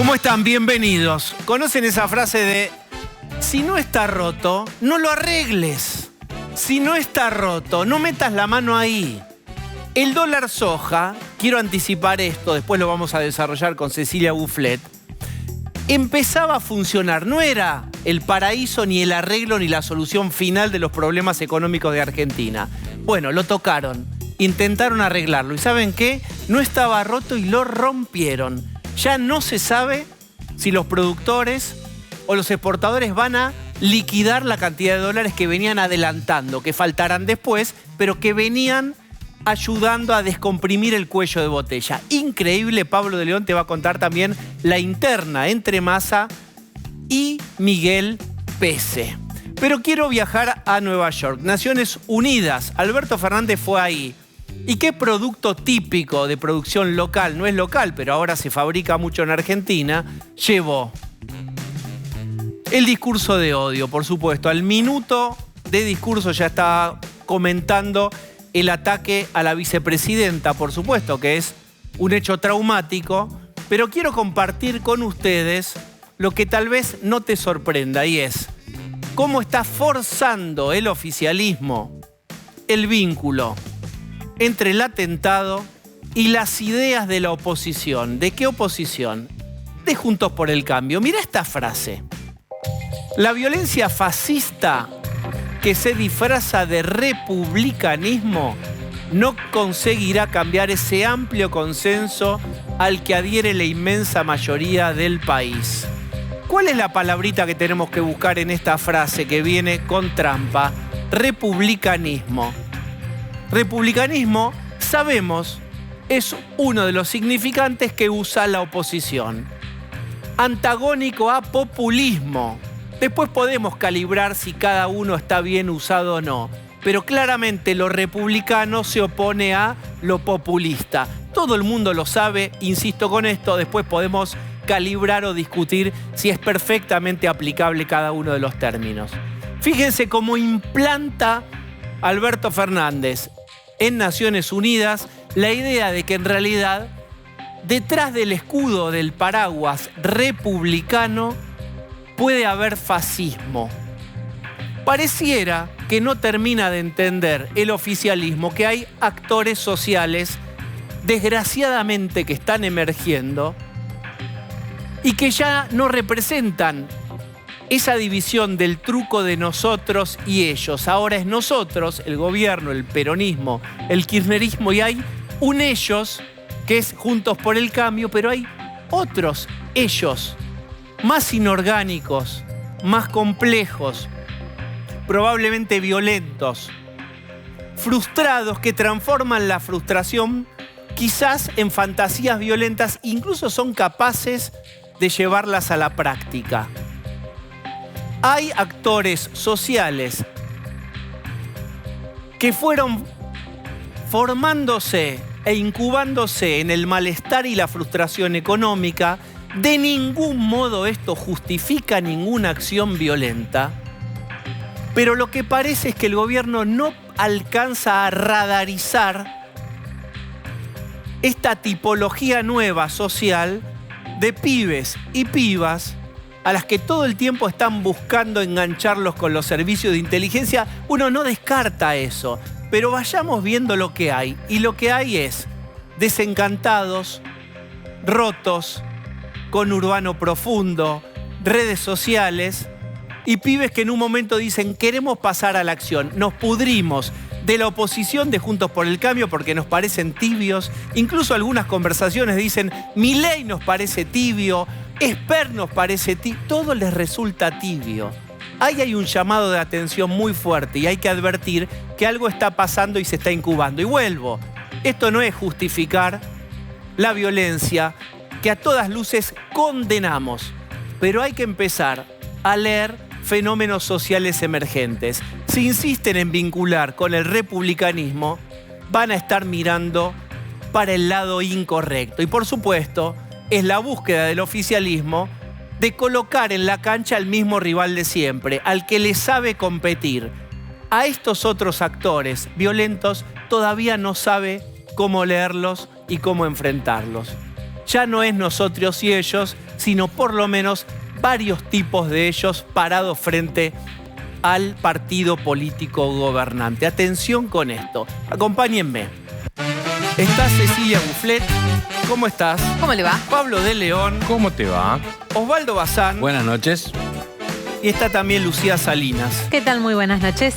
¿Cómo están? Bienvenidos. ¿Conocen esa frase de si no está roto, no lo arregles? Si no está roto, no metas la mano ahí. El dólar soja, quiero anticipar esto, después lo vamos a desarrollar con Cecilia Bufflet, empezaba a funcionar. No era el paraíso, ni el arreglo, ni la solución final de los problemas económicos de Argentina. Bueno, lo tocaron, intentaron arreglarlo. ¿Y saben qué? No estaba roto y lo rompieron. Ya no se sabe si los productores o los exportadores van a liquidar la cantidad de dólares que venían adelantando, que faltarán después, pero que venían ayudando a descomprimir el cuello de botella. Increíble, Pablo de León te va a contar también la interna entre Massa y Miguel Pese. Pero quiero viajar a Nueva York, Naciones Unidas. Alberto Fernández fue ahí. ¿Y qué producto típico de producción local? No es local, pero ahora se fabrica mucho en Argentina. Llevó el discurso de odio, por supuesto. Al minuto de discurso ya estaba comentando el ataque a la vicepresidenta, por supuesto, que es un hecho traumático. Pero quiero compartir con ustedes lo que tal vez no te sorprenda, y es cómo está forzando el oficialismo el vínculo entre el atentado y las ideas de la oposición. ¿De qué oposición? De Juntos por el Cambio. Mira esta frase. La violencia fascista que se disfraza de republicanismo no conseguirá cambiar ese amplio consenso al que adhiere la inmensa mayoría del país. ¿Cuál es la palabrita que tenemos que buscar en esta frase que viene con trampa? Republicanismo. Republicanismo, sabemos, es uno de los significantes que usa la oposición. Antagónico a populismo. Después podemos calibrar si cada uno está bien usado o no. Pero claramente lo republicano se opone a lo populista. Todo el mundo lo sabe, insisto con esto, después podemos calibrar o discutir si es perfectamente aplicable cada uno de los términos. Fíjense cómo implanta Alberto Fernández en Naciones Unidas la idea de que en realidad detrás del escudo del paraguas republicano puede haber fascismo. Pareciera que no termina de entender el oficialismo que hay actores sociales, desgraciadamente, que están emergiendo y que ya no representan esa división del truco de nosotros y ellos. Ahora es nosotros, el gobierno, el peronismo, el kirchnerismo, y hay un ellos que es Juntos por el Cambio, pero hay otros ellos más inorgánicos, más complejos, probablemente violentos, frustrados, que transforman la frustración quizás en fantasías violentas, incluso son capaces de llevarlas a la práctica. Hay actores sociales que fueron formándose e incubándose en el malestar y la frustración económica. De ningún modo esto justifica ninguna acción violenta, pero lo que parece es que el gobierno no alcanza a radarizar esta tipología nueva social de pibes y pibas a las que todo el tiempo están buscando engancharlos con los servicios de inteligencia. Uno no descarta eso, pero vayamos viendo lo que hay. Y lo que hay es desencantados, rotos, con urbano profundo, redes sociales y pibes que en un momento dicen queremos pasar a la acción. Nos pudrimos de la oposición de Juntos por el Cambio porque nos parecen tibios. Incluso algunas conversaciones dicen Milei nos parece tibio, Esper nos parece tibio. Todo les resulta tibio. Ahí hay un llamado de atención muy fuerte y hay que advertir que algo está pasando y se está incubando. Y vuelvo, esto no es justificar la violencia que a todas luces condenamos, pero hay que empezar a leer fenómenos sociales emergentes. Si insisten en vincular con el republicanismo, van a estar mirando para el lado incorrecto. Y por supuesto, es la búsqueda del oficialismo de colocar en la cancha al mismo rival de siempre, al que le sabe competir. A estos otros actores violentos todavía no sabe cómo leerlos y cómo enfrentarlos. ya no es nosotros y ellos, sino por lo menos varios tipos de ellos parados frente al partido político gobernante. Atención con esto. Acompáñenme. Está Cecilia Bufflet. ¿Cómo estás? ¿Cómo le va? Pablo de León. ¿Cómo te va? Osvaldo Bazán. Buenas noches. Y está también Lucía Salinas. ¿Qué tal? Muy buenas noches.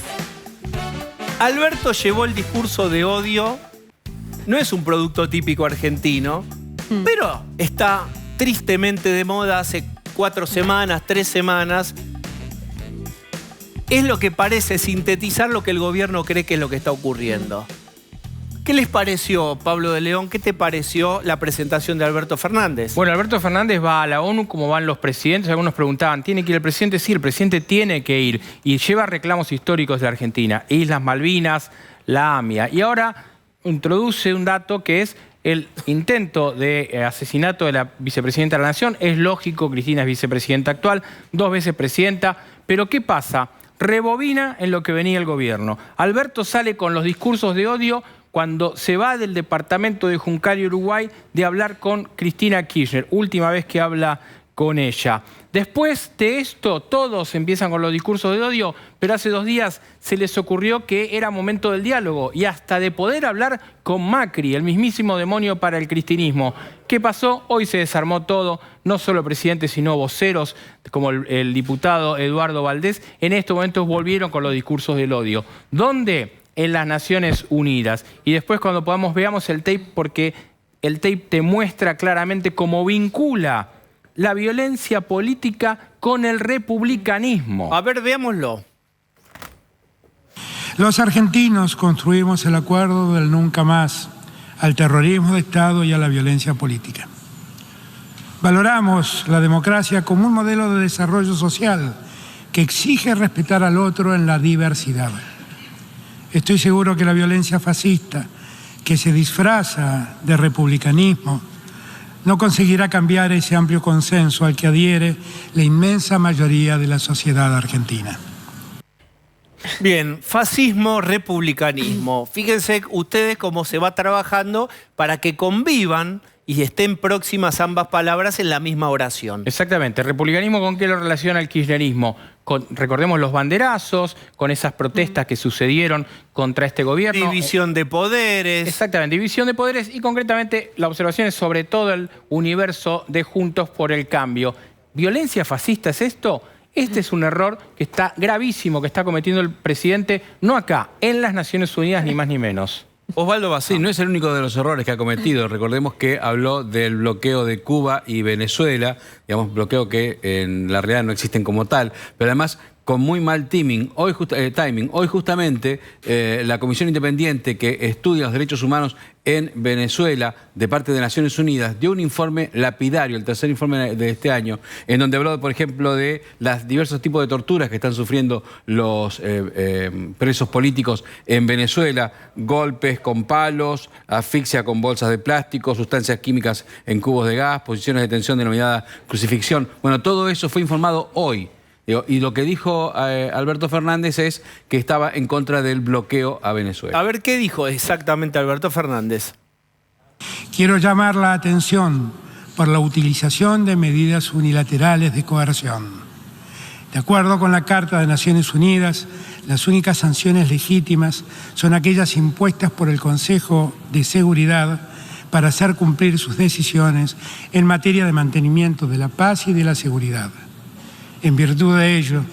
Alberto llevó el discurso de odio. No es un producto típico argentino, pero está tristemente de moda hace 4 semanas, 3 semanas. Es lo que parece sintetizar lo que el gobierno cree que es lo que está ocurriendo. ¿Qué les pareció, Pablo de León? ¿Qué te pareció la presentación de Alberto Fernández? Bueno, Alberto Fernández va a la ONU como van los presidentes. Algunos preguntaban, ¿tiene que ir el presidente? Sí, el presidente tiene que ir. Y lleva reclamos históricos de Argentina. Islas Malvinas, la AMIA. Y ahora introduce un dato que es el intento de asesinato de la vicepresidenta de la Nación. Es lógico, Cristina es vicepresidenta actual, 2 veces presidenta. Pero ¿qué pasa? Rebobina en lo que venía el gobierno. Alberto sale con los discursos de odio cuando se va del departamento de Juncal, Uruguay, de hablar con Cristina Kirchner. Última vez que habla con ella. Después de esto, todos empiezan con los discursos de odio, pero hace 2 días se les ocurrió que era momento del diálogo y hasta de poder hablar con Macri, el mismísimo demonio para el cristinismo. ¿Qué pasó? Hoy se desarmó todo, no solo presidentes, sino voceros, como el diputado Eduardo Valdés. En estos momentos volvieron con los discursos del odio. ¿Dónde? En las Naciones Unidas. Y después cuando podamos veamos el tape, porque el tape te muestra claramente cómo vincula la violencia política con el republicanismo. A ver, veámoslo. Los argentinos construimos el acuerdo del nunca más al terrorismo de Estado y a la violencia política. Valoramos la democracia como un modelo de desarrollo social que exige respetar al otro en la diversidad. Estoy seguro que la violencia fascista, que se disfraza de republicanismo, no conseguirá cambiar ese amplio consenso al que adhiere la inmensa mayoría de la sociedad argentina. Bien, fascismo, republicanismo. Fíjense ustedes cómo se va trabajando para que convivan y estén próximas ambas palabras en la misma oración. Exactamente. ¿Republicanismo con qué lo relaciona el kirchnerismo? Recordemos los banderazos, con esas protestas que sucedieron contra este gobierno. División de poderes. Exactamente, división de poderes y concretamente la observación es sobre todo el universo de Juntos por el Cambio. ¿Violencia fascista es esto? Este es un error que está gravísimo, que está cometiendo el presidente, no acá, en las Naciones Unidas, ni más ni menos. Osvaldo Bazán. Sí, no es el único de los errores que ha cometido. Recordemos que habló del bloqueo de Cuba y Venezuela, digamos, bloqueo que en la realidad no existen como tal, pero además con muy mal timing. Hoy justamente la Comisión Independiente que estudia los derechos humanos en Venezuela, de parte de Naciones Unidas, dio un informe lapidario, el tercer informe de este año, en donde habló, por ejemplo, de los diversos tipos de torturas que están sufriendo los presos políticos en Venezuela: golpes con palos, asfixia con bolsas de plástico, sustancias químicas en cubos de gas, posiciones de tensión denominada crucifixión. Bueno, todo eso fue informado hoy. Y lo que dijo Alberto Fernández es que estaba en contra del bloqueo a Venezuela. A ver, ¿qué dijo exactamente Alberto Fernández? Quiero llamar la atención por la utilización de medidas unilaterales de coerción. De acuerdo con la Carta de Naciones Unidas, las únicas sanciones legítimas son aquellas impuestas por el Consejo de Seguridad para hacer cumplir sus decisiones en materia de mantenimiento de la paz y de la seguridad. En virtud de ello,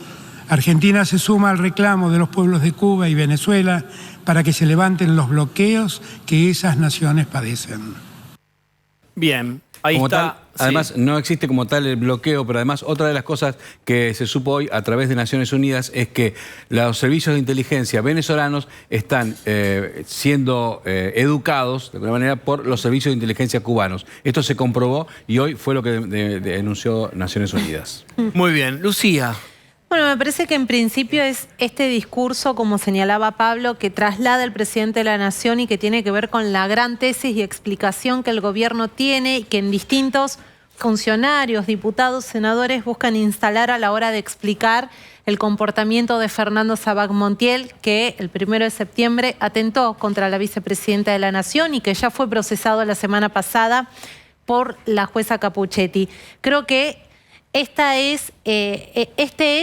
Argentina se suma al reclamo de los pueblos de Cuba y Venezuela para que se levanten los bloqueos que esas naciones padecen. Bien, ahí como está. Tal, además, no existe como tal el bloqueo, pero además otra de las cosas que se supo hoy a través de Naciones Unidas es que los servicios de inteligencia venezolanos están siendo educados de alguna manera por los servicios de inteligencia cubanos. Esto se comprobó y hoy fue lo que denunció Naciones Unidas. Muy bien. Lucía. Bueno, me parece que en principio es este discurso, como señalaba Pablo, que traslada el presidente de la Nación y que tiene que ver con la gran tesis y explicación que el gobierno tiene y que en distintos funcionarios, diputados, senadores buscan instalar a la hora de explicar el comportamiento de Fernando Sabac Montiel, que el 1 de septiembre atentó contra la vicepresidenta de la Nación y que ya fue procesado la semana pasada por la jueza Capuchetti. Creo que este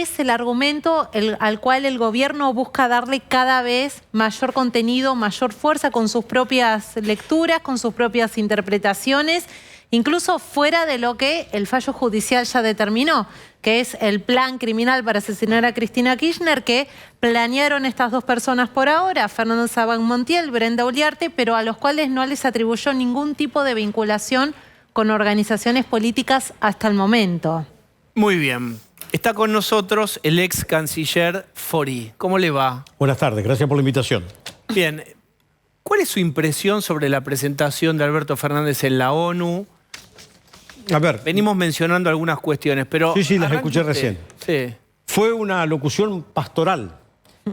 es el argumento al cual el gobierno busca darle cada vez mayor contenido, mayor fuerza con sus propias lecturas, con sus propias interpretaciones, incluso fuera de lo que el fallo judicial ya determinó, que es el plan criminal para asesinar a Cristina Kirchner, que planearon estas dos personas por ahora, Fernando Sabac Montiel, Brenda Uliarte, pero a los cuales no les atribuyó ningún tipo de vinculación con organizaciones políticas hasta el momento. Muy bien. Está con nosotros el ex canciller Fori. ¿Cómo le va? Buenas tardes, gracias por la invitación. Bien. ¿Cuál es su impresión sobre la presentación de Alberto Fernández en la ONU? A ver. Venimos mencionando algunas cuestiones, pero... Sí, las escuché recién. Sí. Fue una locución pastoral,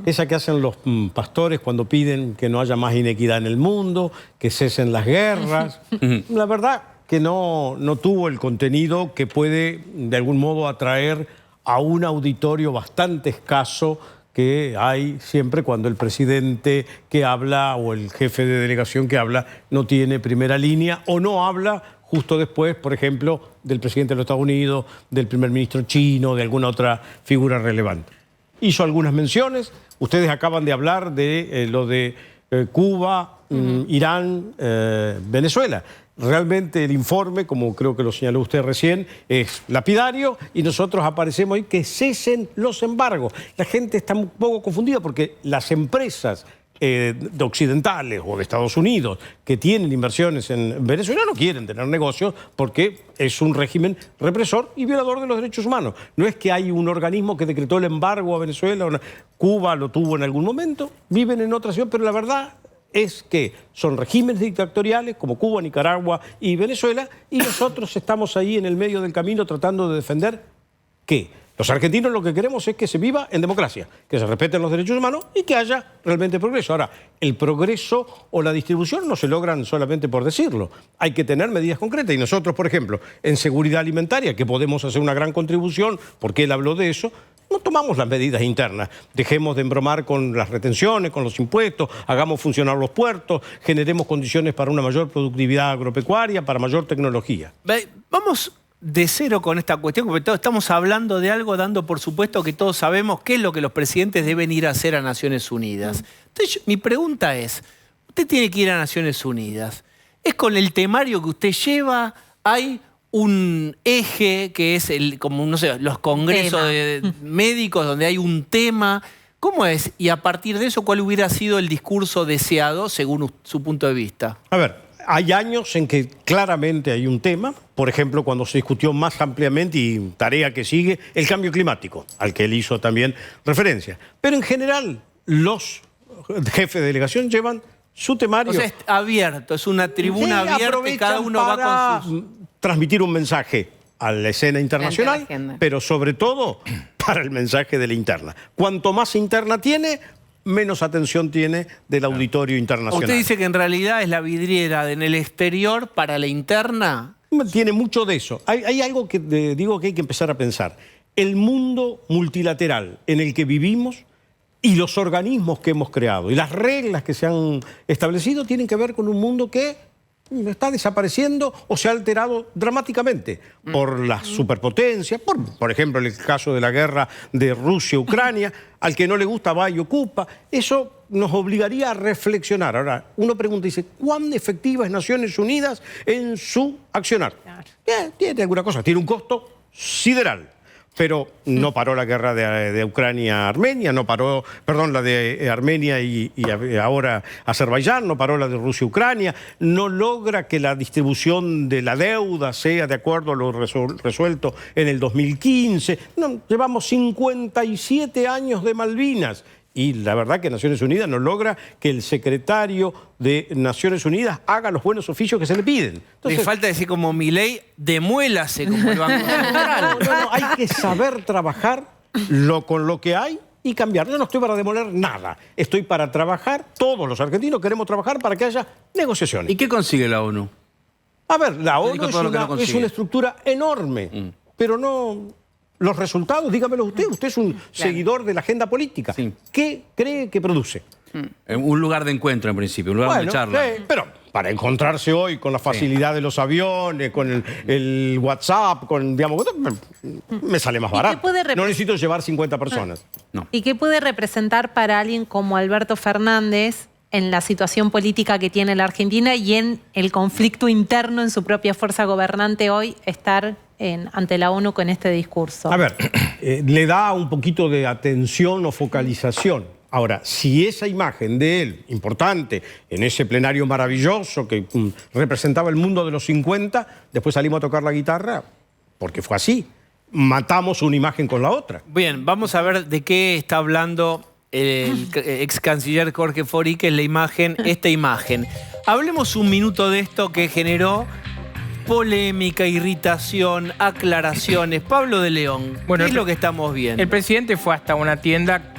esa que hacen los pastores cuando piden que no haya más inequidad en el mundo, que cesen las guerras. La verdad que no tuvo el contenido que puede de algún modo atraer a un auditorio bastante escaso que hay siempre cuando el presidente que habla o el jefe de delegación que habla no tiene primera línea o no habla justo después, por ejemplo, del presidente de los Estados Unidos, del primer ministro chino, de alguna otra figura relevante. Hizo algunas menciones, ustedes acaban de hablar de lo de Cuba, Irán, Venezuela. Realmente el informe, como creo que lo señaló usted recién, es lapidario y nosotros aparecemos ahí que cesen los embargos. La gente está un poco confundida porque las empresas de occidentales o de Estados Unidos que tienen inversiones en Venezuela no quieren tener negocios porque es un régimen represor y violador de los derechos humanos. No es que hay un organismo que decretó el embargo a Venezuela, Cuba lo tuvo en algún momento, viven en otra ciudad, pero la verdad es que son regímenes dictatoriales como Cuba, Nicaragua y Venezuela y nosotros estamos ahí en el medio del camino tratando de defender ¿qué? Los argentinos lo que queremos es que se viva en democracia, que se respeten los derechos humanos y que haya realmente progreso. Ahora, el progreso o la distribución no se logran solamente por decirlo. Hay que tener medidas concretas. Y nosotros, por ejemplo, en seguridad alimentaria, que podemos hacer una gran contribución, porque él habló de eso, no tomamos las medidas internas. Dejemos de embromar con las retenciones, con los impuestos, hagamos funcionar los puertos, generemos condiciones para una mayor productividad agropecuaria, para mayor tecnología. Vamos de cero con esta cuestión, porque estamos hablando de algo, dando por supuesto que todos sabemos qué es lo que los presidentes deben ir a hacer a Naciones Unidas. Entonces, mi pregunta es, usted tiene que ir a Naciones Unidas. ¿Es con el temario que usted lleva? ¿Hay un eje que es como, no sé, los congresos de médicos donde hay un tema? ¿Cómo es? Y a partir de eso, ¿cuál hubiera sido el discurso deseado según su punto de vista? A ver, hay años en que claramente hay un tema, por ejemplo, cuando se discutió más ampliamente y tarea que sigue, el cambio climático, al que él hizo también referencia. Pero en general, los jefes de delegación llevan su temario. O sea, es abierto, es una tribuna abierta y cada uno va con sus... transmitir un mensaje a la escena internacional, pero sobre todo para el mensaje de la interna. Cuanto más interna tiene, menos atención tiene del auditorio internacional. ¿Usted dice que en realidad es la vidriera en el exterior para la interna? Tiene mucho de eso. Hay algo que digo que hay que empezar a pensar. El mundo multilateral en el que vivimos y los organismos que hemos creado y las reglas que se han establecido tienen que ver con un mundo que está desapareciendo o se ha alterado dramáticamente por las superpotencias, por ejemplo, en el caso de la guerra de Rusia-Ucrania, al que no le gusta va y ocupa. Eso nos obligaría a reflexionar. Ahora, uno pregunta y dice, ¿cuán efectiva es Naciones Unidas en su accionar? Tiene alguna cosa, tiene un costo sideral. Pero no paró la guerra de Ucrania-Armenia, no paró, perdón, la de Armenia y ahora Azerbaiyán, no paró la de Rusia-Ucrania, no logra que la distribución de la deuda sea de acuerdo a lo resuelto en el 2015. No, llevamos 57 años de Malvinas. Y la verdad que Naciones Unidas no logra que el secretario de Naciones Unidas haga los buenos oficios que se le piden. Entonces, me falta decir como Milei, demuélase como el Banco Central. No, hay que saber trabajar con lo que hay y cambiar. Yo no estoy para demoler nada. Estoy para trabajar, todos los argentinos queremos trabajar para que haya negociaciones. ¿Y qué consigue la ONU? A ver, la ONU es una estructura enorme, pero no... Los resultados, dígamelo usted es un seguidor de la agenda política. Sí. ¿Qué cree que produce? Un lugar de encuentro en principio, un lugar de charla. Pero para encontrarse hoy con la facilidad de los aviones, con el WhatsApp, con, digamos, me sale más barato. No necesito llevar 50 personas. No. ¿Y qué puede representar para alguien como Alberto Fernández en la situación política que tiene la Argentina y en el conflicto interno en su propia fuerza gobernante hoy estar ante la ONU con este discurso? A ver, le da un poquito de atención o focalización. Ahora, si esa imagen de él, importante, en ese plenario maravilloso que representaba el mundo de los 50, después salimos a tocar la guitarra, porque fue así. Matamos una imagen con la otra. Bien, vamos a ver de qué está hablando el ex canciller Jorge Fori, que es la imagen, esta imagen. Hablemos un minuto de esto que generó polémica, irritación, aclaraciones. Pablo de León, ¿qué es lo que estamos viendo? El presidente fue hasta una tienda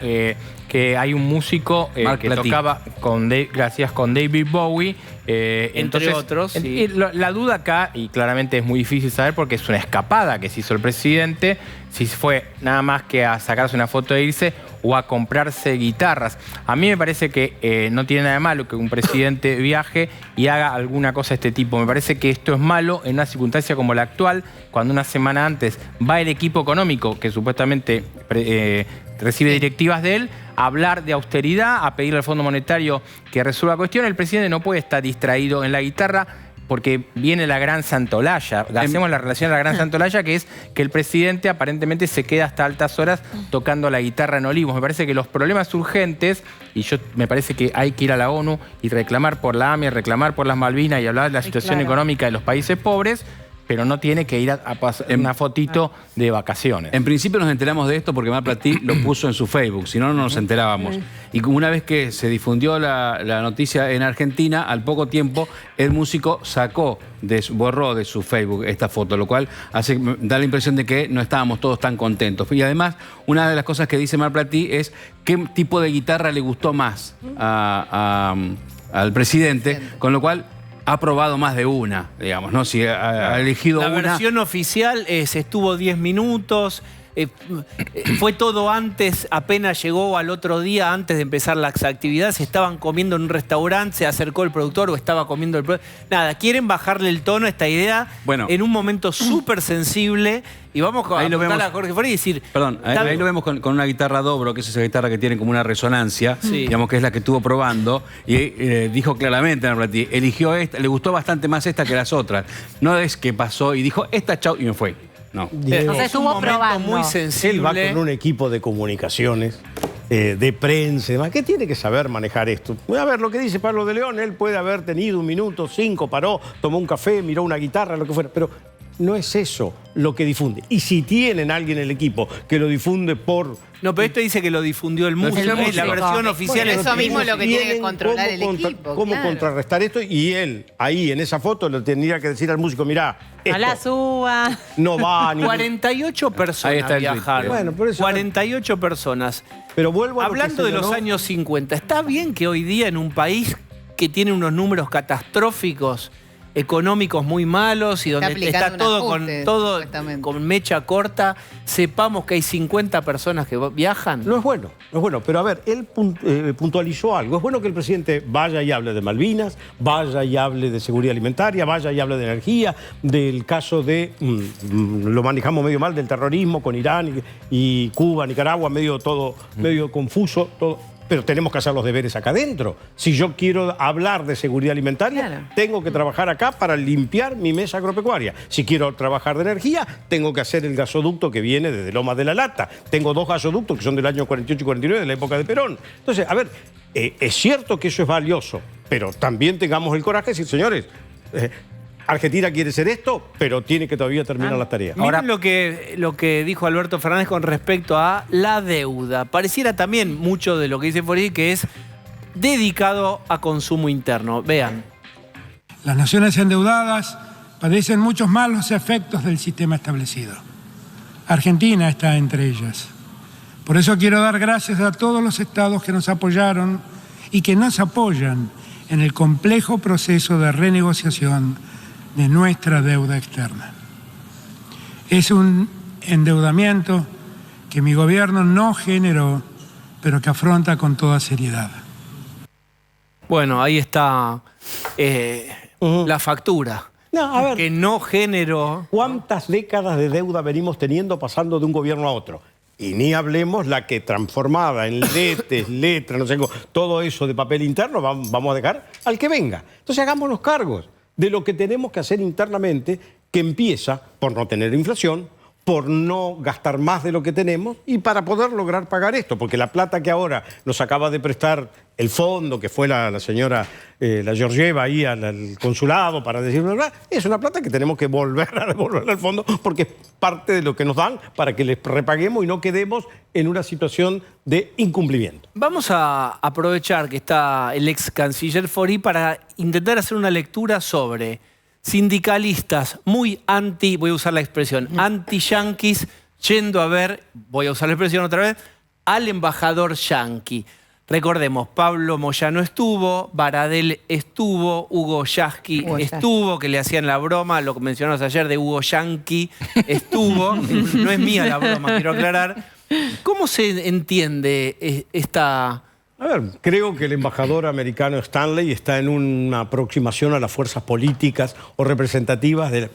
que hay un músico que tocaba con David Bowie. Entre otros. Sí. La duda acá, y claramente es muy difícil saber porque es una escapada que se hizo el presidente, si fue nada más que a sacarse una foto e irse o a comprarse guitarras. A mí me parece que no tiene nada de malo que un presidente viaje y haga alguna cosa de este tipo. Me parece que esto es malo en una circunstancia como la actual, cuando una semana antes va el equipo económico que supuestamente recibe directivas de él, a hablar de austeridad, a pedirle al Fondo Monetario que resuelva la cuestión. El presidente no puede estar distraído en la guitarra porque viene la gran Santolaya. Hacemos la relación a la gran Santolaya, que es que el presidente aparentemente se queda hasta altas horas tocando la guitarra en Olivos. Me parece que los problemas urgentes, y me parece que hay que ir a la ONU y reclamar por la AMIA, reclamar por las Malvinas y hablar de la situación económica de los países pobres, pero no tiene que ir a pasar una fotito de vacaciones. En principio nos enteramos de esto porque Mar Platí lo puso en su Facebook, si no, no nos enterábamos. Y una vez que se difundió la noticia en Argentina, al poco tiempo el músico borró de su Facebook esta foto, lo cual da la impresión de que no estábamos todos tan contentos. Y además, una de las cosas que dice Mar Platí es qué tipo de guitarra le gustó más al presidente, con lo cual ha probado más de una, digamos, ¿no? Si ha elegido una. La versión oficial estuvo 10 minutos, fue todo antes, apenas llegó al otro día, antes de empezar las actividades, estaban comiendo en un restaurante, se acercó el productor o estaba comiendo el productor. Nada, quieren bajarle el tono a esta idea en un momento súper sensible. Y vamos a preguntarle a Jorge Fori y decir... Perdón, ahí lo vemos con una guitarra dobro, que es esa guitarra que tiene como una resonancia, digamos que es la que estuvo probando, y dijo claramente, eligió esta, le gustó bastante más esta que las otras. No es que pasó y dijo, esta chau, y me fue. No. Entonces estuvo probando. Muy sensible. Él va con un equipo de comunicaciones, de prensa y demás, que tiene que saber manejar esto. A ver, lo que dice Pablo de León, él puede haber tenido 1 minuto, 5, paró, tomó un café, miró una guitarra, lo que fuera, pero no es eso lo que difunde. Y si tienen alguien en el equipo que lo difunde por... No, pero esto dice que lo difundió el músico. La versión oficial es... Eso mismo es lo que tiene que controlar el equipo. ¿Cómo contrarrestar esto? Y él, ahí en esa foto, le tendría que decir al músico, mirá, no la suba. No va ni... 48 personas viajaron. Bueno, por eso 48 personas. Pero vuelvo a hablando de los años 50, ¿está bien que hoy día en un país que tiene unos números catastróficos, económicos muy malos y donde está todo con mecha corta, sepamos que hay 50 personas que viajan? No es bueno, no es bueno. Pero a ver, él puntualizó algo. Es bueno que el presidente vaya y hable de Malvinas, vaya y hable de seguridad alimentaria, vaya y hable de energía, del caso de, lo manejamos medio mal, del terrorismo con Irán y Cuba, Nicaragua, medio confuso, todo. Pero tenemos que hacer los deberes acá adentro. Si yo quiero hablar de seguridad alimentaria, tengo que trabajar acá para limpiar mi mesa agropecuaria. Si quiero trabajar de energía, tengo que hacer el gasoducto que viene desde Lomas de la Lata. Tengo 2 gasoductos que son del año 48 y 49, de la época de Perón. Entonces, a ver, es cierto que eso es valioso, pero también tengamos el coraje de decir, señores, Argentina quiere ser esto, pero tiene que todavía terminar las tareas. Ahora, lo que dijo Alberto Fernández con respecto a la deuda. Pareciera también mucho de lo que dice Fori que es dedicado a consumo interno. Vean. Las naciones endeudadas padecen muchos malos efectos del sistema establecido. Argentina está entre ellas. Por eso quiero dar gracias a todos los estados que nos apoyaron y que nos apoyan en el complejo proceso de renegociación de nuestra deuda externa. Es un endeudamiento que mi gobierno no generó, pero que afronta con toda seriedad. Bueno, ahí está la factura. No, a ver, Que no generó... ¿cuántas décadas de deuda venimos teniendo pasando de un gobierno a otro? Y ni hablemos la que transformada en letras, no sé, todo eso de papel interno vamos a dejar al que venga. Entonces hagámonos cargos de lo que tenemos que hacer internamente, que empieza por no tener inflación, por no gastar más de lo que tenemos y para poder lograr pagar esto, porque la plata que ahora nos acaba de prestar el fondo, que fue la señora la Georgieva ahí al consulado para decirlo, ¿verdad? Es una plata que tenemos que volver a devolver al fondo porque es parte de lo que nos dan para que les repaguemos y no quedemos en una situación de incumplimiento. Vamos a aprovechar que está el ex canciller Fori para intentar hacer una lectura sobre sindicalistas muy voy a usar la expresión, anti-yanquis, yendo a ver, voy a usar la expresión otra vez, al embajador yanqui. Recordemos, Pablo Moyano estuvo, Baradel estuvo, Hugo Yasky estuvo, que le hacían la broma, lo que mencionamos ayer de Hugo Yanqui estuvo. No es mía la broma, quiero aclarar. ¿Cómo se entiende esta...? A ver, creo que el embajador americano Stanley está en una aproximación a las fuerzas políticas o representativas de...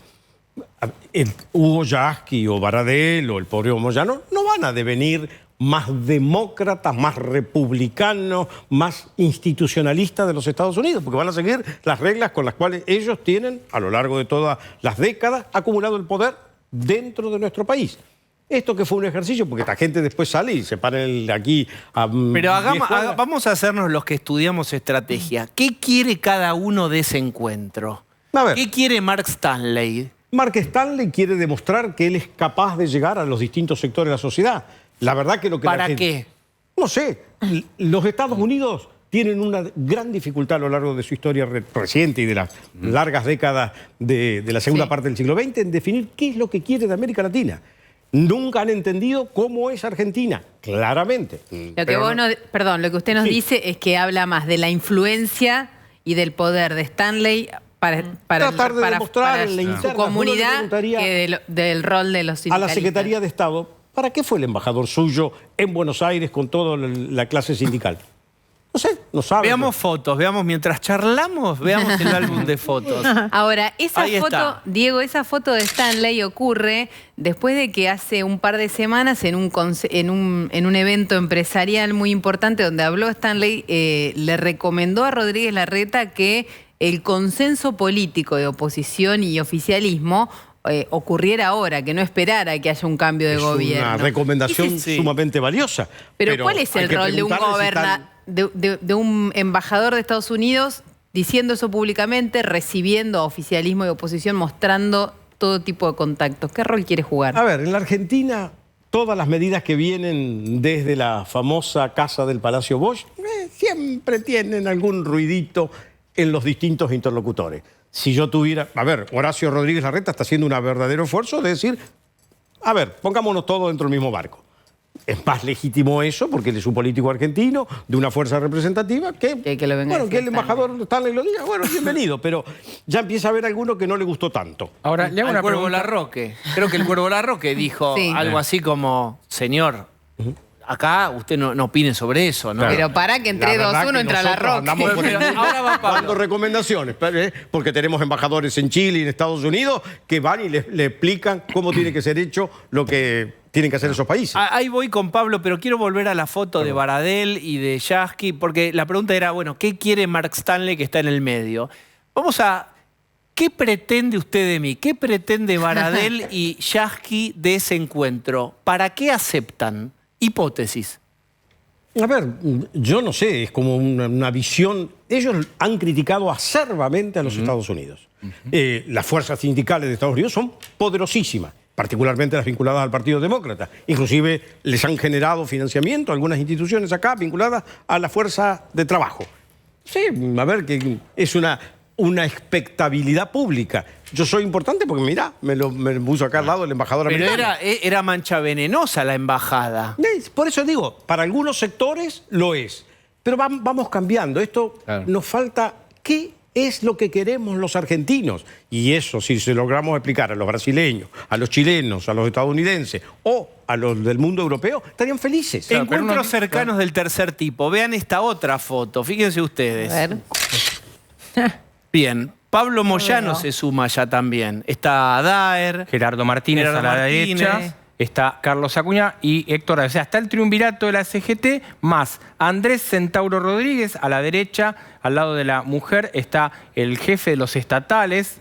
Hugo Yasky o Baradel o el pobre Moyano no van a devenir más demócratas, más republicanos, más institucionalistas de los Estados Unidos, porque van a seguir las reglas con las cuales ellos tienen, a lo largo de todas las décadas, acumulado el poder dentro de nuestro país. Esto que fue un ejercicio, porque esta gente después sale y se para aquí a... Pero vamos a hacernos los que estudiamos estrategia. ¿Qué quiere cada uno de ese encuentro? A ver, ¿Qué quiere Mark Stanley? Mark Stanley quiere demostrar que él es capaz de llegar a los distintos sectores de la sociedad. La verdad que lo que... ¿Para qué? No sé. Los Estados Unidos tienen una gran dificultad a lo largo de su historia reciente y de las largas décadas de la segunda parte del siglo XX en definir qué es lo que quiere de América Latina. Nunca han entendido cómo es Argentina, claramente. Lo que usted nos dice es que habla más de la influencia y del poder de Stanley para demostrar en la su interna, comunidad que del rol de los sindicalistas. A la Secretaría de Estado, ¿para qué fue el embajador suyo en Buenos Aires con toda la clase sindical? No sé, no sabe. Veamos fotos, mientras charlamos, veamos el álbum de fotos. Ahora, esa Ahí foto, está. Diego, esa foto de Stanley ocurre después de que hace un par de semanas en un evento empresarial muy importante donde habló Stanley, le recomendó a Rodríguez Larreta que el consenso político de oposición y oficialismo ocurriera ahora, que no esperara que haya un cambio de gobierno. Es una recomendación sumamente valiosa. Pero ¿cuál es el rol de un de un embajador de Estados Unidos diciendo eso públicamente, recibiendo a oficialismo y oposición, mostrando todo tipo de contactos? ¿Qué rol quiere jugar? A ver, en la Argentina, todas las medidas que vienen desde la famosa casa del Palacio Bosch siempre tienen algún ruidito en los distintos interlocutores. Si yo tuviera... A ver, Horacio Rodríguez Larreta está haciendo un verdadero esfuerzo de decir, a ver, pongámonos todos dentro del mismo barco. Es más legítimo eso, porque él es un político argentino, de una fuerza representativa, que el embajador Stanley lo diga, bueno, bienvenido, pero ya empieza a haber alguno que no le gustó tanto. Ahora, le hago una Cuervo pregunta. Larroque. Creo que el Cuervo Larroque dijo algo así como, señor, acá usted no opine sobre eso, ¿no? Claro. Pero para que entre 2-1 entra Larroque. Ahora va Pablo. Dando recomendaciones, porque tenemos embajadores en Chile y en Estados Unidos que van y le explican cómo tiene que ser hecho lo que tienen que hacer esos países. Ahí voy con Pablo, pero quiero volver a la foto de Baradel y de Yasky, porque la pregunta era, bueno, ¿qué quiere Mark Stanley que está en el medio? Vamos a... ¿Qué pretende usted de mí? ¿Qué pretende Baradel y Yasky de ese encuentro? ¿Para qué aceptan? Hipótesis. A ver, yo no sé, es como una visión... Ellos han criticado acerbamente a los Estados Unidos. Las fuerzas sindicales de Estados Unidos son poderosísimas, particularmente las vinculadas al Partido Demócrata. Inclusive les han generado financiamiento a algunas instituciones acá vinculadas a la fuerza de trabajo. Sí, a ver, que es una expectabilidad pública. Yo soy importante porque, mirá, me puso acá al lado el embajador americano. Pero era mancha venenosa la embajada. Por eso digo, para algunos sectores lo es. Pero vamos cambiando. Esto nos falta... ¿Qué es lo que queremos los argentinos? Y eso, si se logramos explicar a los brasileños, a los chilenos, a los estadounidenses o a los del mundo europeo, estarían felices. Encuentros cercanos del tercer tipo. Vean esta otra foto. Fíjense ustedes. A ver. Bien. Pablo Moyano se suma ya también. Está Daer. Gerardo Martínez a la derecha. Está Carlos Acuña y Héctor. O sea, está el triunvirato de la CGT más Andrés Centauro Rodríguez a la derecha, al lado de la mujer está el jefe de los estatales,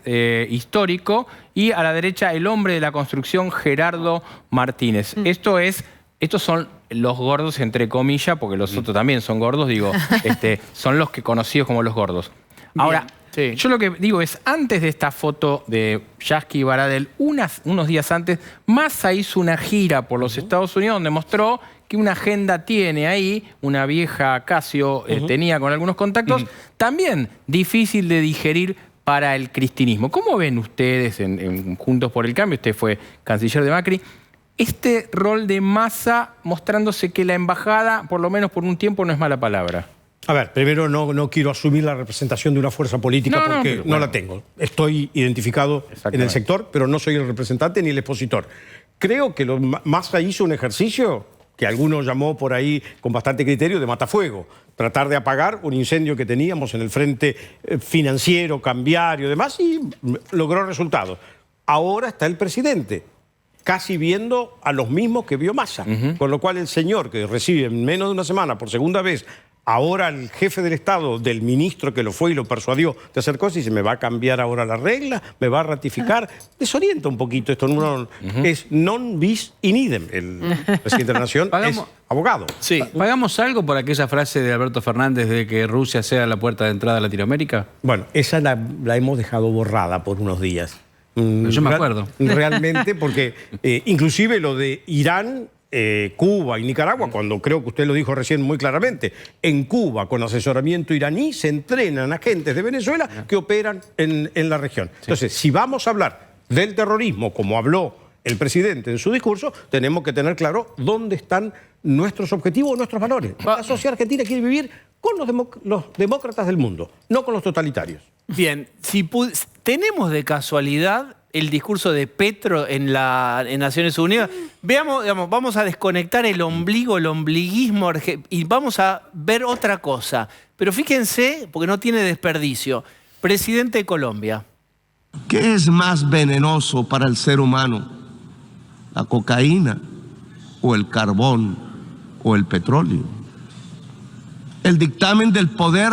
histórico, y a la derecha el hombre de la construcción, Gerardo Martínez. Estos son los gordos, entre comillas, porque los otros también son gordos, digo, son los que conocidos como los gordos. Ahora, yo lo que digo es, antes de esta foto de Yasky y Baradel, unos días antes, Massa hizo una gira por los Estados Unidos donde mostró que una agenda tiene ahí, una vieja Casio tenía con algunos contactos, también difícil de digerir para el cristinismo. ¿Cómo ven ustedes en Juntos por el Cambio? Usted fue canciller de Macri. Este rol de Massa mostrándose que la embajada, por lo menos por un tiempo, no es mala palabra. A ver, primero no quiero asumir la representación de una fuerza política porque no la tengo. Estoy identificado en el sector, pero no soy el representante ni el expositor. Creo que Massa hizo un ejercicio que algunos llamó por ahí con bastante criterio de matafuego. Tratar de apagar un incendio que teníamos en el frente financiero, cambiario y demás, y logró resultados. Ahora está el presidente, casi viendo a los mismos que vio Massa. Con lo cual el señor que recibe en menos de una semana por segunda vez ahora el jefe del Estado, del ministro que lo fue y lo persuadió de hacer cosas, y dice, ¿me va a cambiar ahora la regla? ¿Me va a ratificar? Desorienta un poquito esto. Es non bis in idem. El presidente de la Nación es abogado. Sí. ¿Pagamos algo por aquella frase de Alberto Fernández de que Rusia sea la puerta de entrada a Latinoamérica? Bueno, esa la hemos dejado borrada por unos días. Yo me acuerdo. Realmente, porque inclusive lo de Irán, Cuba y Nicaragua, cuando creo que usted lo dijo recién muy claramente, en Cuba, con asesoramiento iraní, se entrenan agentes de Venezuela que operan en la región. Entonces, si vamos a hablar del terrorismo, como habló el presidente en su discurso, tenemos que tener claro dónde están nuestros objetivos, nuestros valores. La sociedad argentina quiere vivir con los demócratas del mundo, no con los totalitarios. Bien, tenemos de casualidad el discurso de Petro en Naciones Unidas. Veamos, vamos a desconectar el ombligo, el ombliguismo, y vamos a ver otra cosa. Pero fíjense, porque no tiene desperdicio. Presidente de Colombia. ¿Qué es más venenoso para el ser humano? ¿La cocaína o el carbón o el petróleo? El dictamen del poder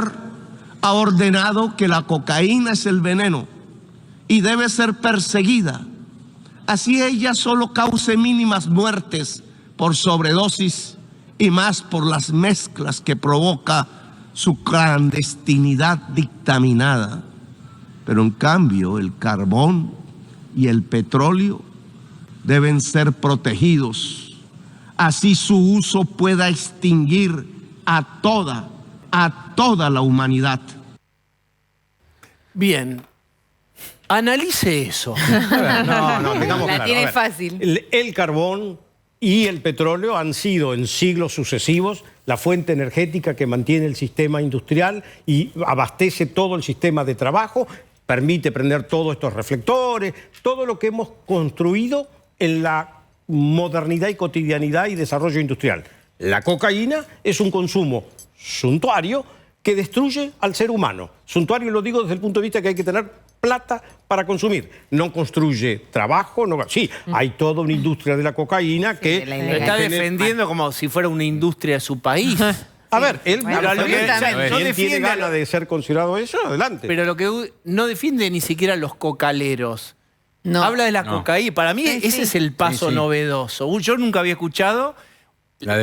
ha ordenado que la cocaína es el veneno y debe ser perseguida, así ella solo cause mínimas muertes por sobredosis y más por las mezclas que provoca su clandestinidad dictaminada. Pero en cambio el carbón y el petróleo deben ser protegidos, así su uso pueda extinguir a toda la humanidad. Bien. Analice eso. No, tengamos claro. La tiene fácil. El carbón y el petróleo han sido en siglos sucesivos la fuente energética que mantiene el sistema industrial y abastece todo el sistema de trabajo, permite prender todos estos reflectores, todo lo que hemos construido en la modernidad y cotidianidad y desarrollo industrial. La cocaína es un consumo suntuario que destruye al ser humano. Suntuario lo digo desde el punto de vista que hay que tener plata para consumir. No construye trabajo, sí, hay toda una industria de la cocaína que... Lo está defendiendo como si fuera una industria de su país. A ver, él no tiene ganas de ser considerado eso, adelante. Pero lo que no defiende ni siquiera los cocaleros. No. Habla de la cocaína. Para mí ese es el paso novedoso. Yo nunca había escuchado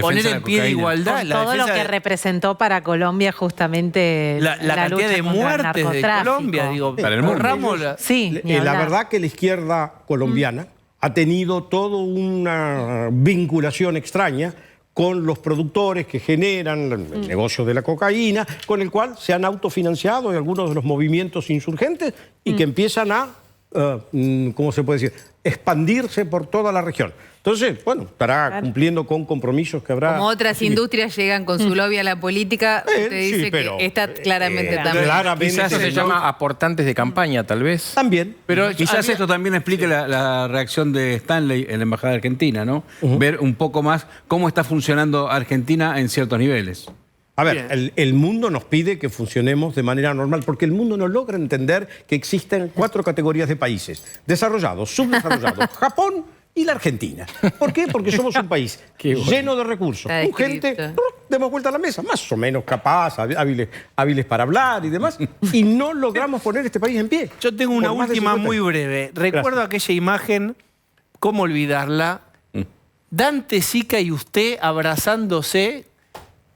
poner en pie de igualdad. Con todo lo que representó para Colombia justamente la cantidad de muertes de Colombia. Digo, para el mundo. La verdad que la izquierda colombiana ha tenido toda una vinculación extraña con los productores que generan el negocio de la cocaína, con el cual se han autofinanciado en algunos de los movimientos insurgentes y que empiezan a, ¿cómo se puede decir?, expandirse por toda la región. Entonces, bueno, estará cumpliendo con compromisos que habrá... Como otras industrias llegan con su lobby a la política, usted dice que está claramente también. Quizás se llama aportantes de campaña, tal vez. También. Pero quizás esto también explique la reacción de Stanley en la Embajada de Argentina, ¿no? Ver un poco más cómo está funcionando Argentina en ciertos niveles. A ver, Bien. el mundo nos pide que funcionemos de manera normal, porque el mundo no logra entender que existen 4 categorías de países: desarrollados, subdesarrollados, Japón y la Argentina. ¿Por qué? Porque somos un país lleno de recursos, Está con gente, descrito. demos vuelta a la mesa, más o menos capaz, hábiles para hablar y demás, y no logramos poner este país en pie. Yo tengo una Por más de última 50 muy años. breve. Recuerdo aquella imagen, ¿cómo olvidarla? Dante, Sica y usted abrazándose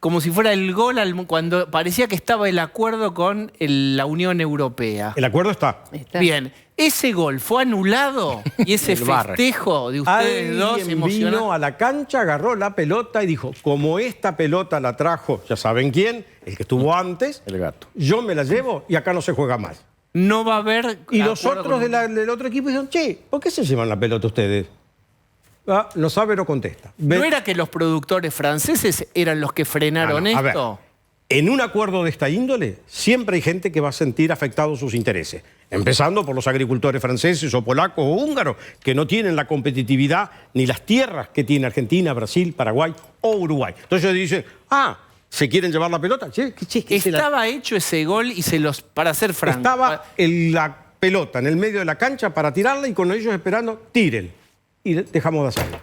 como si fuera el gol cuando parecía que estaba el acuerdo con la Unión Europea. El acuerdo está. Está. Bien, ese gol fue anulado y ese El VAR. festejo de ustedes dos Alguien emocionante. vino a la cancha, agarró la pelota y dijo, como esta pelota la trajo, ya saben quién, el que estuvo antes, El gato. yo me la llevo y acá no se juega más. No va a haber. Y los acuerdo otros con- del otro equipo dijeron, che, ¿por qué se llevan la pelota ustedes? Ah, no sabe, no contesta. ¿No era que los productores franceses eran los que frenaron Ah, no. A ver, esto? en un acuerdo de esta índole, siempre hay gente que va a sentir afectados sus intereses. Empezando por los agricultores franceses o polacos o húngaros, que no tienen la competitividad ni las tierras que tiene Argentina, Brasil, Paraguay o Uruguay. Entonces ellos dicen, ¿se quieren llevar la pelota? Che, que se la- Estaba hecho ese gol y para ser franco. Estaba la pelota en el medio de la cancha para tirarla y con ellos esperando, tiren. Y dejamos de hacerlo.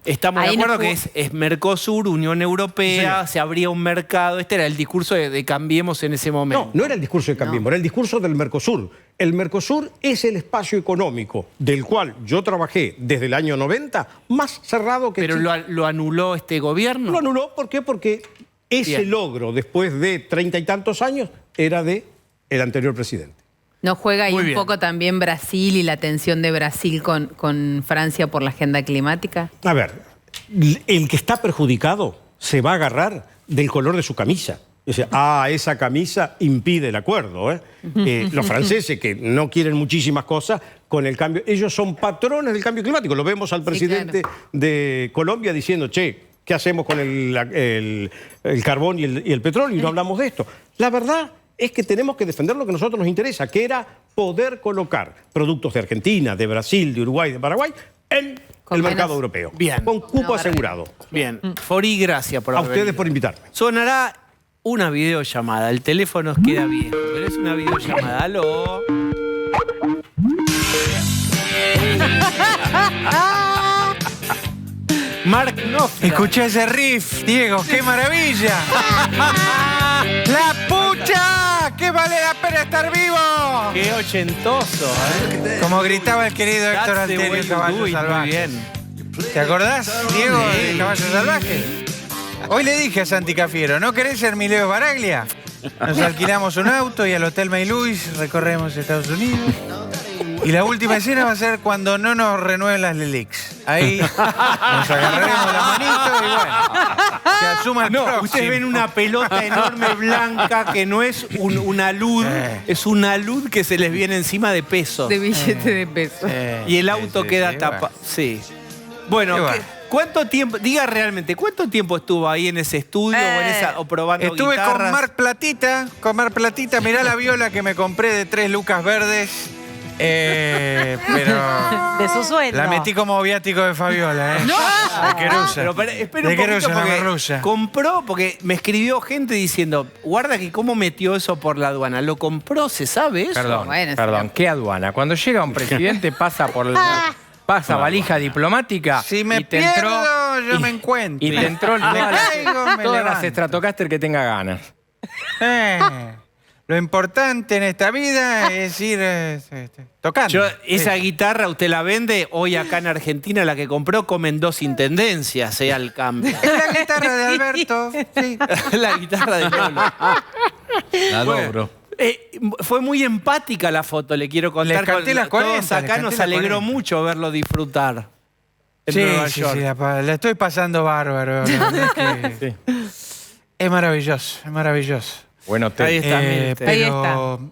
Estamos Ahí de no acuerdo jugó- que es Mercosur, Unión Europea, se abría un mercado. Este era el discurso de Cambiemos en ese momento. No, no era el discurso de Cambiemos, era el discurso del Mercosur. El Mercosur es el espacio económico del cual yo trabajé desde el año 90, más cerrado que Pero Chile. lo anuló este gobierno. Lo anuló, ¿por qué? Porque ese Bien. logro, después de 30 y tantos años, era de el anterior presidente. ¿No juega ahí Muy un bien. poco también Brasil y la tensión de Brasil con Francia por la agenda climática? A ver, el que está perjudicado se va a agarrar del color de su camisa. O sea, esa camisa impide el acuerdo. Los franceses, que no quieren muchísimas cosas, con el cambio, ellos son patrones del cambio climático. Lo vemos al presidente de Colombia diciendo, che, ¿qué hacemos con el carbón y el petróleo? Y no hablamos de esto. La verdad es que tenemos que defender lo que a nosotros nos interesa, que era poder colocar productos de Argentina, de Brasil, de Uruguay, de Paraguay, en Con el mercado menos- europeo. Bien. Con cupo No, asegurado. Bien. Fori, gracias por A haber ustedes venido. por invitarme. Sonará una videollamada. El teléfono nos queda viejo, pero es una videollamada. Aló. Mark Knopfler. Escuché ese riff, Diego, qué maravilla. ¡La pucha! ¡Qué vale la pena estar vivo! Qué ochentoso, ¿eh? Como gritaba el querido Héctor That's the way Altieri, you Caballo do it. Muy Salvaje. bien. ¿Te acordás, Diego, de Caballo Salvaje? Hoy le dije a Santi Cafiero, ¿no querés ser mi Leo Baraglia? Nos alquilamos un auto y al Hotel May Louis recorremos Estados Unidos. Y la última escena va a ser cuando no nos renueven las Lelix. Ahí nos agarraremos la manito y bueno, que asuma el No, próximo. ustedes ven una pelota enorme blanca que no es una luz, es una luz que se les viene encima de pesos. De billete de peso. Y el auto sí, queda sí, tapado. Sí. Bueno, Y bueno. ¿cuánto tiempo, diga realmente, cuánto tiempo estuvo ahí en ese estudio o probando Estuve guitarras? con Marc Platita, mirá la viola que me compré de 3 lucas verdes. Pero De su sueldo. la metí como viático de Fabiola, ¿eh? De Querusa. Pero espera De un poquito Querusa, la porque merluza. compró, porque me escribió gente diciendo, guarda que cómo metió eso por la aduana. ¿Lo compró? ¿Se sabe eso? Perdón, Bueno, perdón. ¿Qué aduana? Cuando llega un presidente pasa por la... Pasa valija diplomática Si me y te pierdo, entró... yo me encuentro. Y te entró Me todas caigo, me las levanto. Stratocaster que tenga ganas. Lo importante en esta vida es ir tocando. Esa guitarra usted la vende, hoy acá en Argentina la que compró comen 2 intendencias, al cambio. Es la guitarra de Alberto. Sí. La guitarra de Lolo. La Bueno, dobro. fue muy empática la foto, le quiero contar. Les canté las 40, Todos acá les nos canté las alegró 40. mucho verlo disfrutar en Sí, Nueva sí, York. sí, la estoy pasando bárbaro. La verdad es que es maravilloso, es maravilloso. Bueno, Ahí está, mire usted. Pero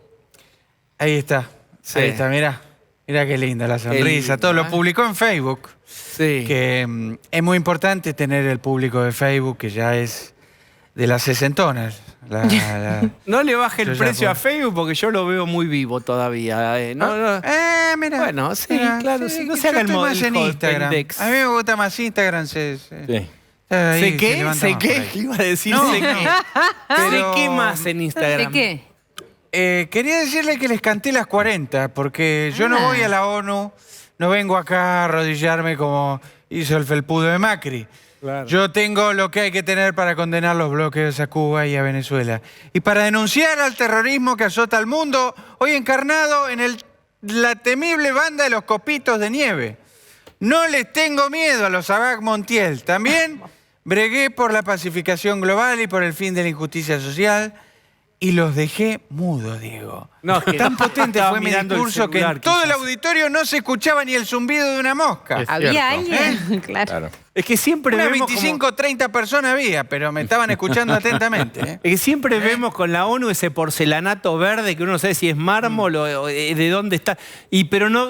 ahí está, Sí. ahí está, mirá. Mirá qué linda la sonrisa. lindo, Todo lo ¿eh? publicó en Facebook. Sí. Que es muy importante tener el público de Facebook, que ya es de las sesentonas. No le baje Yo el ya precio puedo. a Facebook porque yo lo veo muy vivo todavía. No. Mira. Bueno, sí, claro, sí, no se haga el yo estoy modelo más en Instagram. pendex. A mí me gusta más Instagram. Sí. Ahí ¿Sé se qué? levanta ¿Sé más por qué? ahí. Iba a decir No, sé no. qué. Pero- ¿Sé qué más en Instagram? ¿De qué? Quería decirle que les canté las 40, porque yo no Ah. voy a la ONU, no vengo acá a arrodillarme como hizo el felpudo de Macri. Claro. Yo tengo lo que hay que tener para condenar los bloqueos a Cuba y a Venezuela. Y para denunciar al terrorismo que azota al mundo, hoy encarnado en la temible banda de los copitos de nieve. No les tengo miedo a los Sabac Montiel. También bregué por la pacificación global y por el fin de la injusticia social. Y los dejé mudos, Diego. No, es que Tan potente estaba fue mi mirando el discurso que celular, en todo el quizás. auditorio no se escuchaba ni el zumbido de una mosca. ¿Había cierto. alguien? Claro. Es que siempre Unas vemos 25 o 30 personas había, pero me estaban escuchando atentamente. ¿eh? Es que siempre vemos con la ONU ese porcelanato verde que uno no sabe si es mármol o de dónde está. Pero no,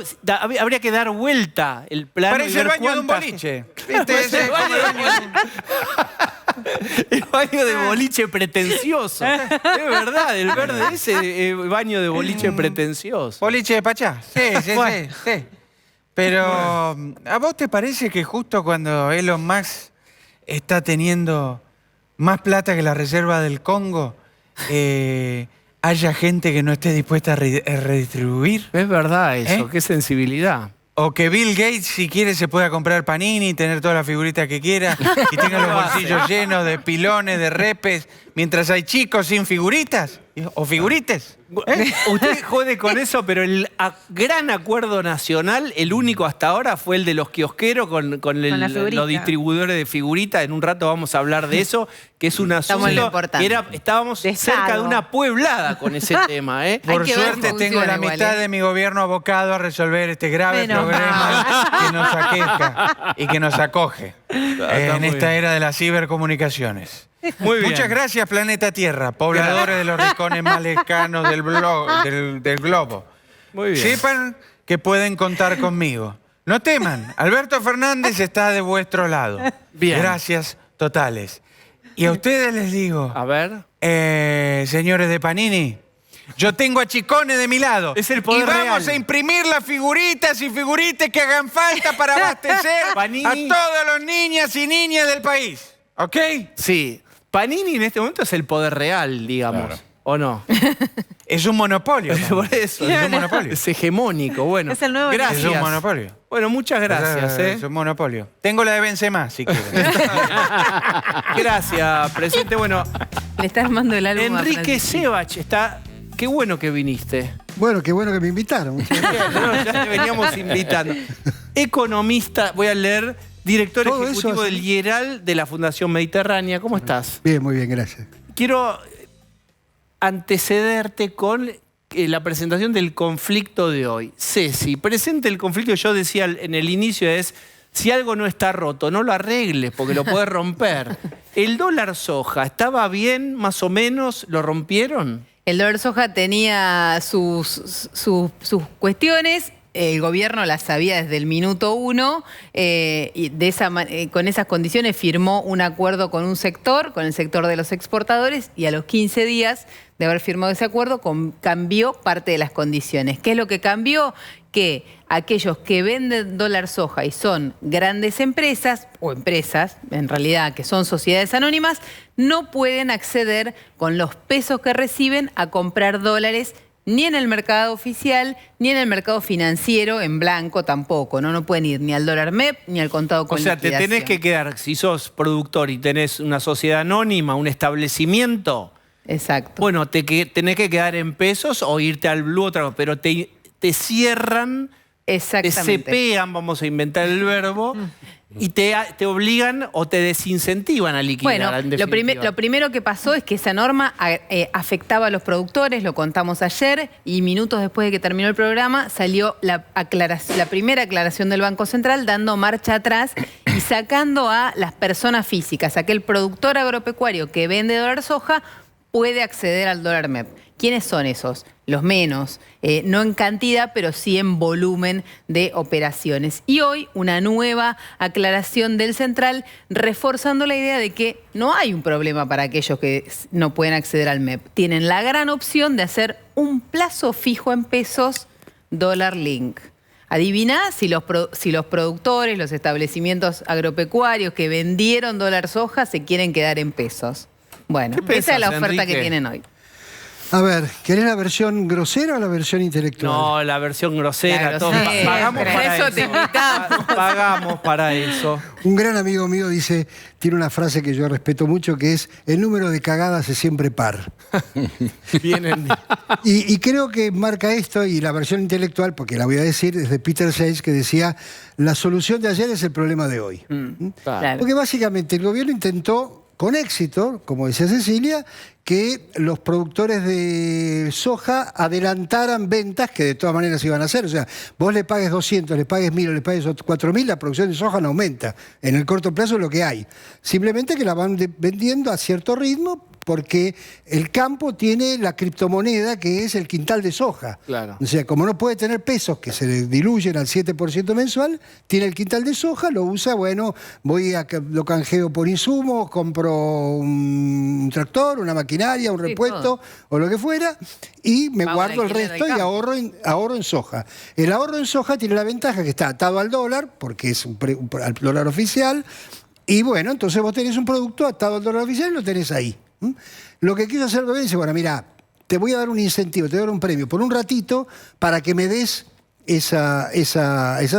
habría que dar vuelta el plano. y Parece ver el baño de un cuánta boliche. gente- ¿Viste? Parece Ese el baño como el baño de un- El baño de boliche pretencioso. Es verdad, el verde ese baño de boliche pretencioso. Boliche de Pachá. Sí, sí, Bueno. sí. Pero, ¿a vos te parece que justo cuando Elon Musk está teniendo más plata que la reserva del Congo, haya gente que no esté dispuesta a redistribuir? Es verdad eso, ¿Eh? qué sensibilidad. O que Bill Gates, si quiere, se pueda comprar Panini, tener todas las figuritas que quiera y tenga los bolsillos llenos de pilones, de repes, mientras hay chicos sin figuritas o figurites. Usted jode con eso, pero el gran acuerdo nacional, el único hasta ahora, fue el de los kiosqueros con la figurita. los distribuidores de figuritas. En un rato vamos a hablar de eso, que es un Estamos en lo asunto importante. que estábamos De cerca de Estado. una pueblada con ese tema. Hay Por que ver suerte si tengo la funciona igual, mitad ¿eh? de mi gobierno abocado a resolver este grave Menos problema que nos aqueja y que nos acoge en muy esta bien. era de las cibercomunicaciones. Muy bien. Muchas gracias, Planeta Tierra, pobladores de los rincones más lejanos del globo. Muy bien. Sepan que pueden contar conmigo. No teman, Alberto Fernández está de vuestro lado. Bien. Gracias totales. Y a ustedes les digo, A ver. señores de Panini, yo tengo a Chicone de mi lado. Es el poder y vamos real. a imprimir las figuritas y figurites que hagan falta para abastecer Panini. a todos los niñas y niñas del país. ¿Ok? Sí. Panini en este momento es el poder real, digamos. Claro. ¿O no? Es un monopolio. Por eso. Es un monopolio. Es hegemónico. Bueno. Es el nuevo Gracias. Es un monopolio. Bueno, muchas gracias. Es un monopolio. Tengo la de Benzema, si quieren. Gracias, presidente. Bueno, Le está armando el álbum a Enrique Francisco. Sebach está. Qué bueno que viniste. Bueno, qué bueno que me invitaron. Muchas gracias. Bien, no, ya te veníamos invitando. Economista, voy a leer, director Todo eso ejecutivo hace- del IERAL de la Fundación Mediterránea. ¿Cómo estás? Bien, muy bien, gracias. Quiero antecederte con la presentación del conflicto de hoy. Ceci, presente el conflicto que yo decía en el inicio es, si algo no está roto, no lo arregles porque lo puedes romper. ¿El dólar soja estaba bien, más o menos? ¿Lo rompieron? El dólar soja tenía sus cuestiones. El gobierno las sabía desde el minuto 1 y con esas condiciones firmó un acuerdo con un sector, con el sector de los exportadores, y a los 15 días de haber firmado ese acuerdo cambió parte de las condiciones. ¿Qué es lo que cambió? Que aquellos que venden dólar soja y son grandes empresas, o empresas en realidad que son sociedades anónimas, no pueden acceder con los pesos que reciben a comprar dólares ni en el mercado oficial, ni en el mercado financiero, en blanco tampoco, ¿no? No pueden ir ni al dólar MEP, ni al contado con O sea, te liquidación. tenés que quedar, si sos productor y tenés una sociedad anónima, un establecimiento, Exacto. bueno, tenés que quedar en pesos o irte al blue otra vez, pero te cierran, te Exactamente. cepean, vamos a inventar el verbo, y te obligan o te desincentivan a liquidar. Bueno, en lo definitiva. primero que pasó es que esa norma afectaba a los productores, lo contamos ayer, y minutos después de que terminó el programa salió la primera aclaración del Banco Central dando marcha atrás y sacando a las personas físicas. Aquel productor agropecuario que vende dólar soja puede acceder al dólar MEP. ¿Quiénes son esos? Los menos, no en cantidad, pero sí en volumen de operaciones. Y hoy una nueva aclaración del Central reforzando la idea de que no hay un problema para aquellos que no pueden acceder al MEP. Tienen la gran opción de hacer un plazo fijo en pesos dólar link. Adiviná si los productores, los establecimientos agropecuarios que vendieron dólar soja se quieren quedar en pesos. Bueno, esa es la oferta Enrique? que tienen hoy. A ver, ¿querés la versión grosera o la versión intelectual? No, la versión grosera. La todos grosera, pagamos por para eso eso. te invitamos. Pagamos para eso. Un gran amigo mío dice, tiene una frase que yo respeto mucho, que es, el número de cagadas es siempre par. Vienen. Y creo que marca esto, y la versión intelectual, porque la voy a decir, es de Peter Sage, que decía, la solución de ayer es el problema de hoy. Claro. Porque básicamente el gobierno intentó, con éxito, como decía Cecilia, que los productores de soja adelantaran ventas que de todas maneras iban a hacer. O sea, vos le pagues 200, le pagues 1000 o le pagues 4000, la producción de soja no aumenta. En el corto plazo es lo que hay. Simplemente que la van vendiendo a cierto ritmo porque el campo tiene la criptomoneda que es el quintal de soja. Claro. O sea, como no puede tener pesos que se le diluyen al 7% mensual, tiene el quintal de soja, lo usa, bueno, lo canjeo por insumos, compro un tractor, una maquinaria, un repuesto o lo que fuera, y me Pago guardo el alquiler resto del y campo. ahorro en soja. El ahorro en soja tiene la ventaja que está atado al dólar, porque es al dólar oficial, y bueno, entonces vos tenés un producto atado al dólar oficial y lo tenés ahí. Lo que quiso hacer el gobierno dice, bueno, mira, te voy a dar un incentivo, te voy a dar un premio por un ratito para que me des esa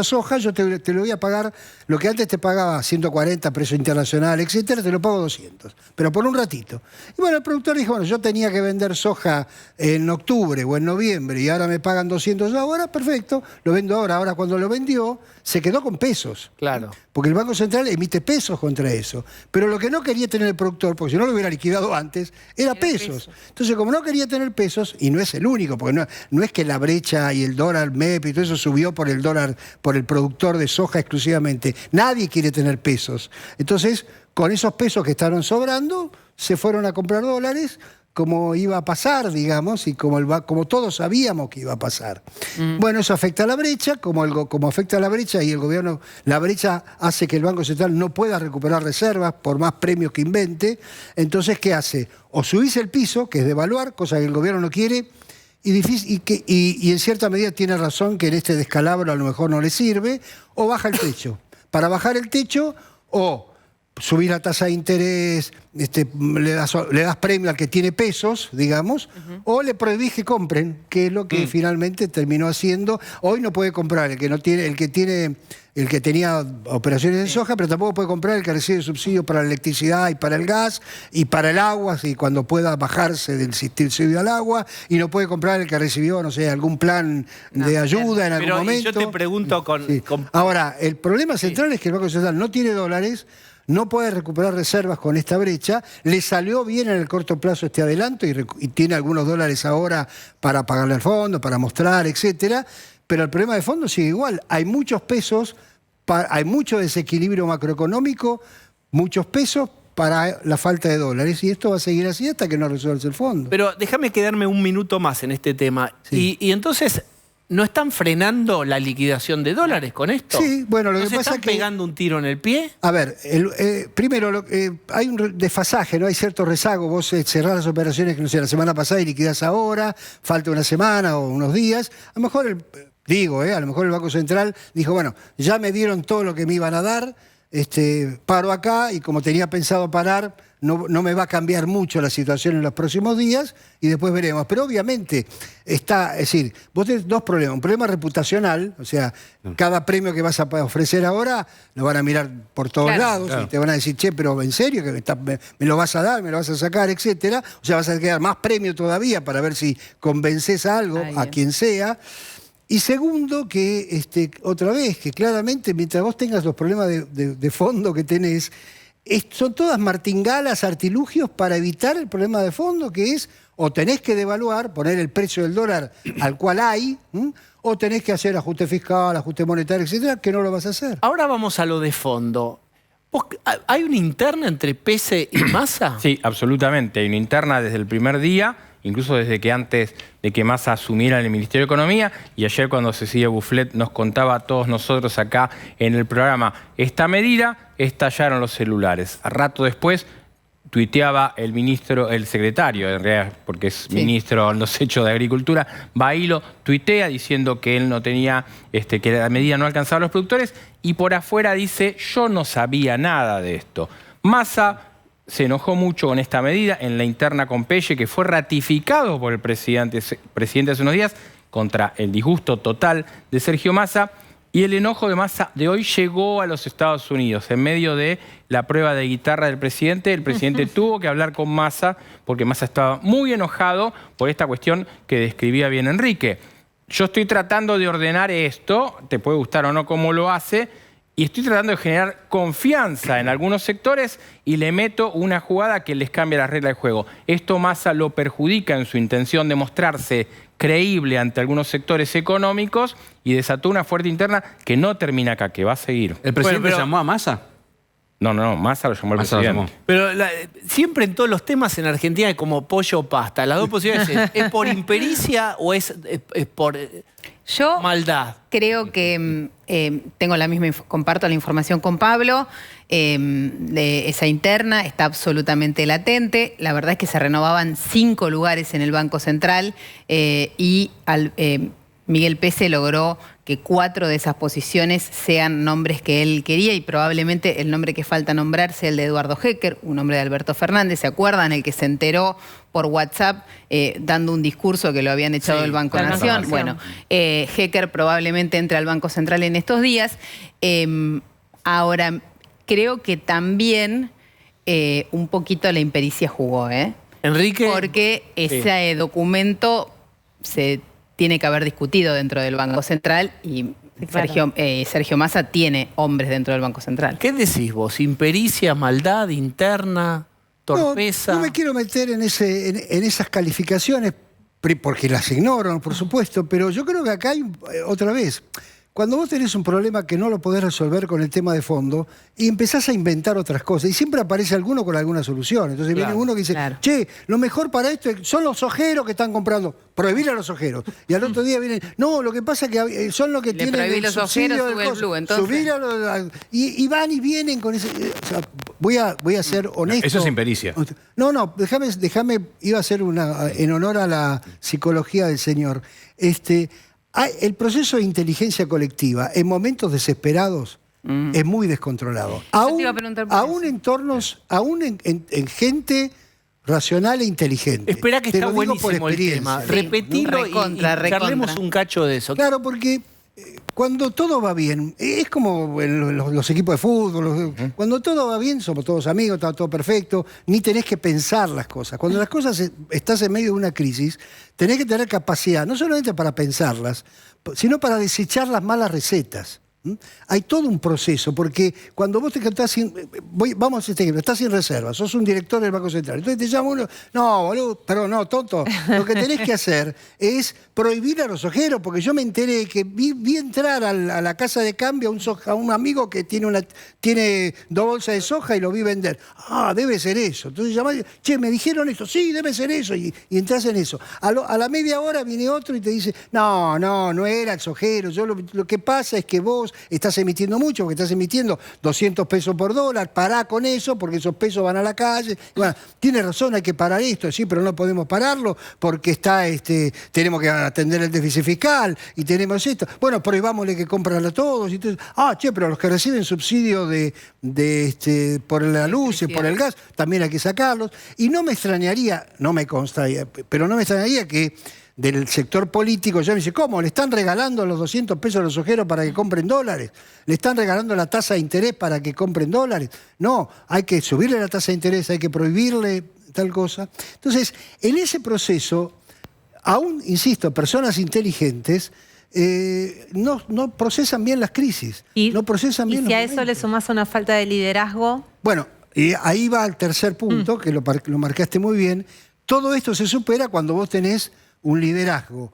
soja, yo te lo voy a pagar, lo que antes te pagaba 140, precio internacional, etcétera, te lo pago 200, pero por un ratito. Y bueno, el productor dijo, bueno, yo tenía que vender soja en octubre o en noviembre y ahora me pagan 200 ahora, perfecto, lo vendo ahora. Ahora cuando lo vendió, se quedó con pesos. Claro. Porque el Banco Central emite pesos contra eso. Pero lo que no quería tener el productor, porque si no lo hubiera liquidado antes, era pesos. Entonces, como no quería tener pesos, y no es el único, porque no es que la brecha y el dólar MEP y todo eso subió por el dólar, por el productor de soja exclusivamente. Nadie quiere tener pesos. Entonces, con esos pesos que estaban sobrando, se fueron a comprar dólares, como iba a pasar, digamos, y como todos sabíamos que iba a pasar. Bueno, eso afecta a la brecha, como afecta a la brecha y el gobierno, la brecha hace que el Banco Central no pueda recuperar reservas por más premios que invente. Entonces, ¿qué hace? O subís el piso, que es devaluar, cosa que el gobierno no quiere, y en cierta medida tiene razón que en este descalabro a lo mejor no le sirve, o baja el techo. Para bajar el techo, o subir la tasa de interés, le das premio al que tiene pesos, digamos, o le prohibís que compren, que es lo que finalmente terminó haciendo. Hoy no puede comprar el que tenía operaciones de soja, pero tampoco puede comprar el que recibe subsidio para la electricidad y para el gas y para el agua, y cuando pueda bajarse del subsidio al agua, y no puede comprar el que recibió, no sé, algún plan de ayuda en algún Pero momento. yo te pregunto Ahora, el problema central es que el Banco Central no tiene dólares, no puede recuperar reservas con esta brecha, le salió bien en el corto plazo este adelanto y tiene algunos dólares ahora para pagarle al fondo, para mostrar, etcétera, pero el problema de fondo sigue igual. Hay muchos pesos, hay mucho desequilibrio macroeconómico, muchos pesos para la falta de dólares, y esto va a seguir así hasta que no resuelva el fondo. Pero déjame quedarme un minuto más en este tema. Sí. Y entonces, ¿no están frenando la liquidación de dólares con esto? Sí, bueno, lo que pasa están es que pegando un tiro en el pie? A ver, primero hay un desfasaje, ¿no? Hay cierto rezago. Vos cerrás las operaciones que no sé, la semana pasada y liquidás ahora, falta una semana o unos días. A lo mejor, a lo mejor el Banco Central dijo, bueno, ya me dieron todo lo que me iban a dar, paro acá y como tenía pensado parar, no me va a cambiar mucho la situación en los próximos días y después veremos. Pero obviamente es decir, vos tenés dos problemas. Un problema reputacional, o sea, cada premio que vas a ofrecer ahora lo van a mirar por todos lados y te van a decir, che, pero ¿en serio que me lo vas a dar, me lo vas a sacar, etcétera? O sea, vas a quedar más premio todavía para ver si convences a algo, a quien sea. Y segundo, que otra vez, que claramente mientras vos tengas los problemas de fondo que tenés, son todas martingalas, artilugios para evitar el problema de fondo, que es o tenés que devaluar, poner el precio del dólar al cual hay, o tenés que hacer ajuste fiscal, ajuste monetario, etcétera, que no lo vas a hacer. Ahora vamos a lo de fondo. ¿Hay una interna entre Pese y Massa? Sí, absolutamente. Hay una interna desde el primer día, incluso desde que antes de que Massa asumiera en el Ministerio de Economía, y ayer cuando Cecilia Bufflet nos contaba a todos nosotros acá en el programa esta medida, estallaron los celulares. A rato después tuiteaba el secretario, en realidad, porque es ministro en los hechos de Agricultura, Bailo, tuitea diciendo que él no tenía, que la medida no alcanzaba a los productores, y por afuera dice, yo no sabía nada de esto. Massa se enojó mucho con esta medida en la interna con Pelle, que fue ratificado por el presidente hace unos días, contra el disgusto total de Sergio Massa. Y el enojo de Massa de hoy llegó a los Estados Unidos. En medio de la prueba de guitarra del presidente, el presidente tuvo que hablar con Massa porque Massa estaba muy enojado por esta cuestión que describía bien Enrique. Yo estoy tratando de ordenar esto, te puede gustar o no cómo lo hace, y estoy tratando de generar confianza en algunos sectores y le meto una jugada que les cambia las reglas de juego. Esto Massa lo perjudica en su intención de mostrarse creíble ante algunos sectores económicos y desató una fuerte interna que no termina acá, que va a seguir. ¿El presidente llamó a Massa? No, Massa lo llamó al presidente. Pero siempre en todos los temas en Argentina es como pollo o pasta. Las dos posibilidades es por impericia o es por maldad. Creo que tengo la misma, comparto la información con Pablo. De esa interna está absolutamente latente. La verdad es que se renovaban 5 lugares en el Banco Central y Miguel Pese logró que 4 de esas posiciones sean nombres que él quería y probablemente el nombre que falta nombrar sea el de Eduardo Hecker, un nombre de Alberto Fernández. ¿Se acuerdan? El que se enteró por WhatsApp dando un discurso que lo habían echado del Banco Nación. Bueno, Hecker probablemente entre al Banco Central en estos días. Ahora, creo que también un poquito la impericia jugó, Enrique. Porque ese documento se tiene que haber discutido dentro del Banco Central y Sergio Massa tiene hombres dentro del Banco Central. ¿Qué decís vos? ¿Impericia, maldad, interna, torpeza? No me quiero meter en esas calificaciones porque las ignoro, por supuesto, pero yo creo que acá hay, otra vez, cuando vos tenés un problema que no lo podés resolver con el tema de fondo y empezás a inventar otras cosas y siempre aparece alguno con alguna solución. Entonces viene uno que dice, che, lo mejor para esto son los ojeros que están comprando. Prohibir a los ojeros. Y al otro día vienen, no, lo que pasa es que son los que tienen prohibir los ojeros, sube el blue, entonces. Subir y van y vienen con ese... O sea, voy a ser honesto. Eso es impericia. No, déjame, iba a hacer en honor a la psicología del señor. El proceso de inteligencia colectiva en momentos desesperados es muy descontrolado. Aún en gente racional e inteligente. Espera que está buenísimo el tema. Repetilo y charlemos un cacho de eso. Claro, porque cuando todo va bien, es como los equipos de fútbol, cuando todo va bien somos todos amigos, está todo perfecto, ni tenés que pensar las cosas. Cuando las cosas estás en medio de una crisis, tenés que tener capacidad, no solamente para pensarlas, sino para desechar las malas recetas. Hay todo un proceso, porque cuando vos estás sin... vamos a este ejemplo, estás sin reserva, sos un director del Banco Central, entonces te llama uno, no, boludo, perdón, no, tonto, lo que tenés que hacer es prohibir a los ojeros, porque yo me enteré que vi entrar a la casa de cambio a un amigo que tiene 2 bolsas de soja y lo vi vender. Ah, debe ser eso. Entonces llamás, che, me dijeron esto, sí, debe ser eso, y entras en eso. A la media hora viene otro y te dice, no era el sojero, lo que pasa es que vos estás emitiendo mucho, porque estás emitiendo 200 pesos por dólar, pará con eso, porque esos pesos van a la calle. Y bueno, tiene razón, hay que parar esto, sí, pero no podemos pararlo, porque tenemos que atender el déficit fiscal, y tenemos esto. Bueno, prohibámosle que compran a todos. Y entonces, pero los que reciben subsidio por la luz y por el gas, también hay que sacarlos. Y no me extrañaría, no me consta, pero no me extrañaría que del sector político ya me dice, ¿cómo? ¿Le están regalando los 200 pesos a los ojeros para que compren dólares? ¿Le están regalando la tasa de interés para que compren dólares? No, hay que subirle la tasa de interés, hay que prohibirle tal cosa. Entonces, en ese proceso, aún, insisto, personas inteligentes no procesan bien las crisis. No procesan bien si a eso le sumás una falta de liderazgo... Bueno, y ahí va el tercer punto, que lo marcaste muy bien. Todo esto se supera cuando vos tenés un liderazgo.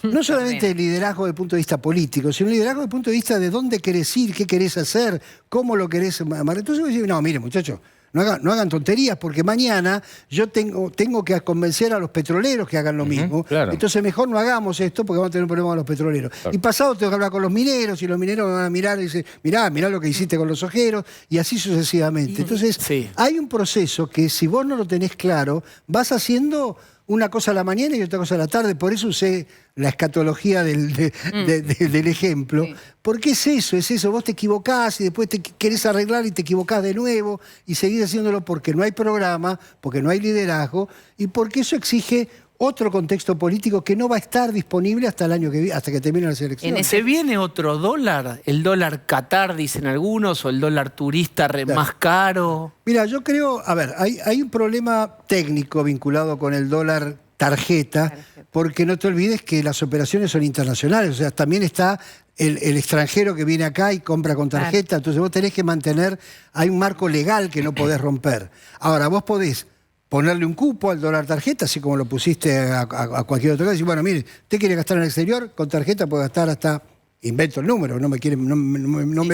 No solamente el liderazgo desde el punto de vista político, sino el liderazgo desde el punto de vista de dónde querés ir, qué querés hacer, cómo lo querés. Entonces vos decís, no, mire muchacho, No hagan tonterías, porque mañana yo tengo que convencer a los petroleros que hagan lo mismo. claro. Entonces mejor no hagamos esto porque vamos a tener un problema con los petroleros. Claro. Y pasado tengo que hablar con los mineros y los mineros me van a mirar y dicen, mirá lo que hiciste con los ojeros y así sucesivamente. Entonces hay un proceso que si vos no lo tenés claro, vas haciendo una cosa a la mañana y otra cosa a la tarde. Por eso usé la escatología del ejemplo. Sí. Porque es eso. Vos te equivocás y después te querés arreglar y te equivocás de nuevo y seguís haciéndolo porque no hay programa, porque no hay liderazgo y porque eso exige otro contexto político que no va a estar disponible hasta el año que viene, hasta que terminen las elecciones. ¿Se viene otro dólar? ¿El dólar Qatar, dicen algunos, o el dólar turista más caro? Mira, yo creo, a ver, hay un problema técnico vinculado con el dólar tarjeta, porque no te olvides que las operaciones son internacionales, o sea, también está el extranjero que viene acá y compra con tarjeta, entonces vos tenés que mantener, hay un marco legal que no podés romper. Ahora, vos podés ponerle un cupo al dólar tarjeta, así como lo pusiste a cualquier otro caso, y decir, bueno, mire, usted quiere gastar en el exterior, con tarjeta puede gastar hasta, invento el número, no me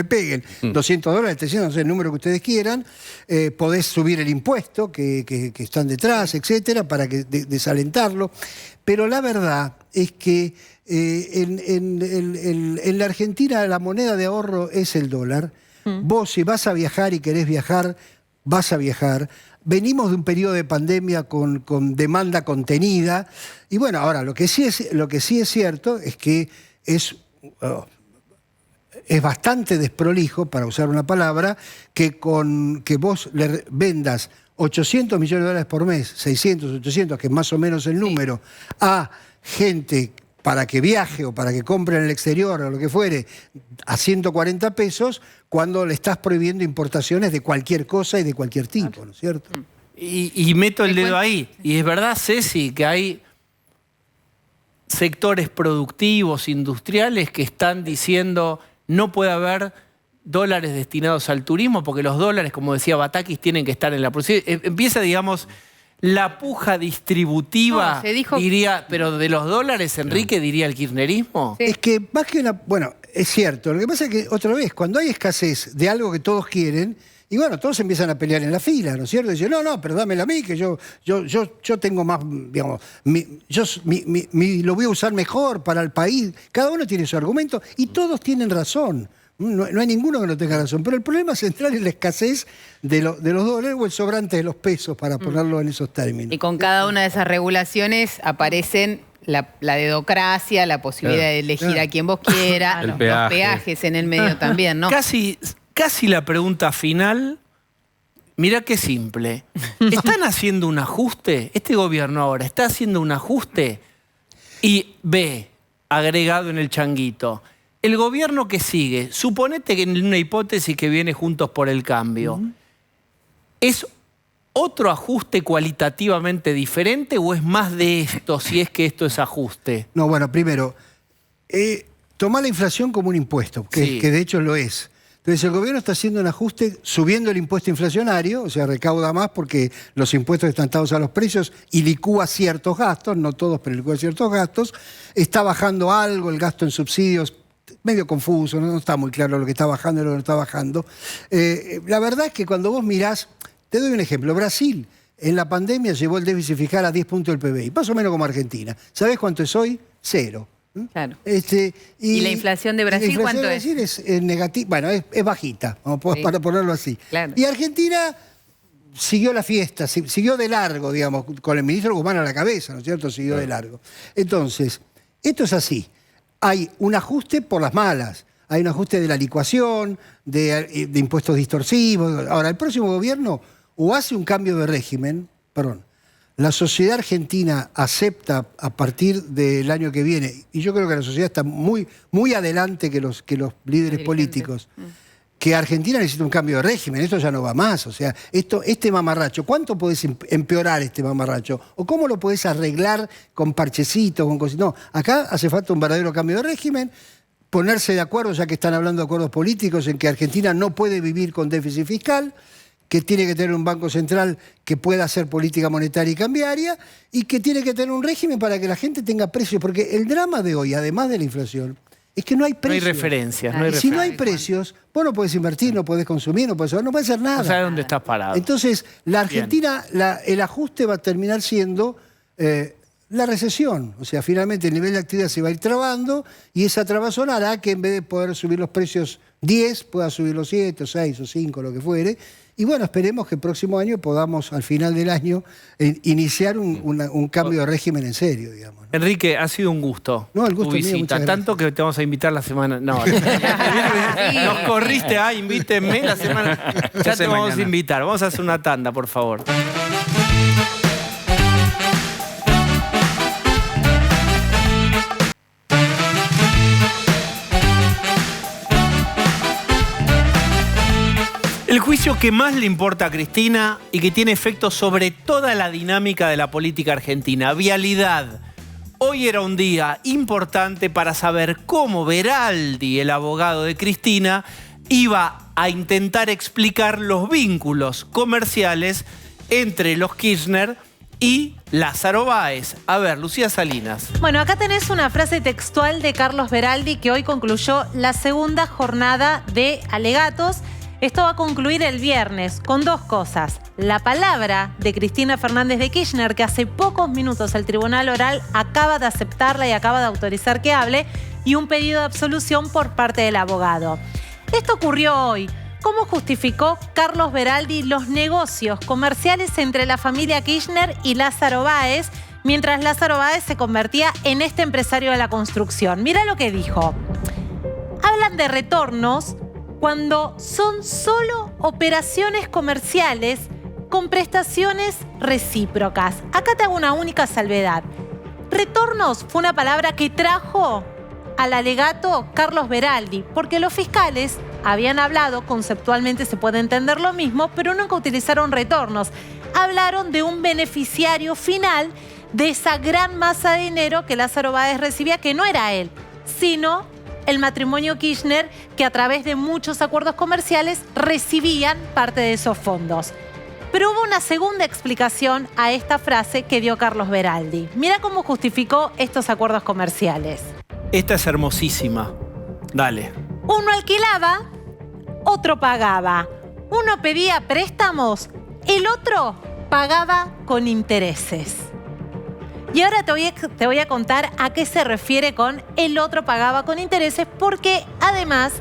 peguen, $200, 300, no sé, el número que ustedes quieran, podés subir el impuesto que están detrás, etcétera, para que desalentarlo, pero la verdad es que en la Argentina la moneda de ahorro es el dólar. Vos si vas a viajar y querés viajar, vas a viajar. Venimos de un periodo de pandemia con demanda contenida. Y bueno, ahora, lo que sí es cierto es que es bastante desprolijo, para usar una palabra, que vos le vendas 800 millones de dólares por mes, 600, 800, que es más o menos el número, a gente para que viaje o para que compre en el exterior o lo que fuere, a 140 pesos, cuando le estás prohibiendo importaciones de cualquier cosa y de cualquier tipo, ¿no es cierto? Y meto el dedo ahí. Y es verdad, Ceci, que hay sectores productivos, industriales, que están diciendo no puede haber dólares destinados al turismo, porque los dólares, como decía Batakis, tienen que estar en la producción. Empieza, digamos, la puja distributiva, diría, pero de los dólares, Enrique, diría el kirchnerismo. Es que más que una... Bueno, es cierto. Lo que pasa es que, otra vez, cuando hay escasez de algo que todos quieren, y bueno, todos empiezan a pelear en la fila, ¿no es cierto? Dicen, no, pero dámela a mí, que yo tengo más, digamos, lo voy a usar mejor para el país. Cada uno tiene su argumento y todos tienen razón. No hay ninguno que no tenga razón. Pero el problema central es la escasez de los dólares o el sobrante de los pesos, para ponerlo en esos términos. Y con cada una de esas regulaciones aparecen la dedocracia, la posibilidad de elegir a quien vos quieras, los peajes en el medio también, ¿no? Casi la pregunta final, mirá qué simple. ¿Están haciendo un ajuste? Este gobierno ahora está haciendo un ajuste. Y B, agregado en el changuito, el gobierno que sigue, suponete que en una hipótesis que viene Juntos por el Cambio, ¿es otro ajuste cualitativamente diferente o es más de esto, si es que esto es ajuste? No, bueno, primero, tomá la inflación como un impuesto, que de hecho lo es. Entonces el gobierno está haciendo un ajuste subiendo el impuesto inflacionario, o sea, recauda más porque los impuestos están atados a los precios y licúa ciertos gastos, no todos, pero licúa ciertos gastos. Está bajando algo el gasto en subsidios, medio confuso, no está muy claro lo que está bajando y lo que no está bajando. La verdad es que cuando vos mirás, te doy un ejemplo, Brasil en la pandemia llevó el déficit fiscal a 10 puntos del PBI, más o menos como Argentina. ¿Sabés cuánto es hoy? 0. Claro. ¿Y la inflación de Brasil cuánto es? Es negativa, bueno, es bajita, para ponerlo así. Claro. Y Argentina siguió la fiesta, siguió de largo, digamos, con el ministro Guzmán a la cabeza, ¿no es cierto? Siguió de largo. Entonces, esto es así. Hay un ajuste por las malas, hay un ajuste de la licuación, de impuestos distorsivos. Ahora, el próximo gobierno o hace un cambio de régimen, la sociedad argentina acepta a partir del año que viene, y yo creo que la sociedad está muy, muy adelante que los líderes políticos, que Argentina necesita un cambio de régimen, esto ya no va más, o sea, este mamarracho, ¿cuánto podés empeorar este mamarracho? ¿O cómo lo podés arreglar con parchecitos, con cositas? No, acá hace falta un verdadero cambio de régimen, ponerse de acuerdo, ya que están hablando de acuerdos políticos, en que Argentina no puede vivir con déficit fiscal, que tiene que tener un banco central que pueda hacer política monetaria y cambiaria, y que tiene que tener un régimen para que la gente tenga precios, porque el drama de hoy, además de la inflación, es que no hay No hay precios. referencias. Y si no hay precios, vos no podés invertir, no podés consumir, no podés hacer nada. No sabes dónde estás parado. Entonces, la Argentina, el ajuste va a terminar siendo la recesión. O sea, finalmente el nivel de actividad se va a ir trabando y esa trabazón hará que en vez de poder subir los precios 10, pueda subir los 7, o 6 o 5, lo que fuere. Y bueno, esperemos que el próximo año podamos, al final del año, iniciar un cambio de régimen en serio, digamos, ¿no? Enrique, ha sido un gusto. No, el gusto tu es mío, visita. muchas Tanto que te vamos a invitar la semana. No, nos corriste, invítenme la semana. Ya te vamos a invitar. Vamos a hacer una tanda, por favor. El juicio que más le importa a Cristina y que tiene efectos sobre toda la dinámica de la política argentina. Vialidad. Hoy era un día importante para saber cómo Veraldi, el abogado de Cristina, iba a intentar explicar los vínculos comerciales entre los Kirchner y Lázaro Báez. A ver, Lucía Salinas. Bueno, acá tenés una frase textual de Carlos Veraldi que hoy concluyó la segunda jornada de alegatos. Esto va a concluir el viernes con dos cosas. La palabra de Cristina Fernández de Kirchner, que hace pocos minutos el Tribunal Oral acaba de aceptarla y acaba de autorizar que hable, y un pedido de absolución por parte del abogado. Esto ocurrió hoy. ¿Cómo justificó Carlos Veraldi los negocios comerciales entre la familia Kirchner y Lázaro Báez, mientras Lázaro Báez se convertía en este empresario de la construcción? Mira lo que dijo. Hablan de retornos cuando son solo operaciones comerciales con prestaciones recíprocas. Acá te hago una única salvedad. Retornos fue una palabra que trajo al alegato Carlos Veraldi, porque los fiscales habían hablado, conceptualmente se puede entender lo mismo, pero nunca utilizaron retornos. Hablaron de un beneficiario final de esa gran masa de dinero que Lázaro Báez recibía, que no era él, sino el matrimonio Kirchner, que a través de muchos acuerdos comerciales recibían parte de esos fondos. Pero hubo una segunda explicación a esta frase que dio Carlos Veraldi. Mira cómo justificó estos acuerdos comerciales. Esta es hermosísima. Dale. Uno alquilaba, otro pagaba. Uno pedía préstamos, el otro pagaba con intereses. Y ahora te voy a contar a qué se refiere con el otro pagaba con intereses, porque además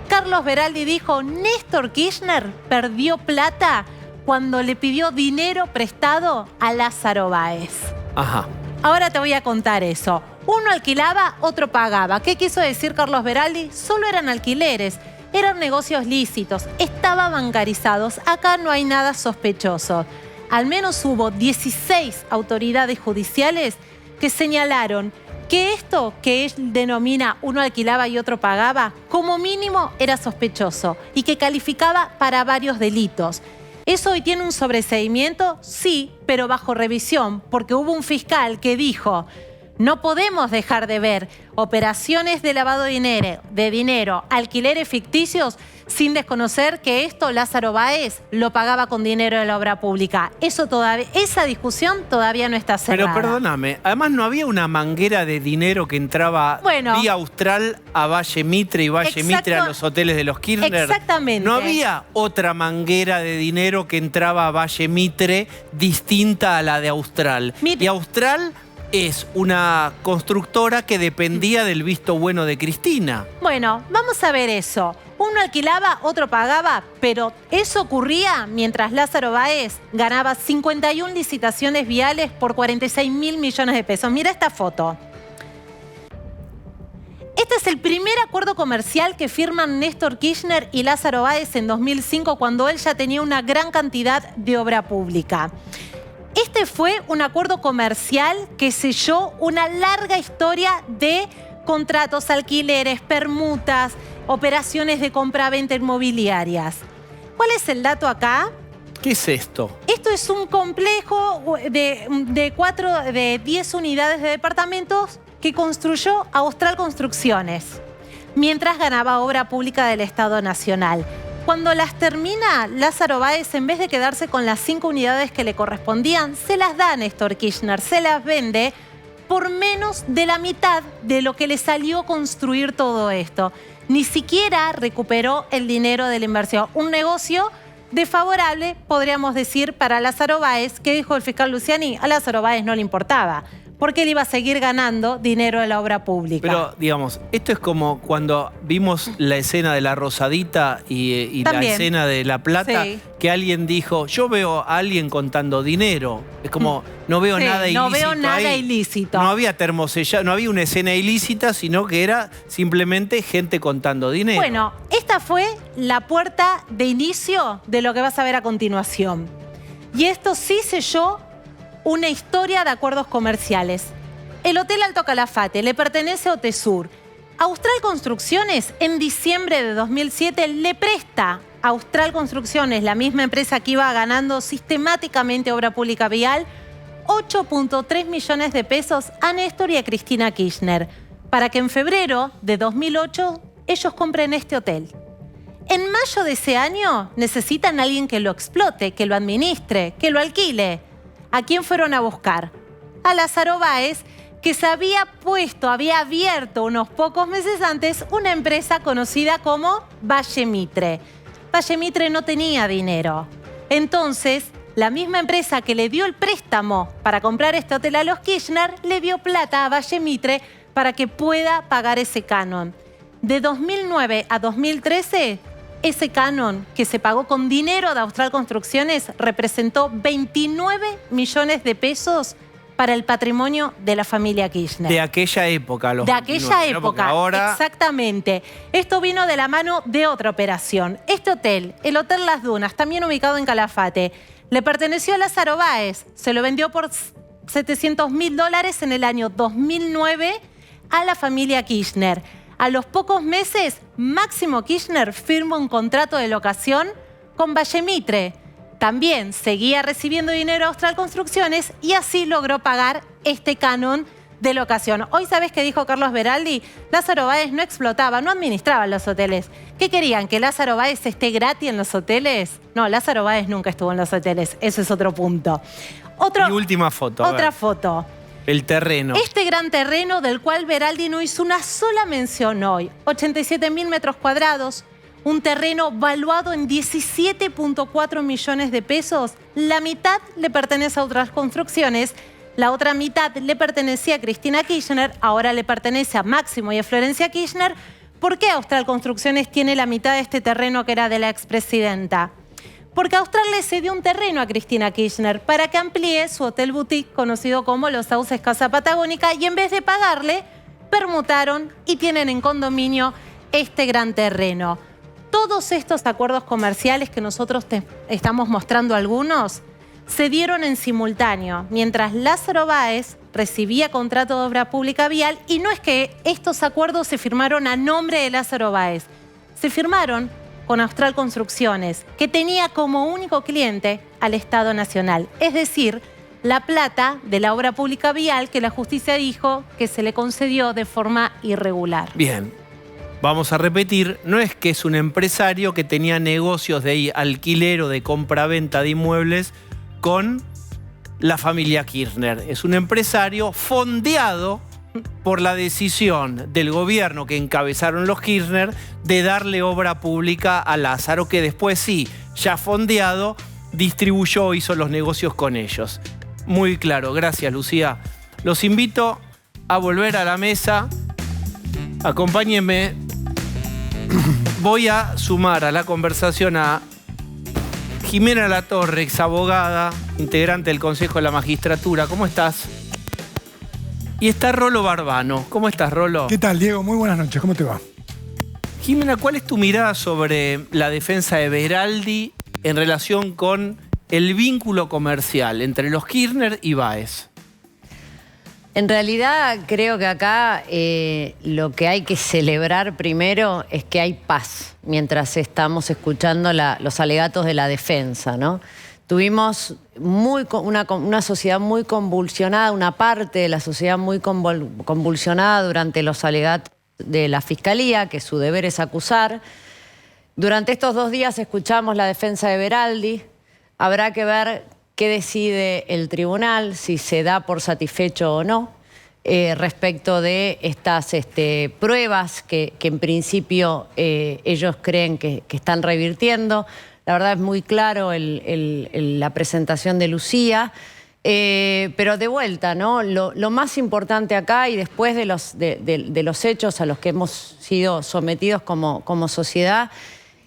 Carlos Veraldi dijo: Néstor Kirchner perdió plata cuando le pidió dinero prestado a Lázaro Báez. Ajá. Ahora te voy a contar eso. Uno alquilaba, otro pagaba. ¿Qué quiso decir Carlos Veraldi? Solo eran alquileres, eran negocios lícitos, estaban bancarizados. Acá no hay nada sospechoso. Al menos hubo 16 autoridades judiciales que señalaron que esto que él denomina uno alquilaba y otro pagaba, como mínimo era sospechoso y que calificaba para varios delitos. ¿Eso hoy tiene un sobreseimiento? Sí, pero bajo revisión, porque hubo un fiscal que dijo: no podemos dejar de ver operaciones de lavado de dinero, alquileres ficticios, sin desconocer que esto Lázaro Báez lo pagaba con dinero de la obra pública. Esa discusión todavía no está cerrada. Pero perdóname, además no había una manguera de dinero que entraba vía Austral a Valle Mitre y Valle Mitre a los hoteles de los Kirchner. Exactamente. No había otra manguera de dinero que entraba a Valle Mitre distinta a la de Austral. Y Austral es una constructora que dependía del visto bueno de Cristina. Bueno, vamos a ver eso. Uno alquilaba, otro pagaba, pero eso ocurría mientras Lázaro Báez ganaba 51 licitaciones viales por 46.000 millones de pesos. Mira esta foto. Este es el primer acuerdo comercial que firman Néstor Kirchner y Lázaro Báez en 2005, cuando él ya tenía una gran cantidad de obra pública. Este fue un acuerdo comercial que selló una larga historia de contratos, alquileres, permutas, operaciones de compra-venta inmobiliarias. ¿Cuál es el dato acá? ¿Qué es esto? Esto es un complejo de 10 unidades de departamentos que construyó Austral Construcciones, mientras ganaba obra pública del Estado Nacional. Cuando las termina, Lázaro Báez, en vez de quedarse con las 5 unidades que le correspondían, se las da a Néstor Kirchner, se las vende por menos de la mitad de lo que le salió construir todo esto. Ni siquiera recuperó el dinero de la inversión. Un negocio desfavorable, podríamos decir, para Lázaro Báez. ¿Qué dijo el fiscal Luciani? A Lázaro Báez no le importaba, porque él iba a seguir ganando dinero de la obra pública. Pero, digamos, esto es como cuando vimos la escena de la Rosadita y la escena de La Plata, sí, que alguien dijo, yo veo a alguien contando dinero. Es como, no veo nada ilícito. No veo nada ilícito. No había termosellado, no había una escena ilícita, sino que era simplemente gente contando dinero. Bueno, esta fue la puerta de inicio de lo que vas a ver a continuación. Y esto sí selló una historia de acuerdos comerciales. El Hotel Alto Calafate le pertenece a Otesur. Austral Construcciones, en diciembre de 2007, le presta a Austral Construcciones, la misma empresa que iba ganando sistemáticamente obra pública vial, 8.3 millones de pesos a Néstor y a Cristina Kirchner, para que en febrero de 2008 ellos compren este hotel. En mayo de ese año necesitan a alguien que lo explote, que lo administre, que lo alquile. ¿A quién fueron a buscar? A Lázaro Báez, que se había abierto unos pocos meses antes una empresa conocida como Valle Mitre. Valle Mitre no tenía dinero. Entonces, la misma empresa que le dio el préstamo para comprar este hotel a los Kirchner, le dio plata a Valle Mitre para que pueda pagar ese canon. De 2009 a 2013... ese canon que se pagó con dinero de Austral Construcciones representó 29 millones de pesos para el patrimonio de la familia Kirchner. De aquella época. De aquella época, ahora... exactamente. Esto vino de la mano de otra operación. Este hotel, el Hotel Las Dunas, también ubicado en Calafate, le perteneció a Lázaro Báez. Se lo vendió por $700.000 en el año 2009 a la familia Kirchner. A los pocos meses, Máximo Kirchner firma un contrato de locación con Valle Mitre. También seguía recibiendo dinero a Austral Construcciones y así logró pagar este canon de locación. Hoy, ¿sabés qué dijo Carlos Beraldi? Lázaro Báez no explotaba, no administraba los hoteles. ¿Qué querían? ¿Que Lázaro Báez esté gratis en los hoteles? No, Lázaro Báez nunca estuvo en los hoteles. Eso es otro punto. Y última foto. Otra foto. El terreno. Este gran terreno del cual Beraldi no hizo una sola mención hoy. 87.000 metros cuadrados, un terreno valuado en 17.4 millones de pesos. La mitad le pertenece a otras construcciones, la otra mitad le pertenecía a Cristina Kirchner, ahora le pertenece a Máximo y a Florencia Kirchner. ¿Por qué Austral Construcciones tiene la mitad de este terreno que era de la expresidenta? Porque Austral le cedió un terreno a Cristina Kirchner para que amplíe su hotel boutique conocido como Los Sauces Casa Patagónica y en vez de pagarle, permutaron y tienen en condominio este gran terreno. Todos estos acuerdos comerciales que nosotros te estamos mostrando algunos se dieron en simultáneo, mientras Lázaro Báez recibía contrato de obra pública vial y no es que estos acuerdos se firmaron a nombre de Lázaro Báez, se firmaron con Austral Construcciones, que tenía como único cliente al Estado Nacional. Es decir, la plata de la obra pública vial que la justicia dijo que se le concedió de forma irregular. Bien, vamos a repetir, no es que es un empresario que tenía negocios de alquiler o de compra-venta de inmuebles con la familia Kirchner. Es un empresario fondeado por la decisión del gobierno que encabezaron los Kirchner de darle obra pública a Lázaro, que después sí, ya fondeado, distribuyó, hizo los negocios con ellos. Muy claro, gracias Lucía. Los invito a volver a la mesa. Acompáñenme. Voy a sumar a la conversación a Jimena Latorre, ex abogada, integrante del Consejo de la Magistratura. ¿Cómo estás? Y está Rolo Barbano. ¿Cómo estás, Rolo? ¿Qué tal, Diego? Muy buenas noches. ¿Cómo te va? Jimena, ¿cuál es tu mirada sobre la defensa de Beraldi en relación con el vínculo comercial entre los Kirchner y Báez? En realidad, creo que acá lo que hay que celebrar primero es que hay paz mientras estamos escuchando los alegatos de la defensa, ¿no? Tuvimos una sociedad muy convulsionada, una parte de la sociedad muy convulsionada durante los alegatos de la Fiscalía, que su deber es acusar. Durante estos 2 días escuchamos la defensa de Beraldi. Habrá que ver qué decide el tribunal, si se da por satisfecho o no. respecto de estas pruebas que en principio ellos creen que están revirtiendo. La verdad es muy claro la presentación de Lucía. Pero de vuelta, ¿no? Lo más importante acá, y después de los hechos a los que hemos sido sometidos como sociedad,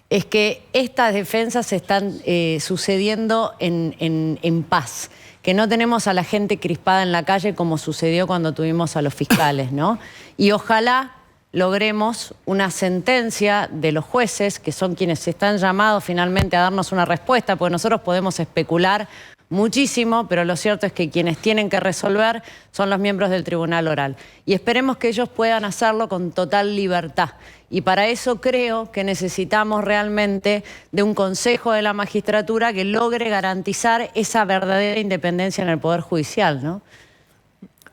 es que estas defensas están sucediendo en paz. Que no tenemos a la gente crispada en la calle como sucedió cuando tuvimos a los fiscales, ¿no? Y ojalá logremos una sentencia de los jueces, que son quienes están llamados finalmente a darnos una respuesta, porque nosotros podemos especular muchísimo, pero lo cierto es que quienes tienen que resolver son los miembros del Tribunal Oral. Y esperemos que ellos puedan hacerlo con total libertad. Y para eso creo que necesitamos realmente de un Consejo de la Magistratura que logre garantizar esa verdadera independencia en el Poder Judicial, ¿no?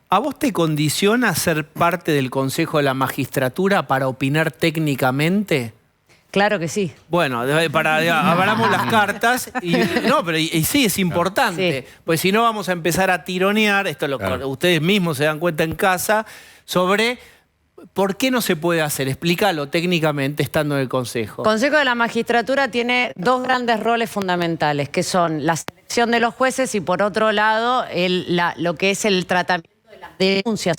¿A vos te condiciona ser parte del Consejo de la Magistratura para opinar técnicamente? Claro que sí. Bueno, abramos las cartas. Y sí, es importante. Sí. Pues si no vamos a empezar a tironear, esto ustedes mismos se dan cuenta en casa, sobre por qué no se puede hacer. Explícalo técnicamente estando en el Consejo. El Consejo de la Magistratura tiene dos grandes roles fundamentales, que son la selección de los jueces y, por otro lado, lo que es el tratamiento de las denuncias.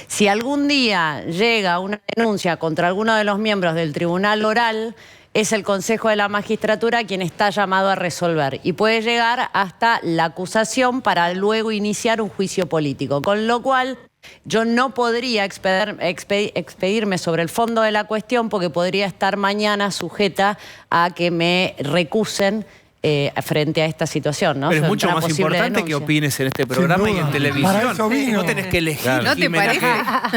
Si algún día llega una denuncia contra alguno de los miembros del Tribunal Oral, es el Consejo de la Magistratura quien está llamado a resolver y puede llegar hasta la acusación para luego iniciar un juicio político. Con lo cual, yo no podría expedirme sobre el fondo de la cuestión porque podría estar mañana sujeta a que me recusen frente a esta situación, ¿no? Pero es mucho más importante que opines en este programa y en televisión. Para eso vino. No tenés que elegir. Claro. ¿No te parece?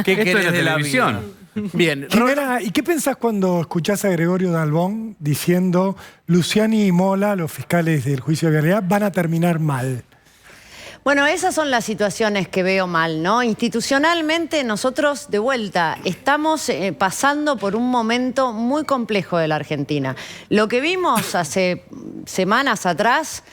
¿Qué querés de la televisión? Bien. Jimena, ¿y qué pensás cuando escuchás a Gregorio Dalbón diciendo Luciani y Mola, los fiscales del juicio de vialidad, van a terminar mal? Bueno, esas son las situaciones que veo mal, ¿no? Institucionalmente nosotros, de vuelta, estamos pasando por un momento muy complejo de la Argentina. Lo que vimos hace semanas atrás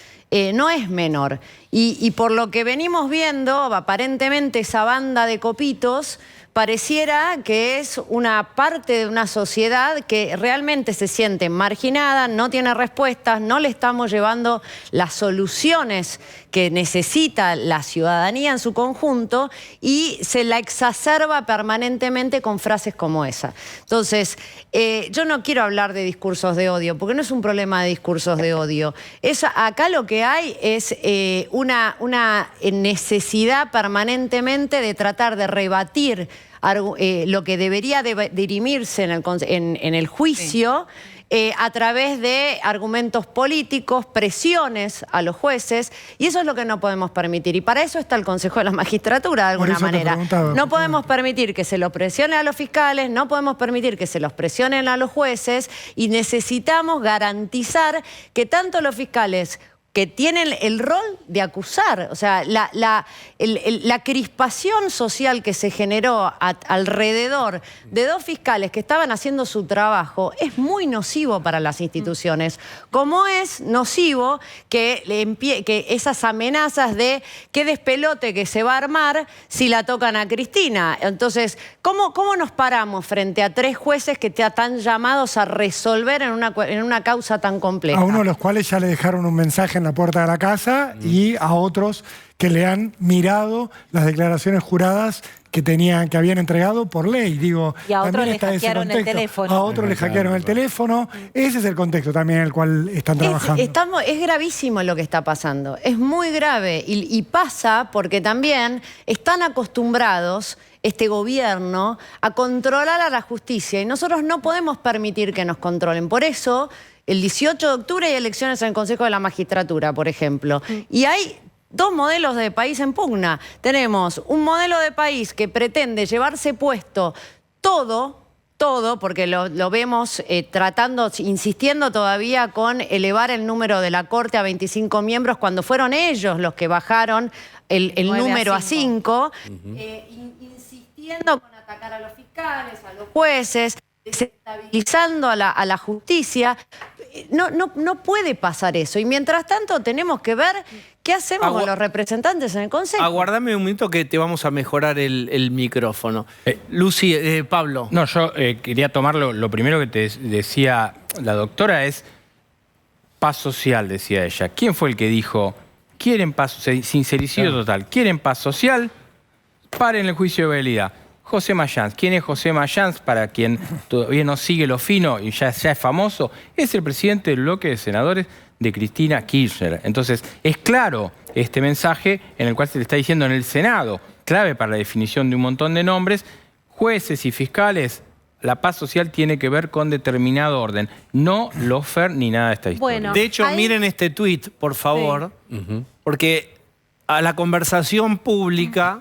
no es menor. Y por lo que venimos viendo, aparentemente esa banda de copitos pareciera que es una parte de una sociedad que realmente se siente marginada, no tiene respuestas, no le estamos llevando las soluciones que necesita la ciudadanía en su conjunto y se la exacerba permanentemente con frases como esa. Entonces, yo no quiero hablar de discursos de odio, porque no es un problema de discursos de odio. Acá lo que hay es una necesidad permanentemente de tratar de rebatir lo que debería dirimirse en el juicio a través de argumentos políticos, presiones a los jueces, y eso es lo que no podemos permitir. Y para eso está el Consejo de la Magistratura, de alguna manera. No podemos permitir que se los presione a los fiscales, no podemos permitir que se los presionen a los jueces, y necesitamos garantizar que tanto los fiscales que tienen el rol de acusar, o sea, la crispación social que se generó alrededor de dos fiscales que estaban haciendo su trabajo es muy nocivo para las instituciones, como es nocivo que esas amenazas de qué despelote que se va a armar si la tocan a Cristina. Entonces, ¿cómo nos paramos frente a tres jueces que están llamados a resolver en una causa tan compleja? A uno de los cuales ya le dejaron un mensaje en la puerta de la casa y a otros que le han mirado las declaraciones juradas que habían entregado por ley. Digo, y a otros le hackearon el teléfono. A otros le hackearon el teléfono. Ese es el contexto también en el cual están trabajando. Es gravísimo lo que está pasando. Es muy grave. Y pasa porque también están acostumbrados este gobierno a controlar a la justicia. Y nosotros no podemos permitir que nos controlen. Por eso, el 18 de octubre hay elecciones en el Consejo de la Magistratura, por ejemplo. Y hay dos modelos de país en pugna. Tenemos un modelo de país que pretende llevarse puesto todo, porque lo vemos insistiendo todavía con elevar el número de la Corte a 25 miembros cuando fueron ellos los que bajaron el número a 5, insistiendo con atacar a los fiscales, a los jueces, desestabilizando a la justicia. no puede pasar eso. Y mientras tanto tenemos que ver qué hacemos con los representantes en el Consejo. Aguardame un minuto que te vamos a mejorar el micrófono. Lucy, Pablo. No, yo quería tomar lo primero que te decía la doctora es paz social, decía ella. ¿Quién fue el que dijo, quieren paz, sincericidio total, quieren paz social, paren el juicio de validad? José Mayans. ¿Quién es José Mayans? Para quien todavía no sigue lo fino y ya es famoso, es el presidente del bloque de senadores de Cristina Kirchner. Entonces, es claro este mensaje en el cual se le está diciendo en el Senado, clave para la definición de un montón de nombres, jueces y fiscales, la paz social tiene que ver con determinado orden, no lawfare ni nada de esta historia. Bueno, de hecho, miren este tuit, por favor, porque a la conversación pública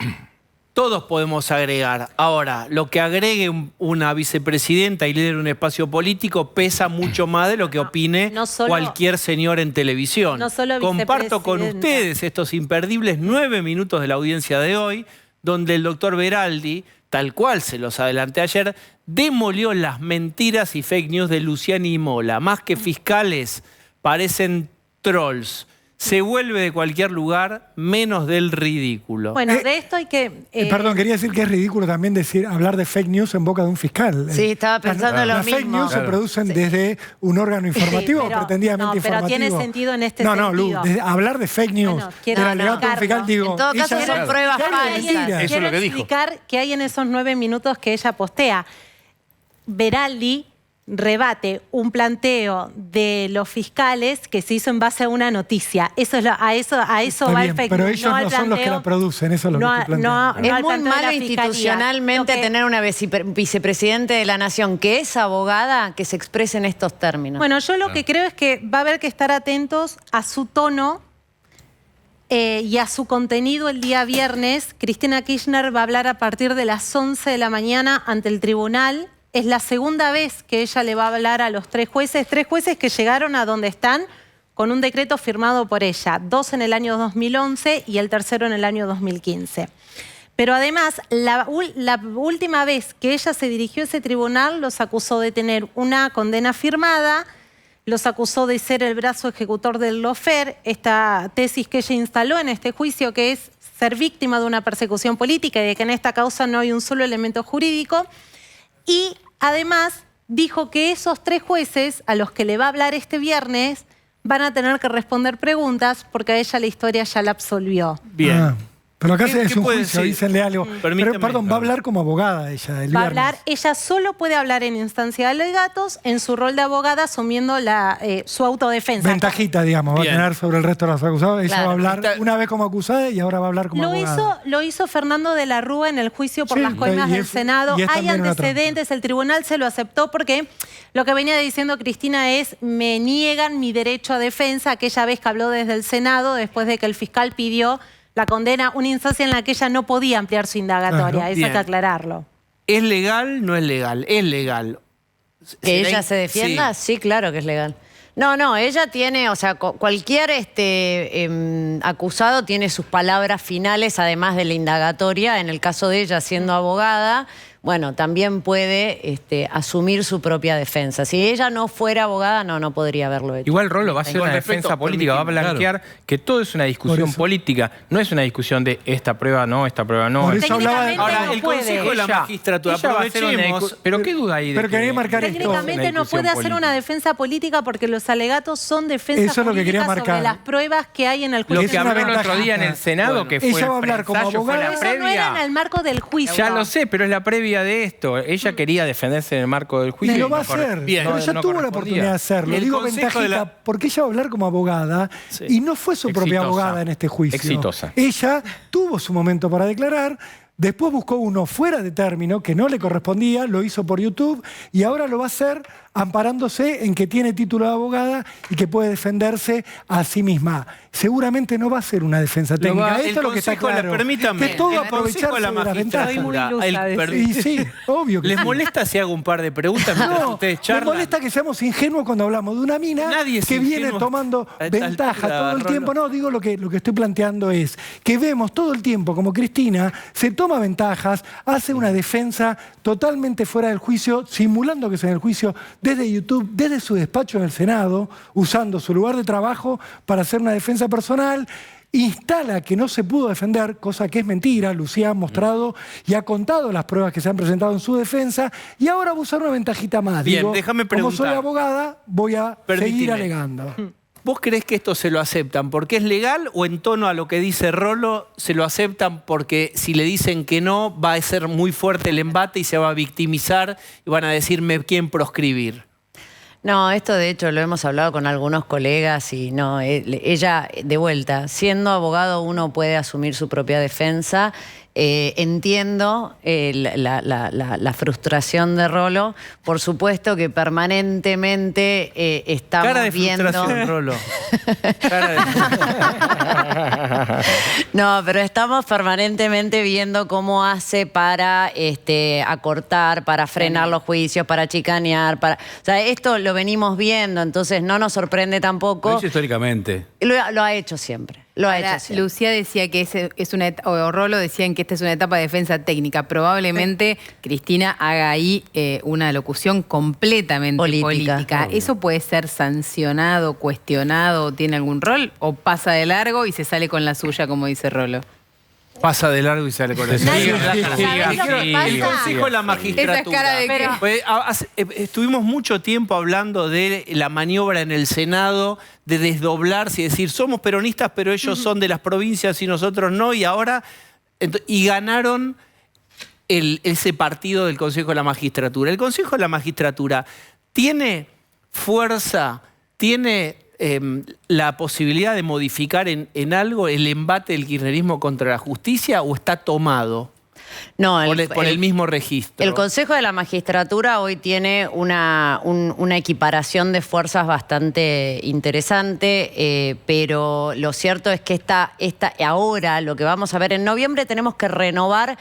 todos podemos agregar. Ahora, lo que agregue una vicepresidenta y líder de un espacio político pesa mucho más de lo que opine cualquier señor en televisión. Comparto con ustedes estos imperdibles 9 minutos de la audiencia de hoy, donde el doctor Veraldi, tal cual se los adelanté ayer, demolió las mentiras y fake news de Luciani y Mola. Más que fiscales, parecen trolls. Se vuelve de cualquier lugar menos del ridículo. Bueno, de esto hay que... Perdón, quería decir que es ridículo también hablar de fake news en boca de un fiscal. Sí, estaba pensando lo mismo. Las fake news se producen desde un órgano informativo o pretendidamente informativo. Pero tiene sentido en este sentido. No, hablar de fake news del alegato de un fiscal, digo... En todo caso son pruebas falsas. Eso es lo que dijo. Explicar qué hay en esos 9 minutos que ella postea. Veraldi rebate un planteo de los fiscales que se hizo en base a una noticia. Eso es a eso va el fake news. Pero ellos no son los que la producen, eso es lo que estoy planteando. Es muy malo institucionalmente tener una vicepresidente de la Nación que es abogada que se exprese en estos términos. Bueno, yo lo que creo es que va a haber que estar atentos a su tono y a su contenido el día viernes. Cristina Kirchner va a hablar a partir de las 11 de la mañana ante el tribunal. Es la segunda vez que ella le va a hablar a los 3 jueces que llegaron a donde están con un decreto firmado por ella, 2 en el año 2011 y el tercero en el año 2015. Pero además, la última vez que ella se dirigió a ese tribunal, los acusó de tener una condena firmada, los acusó de ser el brazo ejecutor del lawfare, esta tesis que ella instaló en este juicio, que es ser víctima de una persecución política y de que en esta causa no hay un solo elemento jurídico. Y además dijo que esos 3 jueces a los que le va a hablar este viernes van a tener que responder preguntas porque a ella la historia ya la absolvió. Bien. Pero acá es un juicio, dícenle algo. Pero, perdón, va a hablar como abogada ella el viernes. Ella solo puede hablar en instancia de alegatos en su rol de abogada asumiendo su autodefensa. Ventajita, digamos, va a tener sobre el resto de los acusados. Ella va a hablar una vez como acusada y ahora va a hablar como abogada. Lo hizo Fernando de la Rúa en el juicio por las coimas del Senado. Hay antecedentes, el tribunal se lo aceptó porque lo que venía diciendo Cristina es me niegan mi derecho a defensa, aquella vez que habló desde el Senado después de que el fiscal pidió la condena, una instancia en la que ella no podía ampliar su indagatoria. Eso hay que aclararlo. ¿Es legal? No es legal. Es legal. ¿Que ella se defienda? Sí, claro que es legal. No, ella tiene, o sea, cualquier acusado tiene sus palabras finales, además de la indagatoria. En el caso de ella, siendo abogada, bueno, también puede asumir su propia defensa. Si ella no fuera abogada, no podría haberlo hecho. Igual Rolo va a ser una defensa política, va a blanquear que todo es una discusión política, no es una discusión de esta prueba no, esta prueba no. Ahora, el Consejo de la Magistratura, aprovechemos. Pero qué duda hay de pero quería marcar esto. Técnicamente no puede hacer una defensa política porque los alegatos son defensas políticas sobre las pruebas que hay en el juicio. Lo que habló el otro día en el Senado, que fue ella va a hablar como abogada. Eso no era en el marco del juicio. Ya lo sé, pero es la previa de esto. Ella quería defenderse en el marco del juicio. Y lo va a hacer. Pero ella tuvo la oportunidad de hacerlo. Digo ventajita porque ella va a hablar como abogada y no fue su propia abogada en este juicio. Exitosa. Ella tuvo su momento para declarar. Después buscó uno fuera de término que no le correspondía, lo hizo por YouTube y ahora lo va a hacer amparándose en que tiene título de abogada y que puede defenderse a sí misma. Seguramente no va a ser una defensa técnica. Esto es lo que está claro. Permítame, que todo aprovecharse de las ventajas. Sí, obvio que ¿Les molesta si hago un par de preguntas mientras ustedes charlan? Les molesta que seamos ingenuos cuando hablamos de una mina que viene tomando ventaja todo el tiempo. No, digo lo que estoy planteando es que vemos todo el tiempo como Cristina se toma toma ventajas, hace una defensa totalmente fuera del juicio, simulando que es en el juicio desde YouTube, desde su despacho en el Senado, usando su lugar de trabajo para hacer una defensa personal. Instala que no se pudo defender, cosa que es mentira. Lucía ha mostrado y ha contado las pruebas que se han presentado en su defensa y ahora va a usar una ventajita más. Bien, Digo, déjame preguntar. como soy abogada, voy a seguir alegando. ¿Vos creés que esto se lo aceptan porque es legal o en tono a lo que dice Rolo se lo aceptan porque si le dicen que no va a ser muy fuerte el embate y se va a victimizar y van a decirme quién proscribir? No, esto de hecho lo hemos hablado con algunos colegas y no, ella, de vuelta, siendo abogado uno puede asumir su propia defensa. Entiendo la frustración de Rolo. Por supuesto que permanentemente estamos Cara de viendo... frustración, Rolo. Cara de... No, pero estamos permanentemente viendo cómo hace para acortar, para frenar los juicios, para chicanear. O sea, esto lo venimos viendo, entonces no nos sorprende tampoco. Lo hizo históricamente. Lo ha hecho siempre. Lo ha hecho siempre. Lucía decía que o Rolo decían que esta es una etapa de defensa técnica. Probablemente Cristina haga ahí una locución completamente política. ¿Eso puede ser sancionado, cuestionado, tiene algún rol? ¿O pasa de largo y se sale con la suya, como dice Rolo? Pasa de largo y sale con la suya. El Consejo de la Magistratura. Esa es cara de que... Pues, estuvimos mucho tiempo hablando de la maniobra en el Senado, de desdoblarse y decir, somos peronistas, pero ellos son de las provincias y nosotros no, y ahora... Y ganaron ese partido del Consejo de la Magistratura. El Consejo de la Magistratura tiene fuerza, tiene... la posibilidad de modificar en algo el embate del kirchnerismo contra la justicia o está tomado no, por el mismo registro? El Consejo de la Magistratura hoy tiene una equiparación de fuerzas bastante interesante, pero lo cierto es que ahora lo que vamos a ver en noviembre tenemos que renovar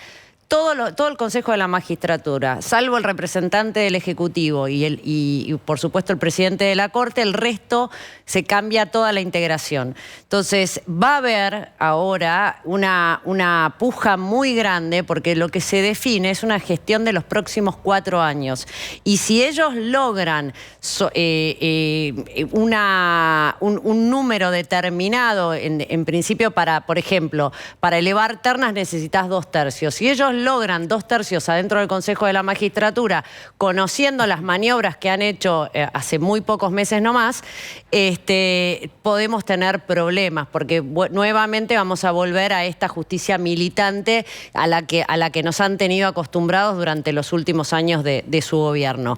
todo el Consejo de la Magistratura, salvo el representante del Ejecutivo y por supuesto el presidente de la Corte, el resto se cambia toda la integración. Entonces va a haber ahora una puja muy grande porque lo que se define es una gestión de los próximos 4 años. Y si ellos logran un número determinado, en principio por ejemplo, para elevar ternas necesitas 2/3. Si ellos logran 2/3 adentro del Consejo de la Magistratura, conociendo las maniobras que han hecho hace muy pocos meses nomás, podemos tener problemas, porque nuevamente vamos a volver a esta justicia militante a la que nos han tenido acostumbrados durante los últimos años de su gobierno.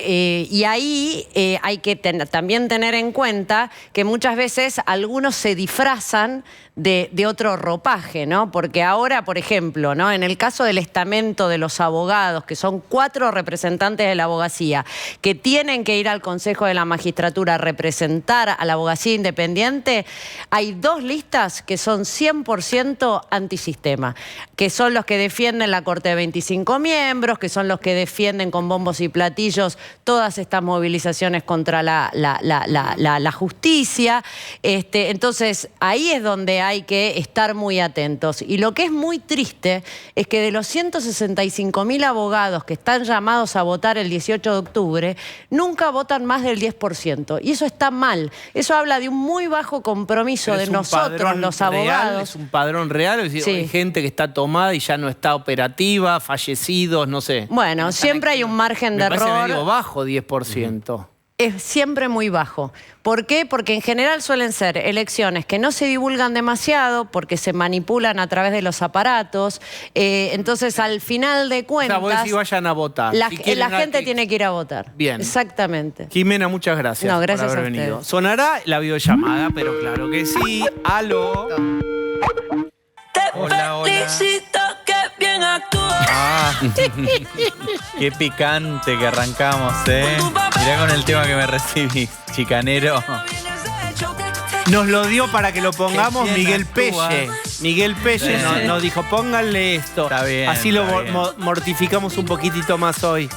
Y ahí hay que también tener en cuenta que muchas veces algunos se disfrazan de otro ropaje, ¿no? Porque ahora, por ejemplo, ¿no? En el caso del estamento de los abogados, que son 4 representantes de la abogacía, que tienen que ir al Consejo de la Magistratura a representar a la abogacía independiente, hay 2 listas que son 100% antisistema, que son los que defienden la Corte de 25 miembros, que son los que defienden con bombos y platillos todas estas movilizaciones contra la justicia. Entonces, ahí es donde hay que estar muy atentos. Y lo que es muy triste es que de los 165.000 abogados que están llamados a votar el 18 de octubre, nunca votan más del 10%. Y eso está mal. Eso habla de un muy bajo compromiso de nosotros, los abogados. ¿Es un padrón real? Es decir, Sí. hay gente que está tomada y ya no está operativa, fallecidos, no sé. Bueno, siempre hay un margen de Me parece error. medio bajo 10%. Es siempre muy bajo. ¿Por qué? Porque en general suelen ser elecciones que no se divulgan demasiado, porque se manipulan a través de los aparatos. Entonces, al final de O cuentas, sea, vos decís vayan a votar. la Si quieren gente tiene que ir a votar. Bien. Exactamente. Jimena, muchas gracias, No, gracias por haber a ustedes. venido. Sonará la videollamada, pero claro que sí. Aló. Hola, hola. Qué picante que arrancamos, ¿eh? Mirá con el tema que me recibís, chicanero. Nos lo dio para que lo pongamos Qué bien Miguel actúa. Pelle. Miguel Pelle Sí. nos dijo, pónganle esto. Está bien, Así lo está bien. mortificamos un poquitito más hoy.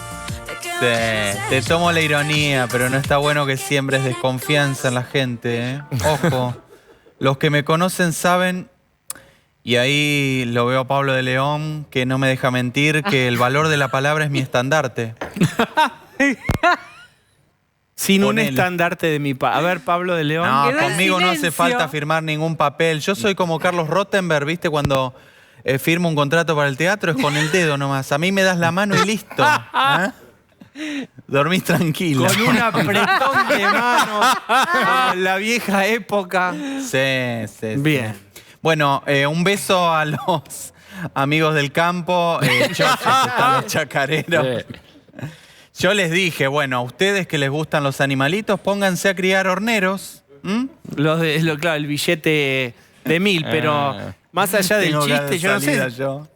Te tomo la ironía, pero no está bueno que siembres desconfianza en la gente, ¿eh? Ojo, los que me conocen saben Y ahí lo veo a Pablo de León, que no me deja mentir, que el valor de la palabra es mi estandarte. Sin un Ponele. estandarte de mi A ver, Pablo de León. No, Quedó en conmigo no hace silencio. falta firmar ningún papel. Yo soy como Carlos Rottenberg, ¿viste? Cuando firmo un contrato para el teatro, es con el dedo nomás. A mí me das la mano y listo. Dormís tranquilo. Con un apretón de mano. Como en la vieja época. Sí, sí. Bien. Bueno, un beso a los amigos del campo. Están los chacareros. Yo les dije, bueno, a ustedes que les gustan los animalitos, pónganse a criar horneros. Claro, el billete de 1000, pero más allá del Tengo chiste, yo no sé. salida yo.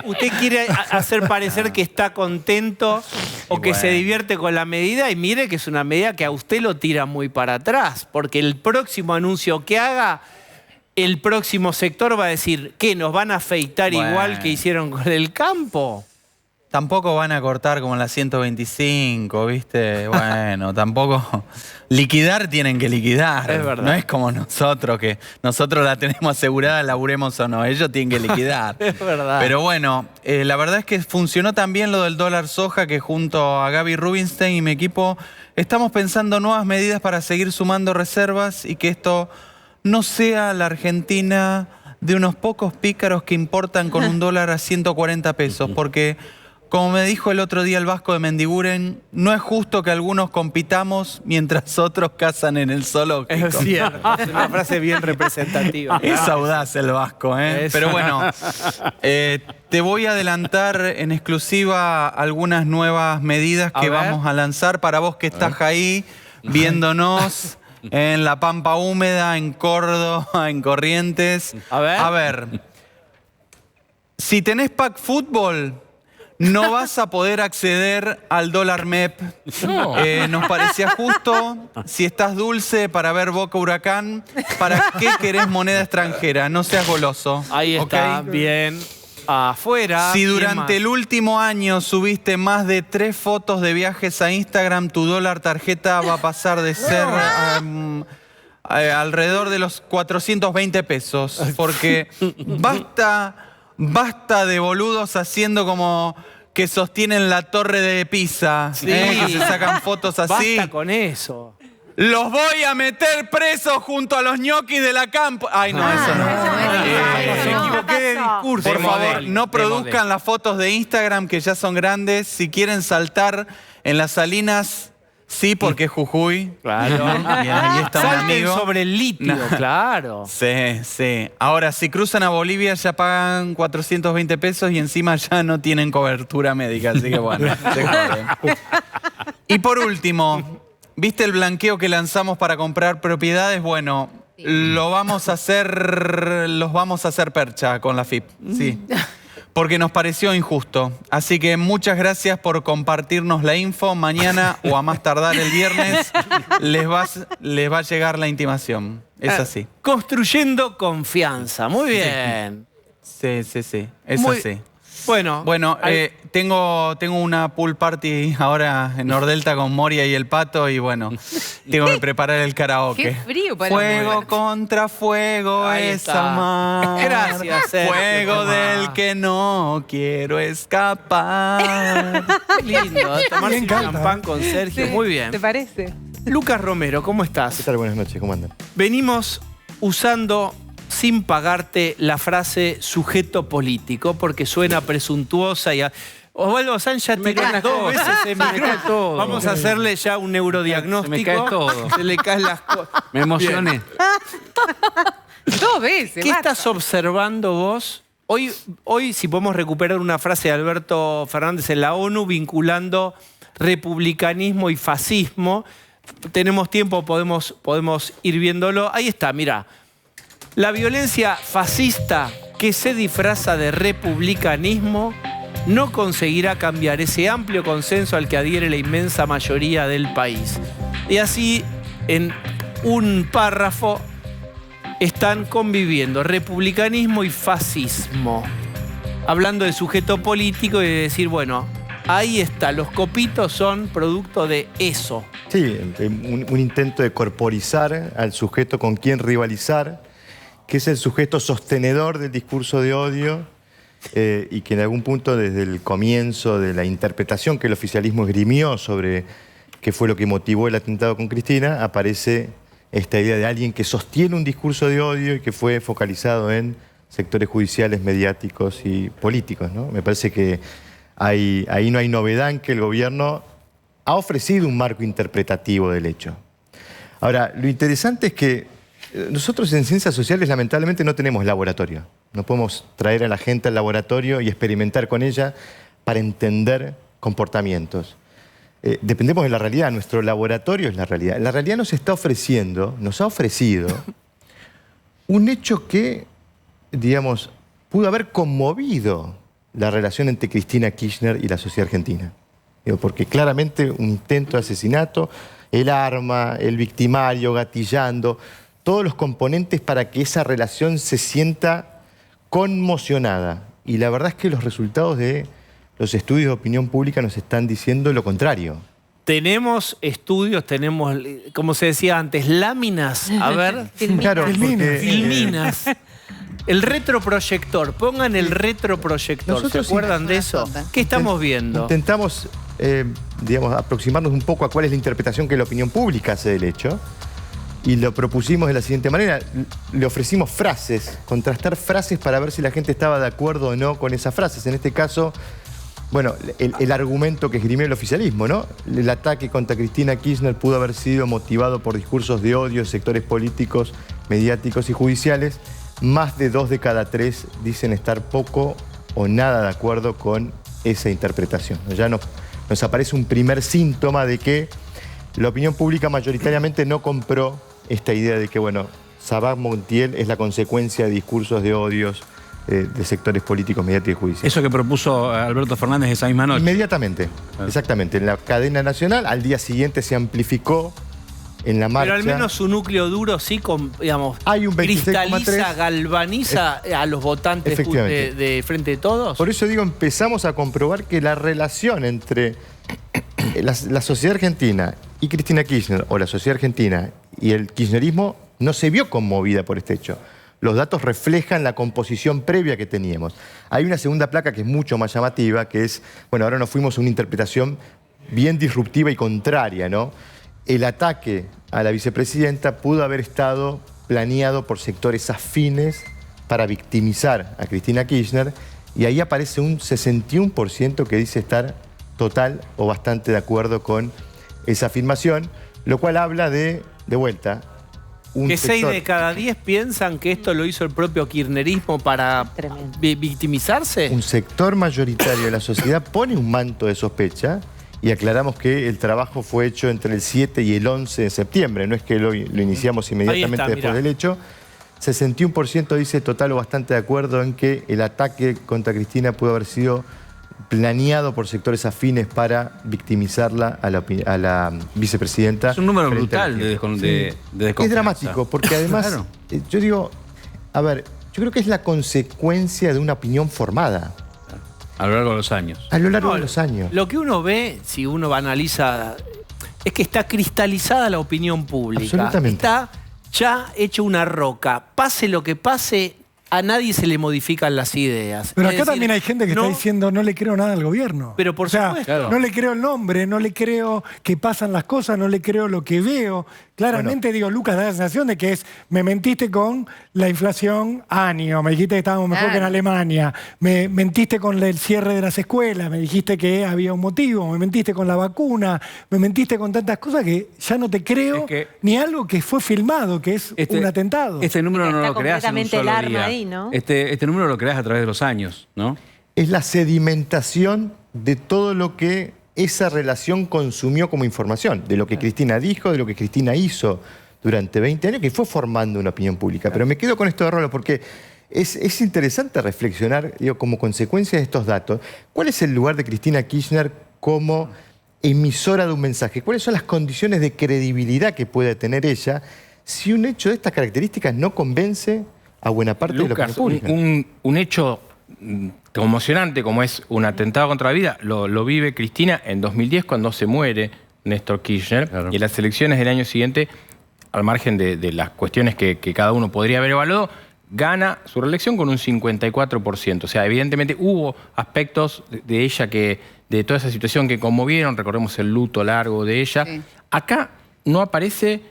Usted quiere hacer parecer que está contento o que se divierte con la medida, y mire que es una medida que a usted lo tira muy para atrás, porque el próximo anuncio que haga, el próximo sector va a decir, ¿qué? ¿Nos van a afeitar igual que hicieron con el campo? Tampoco van a cortar como la 125, ¿viste? Bueno, tampoco... Liquidar tienen que liquidar. Es verdad. No es como nosotros, que nosotros la tenemos asegurada, laburemos o no. Ellos tienen que liquidar. Es verdad. Pero bueno, la verdad es que funcionó también lo del dólar soja, que junto a Gaby Rubinstein y mi equipo estamos pensando nuevas medidas para seguir sumando reservas y que esto no sea la Argentina de unos pocos pícaros que importan con un dólar a 140 pesos. Porque, como me dijo el otro día el Vasco de Mendiguren, no es justo que algunos compitamos mientras otros cazan en el zoológico. Es cierto, es una frase bien representativa. Es audaz el Vasco, ¿eh? Es. Pero bueno, te voy a adelantar en exclusiva algunas nuevas medidas que vamos a lanzar para vos que estás ahí viéndonos en La Pampa Húmeda, en Córdoba, en Corrientes. A ver. A ver, si tenés pack fútbol, no vas a poder acceder al dólar MEP. No. Nos parecía justo. Si estás dulce para ver Boca Huracán, ¿para qué querés moneda extranjera? No seas goloso. Ahí está, ¿ok? bien. Afuera. Si ¿quién durante más? el último año subiste más de 3 fotos de viajes a Instagram, tu dólar tarjeta va a pasar de ser alrededor de los 420 pesos. Porque basta de boludos haciendo como que sostienen la torre de Pisa, Sí. que se sacan fotos así. Basta con eso. Los voy a meter presos junto a los ñoquis de la campo. Ay, no, eso no. Me equivoqué de discurso. Por favor, no Démosle. produzcan las fotos de Instagram que ya son grandes. Si quieren saltar en las salinas, sí, porque es Jujuy. Claro. Y ahí está un Salten amigo. sobre el litio, No. claro. Sí, sí. Ahora, si cruzan a Bolivia ya pagan 420 pesos y encima ya no tienen cobertura médica. Así que bueno, se joden. Y por último, ¿viste el blanqueo que lanzamos para comprar propiedades? Bueno, los vamos a hacer percha con la FIP. Sí. Porque nos pareció injusto. Así que muchas gracias por compartirnos la info. Mañana o a más tardar el viernes les va a llegar la intimación. Es así. Construyendo confianza. Muy bien. Sí, sí, sí. Es Muy- así. Bueno, Bueno, tengo una pool party ahora en Nordelta con Moria y el Pato y bueno, tengo que preparar el karaoke. Qué frío para Fuego mover. contra fuego Ahí es está. amar. Gracias, Sergio. Fuego del que no quiero escapar. qué lindo. Tomarse Bien un canta. champán con Sergio. Muy bien. ¿Te parece? Lucas Romero, ¿cómo estás? ¿Qué tal? Buenas noches, ¿cómo andan? Venimos usando sin pagarte la frase sujeto político porque suena presuntuosa y... Osvaldo Sanz ya tiró caen las dos cosas. veces el Se me cae micrófono. todo. Vamos a hacerle ya un neurodiagnóstico. Se me cae todo. Se le caen las cosas. Me emocioné. Bien. 2 veces. ¿Qué basta. estás observando vos? Hoy, si podemos recuperar una frase de Alberto Fernández en la ONU vinculando republicanismo y fascismo, tenemos tiempo, podemos ir viéndolo. Ahí está, mira. La violencia fascista que se disfraza de republicanismo no conseguirá cambiar ese amplio consenso al que adhiere la inmensa mayoría del país. Y así, en un párrafo, están conviviendo republicanismo y fascismo. Hablando de sujeto político y de decir, bueno, ahí está, los copitos son producto de eso. Sí, un intento de corporizar al sujeto con quien rivalizar que es el sujeto sostenedor del discurso de odio y que en algún punto desde el comienzo de la interpretación que el oficialismo esgrimió sobre qué fue lo que motivó el atentado con Cristina, aparece esta idea de alguien que sostiene un discurso de odio y que fue focalizado en sectores judiciales, mediáticos y políticos, ¿no? Me parece que ahí no hay novedad en que el gobierno ha ofrecido un marco interpretativo del hecho. Ahora, lo interesante es que nosotros en ciencias sociales lamentablemente no tenemos laboratorio. No podemos traer a la gente al laboratorio y experimentar con ella para entender comportamientos. Dependemos de la realidad, nuestro laboratorio es la realidad. La realidad nos ha ofrecido un hecho que, digamos, pudo haber conmovido la relación entre Cristina Kirchner y la sociedad argentina. Porque claramente un intento de asesinato, el arma, el victimario gatillando, todos los componentes para que esa relación se sienta conmocionada. Y la verdad es que los resultados de los estudios de opinión pública nos están diciendo lo contrario. Tenemos estudios, tenemos, como se decía antes, láminas. A ver. Claro, porque, filminas. El retroproyector. Pongan el retroproyector. ¿Se acuerdan de eso? ¿Qué estamos viendo? Intentamos, digamos, aproximarnos un poco a cuál es la interpretación que la opinión pública hace del hecho. Y lo propusimos de la siguiente manera. Le ofrecimos frases, contrastar frases para ver si la gente estaba de acuerdo o no con esas frases. En este caso, bueno, el argumento que esgrimió el oficialismo, ¿no? El ataque contra Cristina Kirchner pudo haber sido motivado por discursos de odio en sectores políticos, mediáticos y judiciales. Más de 2 de cada 3 dicen estar poco o nada de acuerdo con esa interpretación. Ya nos aparece un primer síntoma de que la opinión pública mayoritariamente no compró esta idea de que, bueno, Sabac Montiel es la consecuencia de discursos de odios de sectores políticos, mediáticos y judiciales. Eso que propuso Alberto Fernández esa misma noche. Inmediatamente, exactamente. En la cadena nacional, al día siguiente se amplificó en la marcha. Pero al menos su núcleo duro sí, digamos, hay un 26,3. Cristaliza, galvaniza a los votantes de Frente de Todos. Por eso digo, empezamos a comprobar que la relación entre la sociedad argentina y Cristina Kirchner, o la sociedad argentina y el kirchnerismo, no se vio conmovida por este hecho. Los datos reflejan la composición previa que teníamos. Hay una segunda placa que es mucho más llamativa, que es, bueno, ahora nos fuimos a una interpretación bien disruptiva y contraria, ¿no? El ataque a la vicepresidenta pudo haber estado planeado por sectores afines para victimizar a Cristina Kirchner, y ahí aparece un 61% que dice estar total o bastante de acuerdo con esa afirmación, lo cual habla de vuelta, que 6 de cada 10 piensan que esto lo hizo el propio kirchnerismo para victimizarse. Un sector mayoritario de la sociedad pone un manto de sospecha, y aclaramos que el trabajo fue hecho entre el 7 y el 11 de septiembre, no es que lo iniciamos inmediatamente después del hecho. 61% dice total o bastante de acuerdo en que el ataque contra Cristina pudo haber sido planeado por sectores afines para victimizarla a la vicepresidenta. Es un número brutal de desconfianza. Es dramático, porque además, claro, yo digo, a ver, yo creo que es la consecuencia de una opinión formada. A lo largo de los años. A lo largo de los años. Lo que uno ve, si uno analiza, es que está cristalizada la opinión pública. Absolutamente. Está ya hecho una roca. Pase lo que pase, a nadie se le modifican las ideas. Pero acá también hay gente que está diciendo no le creo nada al gobierno. Pero por supuesto. Claro. No le creo el nombre, no le creo que pasan las cosas, no le creo lo que veo. Claramente, digo, Lucas da la sensación de que me mentiste con la inflación año, me dijiste que estábamos mejor que en Alemania, me mentiste con el cierre de las escuelas, me dijiste que había un motivo, me mentiste con la vacuna, me mentiste con tantas cosas que ya no te creo ni algo que fue filmado, que es un atentado. Este número no lo creás en un solo día. Ahí, ¿no? Este número lo creás a través de los años, ¿no? Es la sedimentación de todo lo que esa relación consumió como información, de lo que Cristina dijo, de lo que Cristina hizo durante 20 años, que fue formando una opinión pública. Pero me quedo con esto de Rolo porque es interesante reflexionar, digo, como consecuencia de estos datos, ¿cuál es el lugar de Cristina Kirchner como emisora de un mensaje? ¿Cuáles son las condiciones de credibilidad que puede tener ella si un hecho de estas características no convence a buena parte de la opinión pública? Un hecho conmocionante como es un atentado contra la vida, lo vive Cristina en 2010 cuando se muere Néstor Kirchner, y en las elecciones del año siguiente, al margen de las cuestiones que cada uno podría haber evaluado, gana su reelección con un 54%. O sea, evidentemente hubo aspectos de ella de toda esa situación que conmovieron, recordemos el luto largo de ella. Sí. Acá no aparece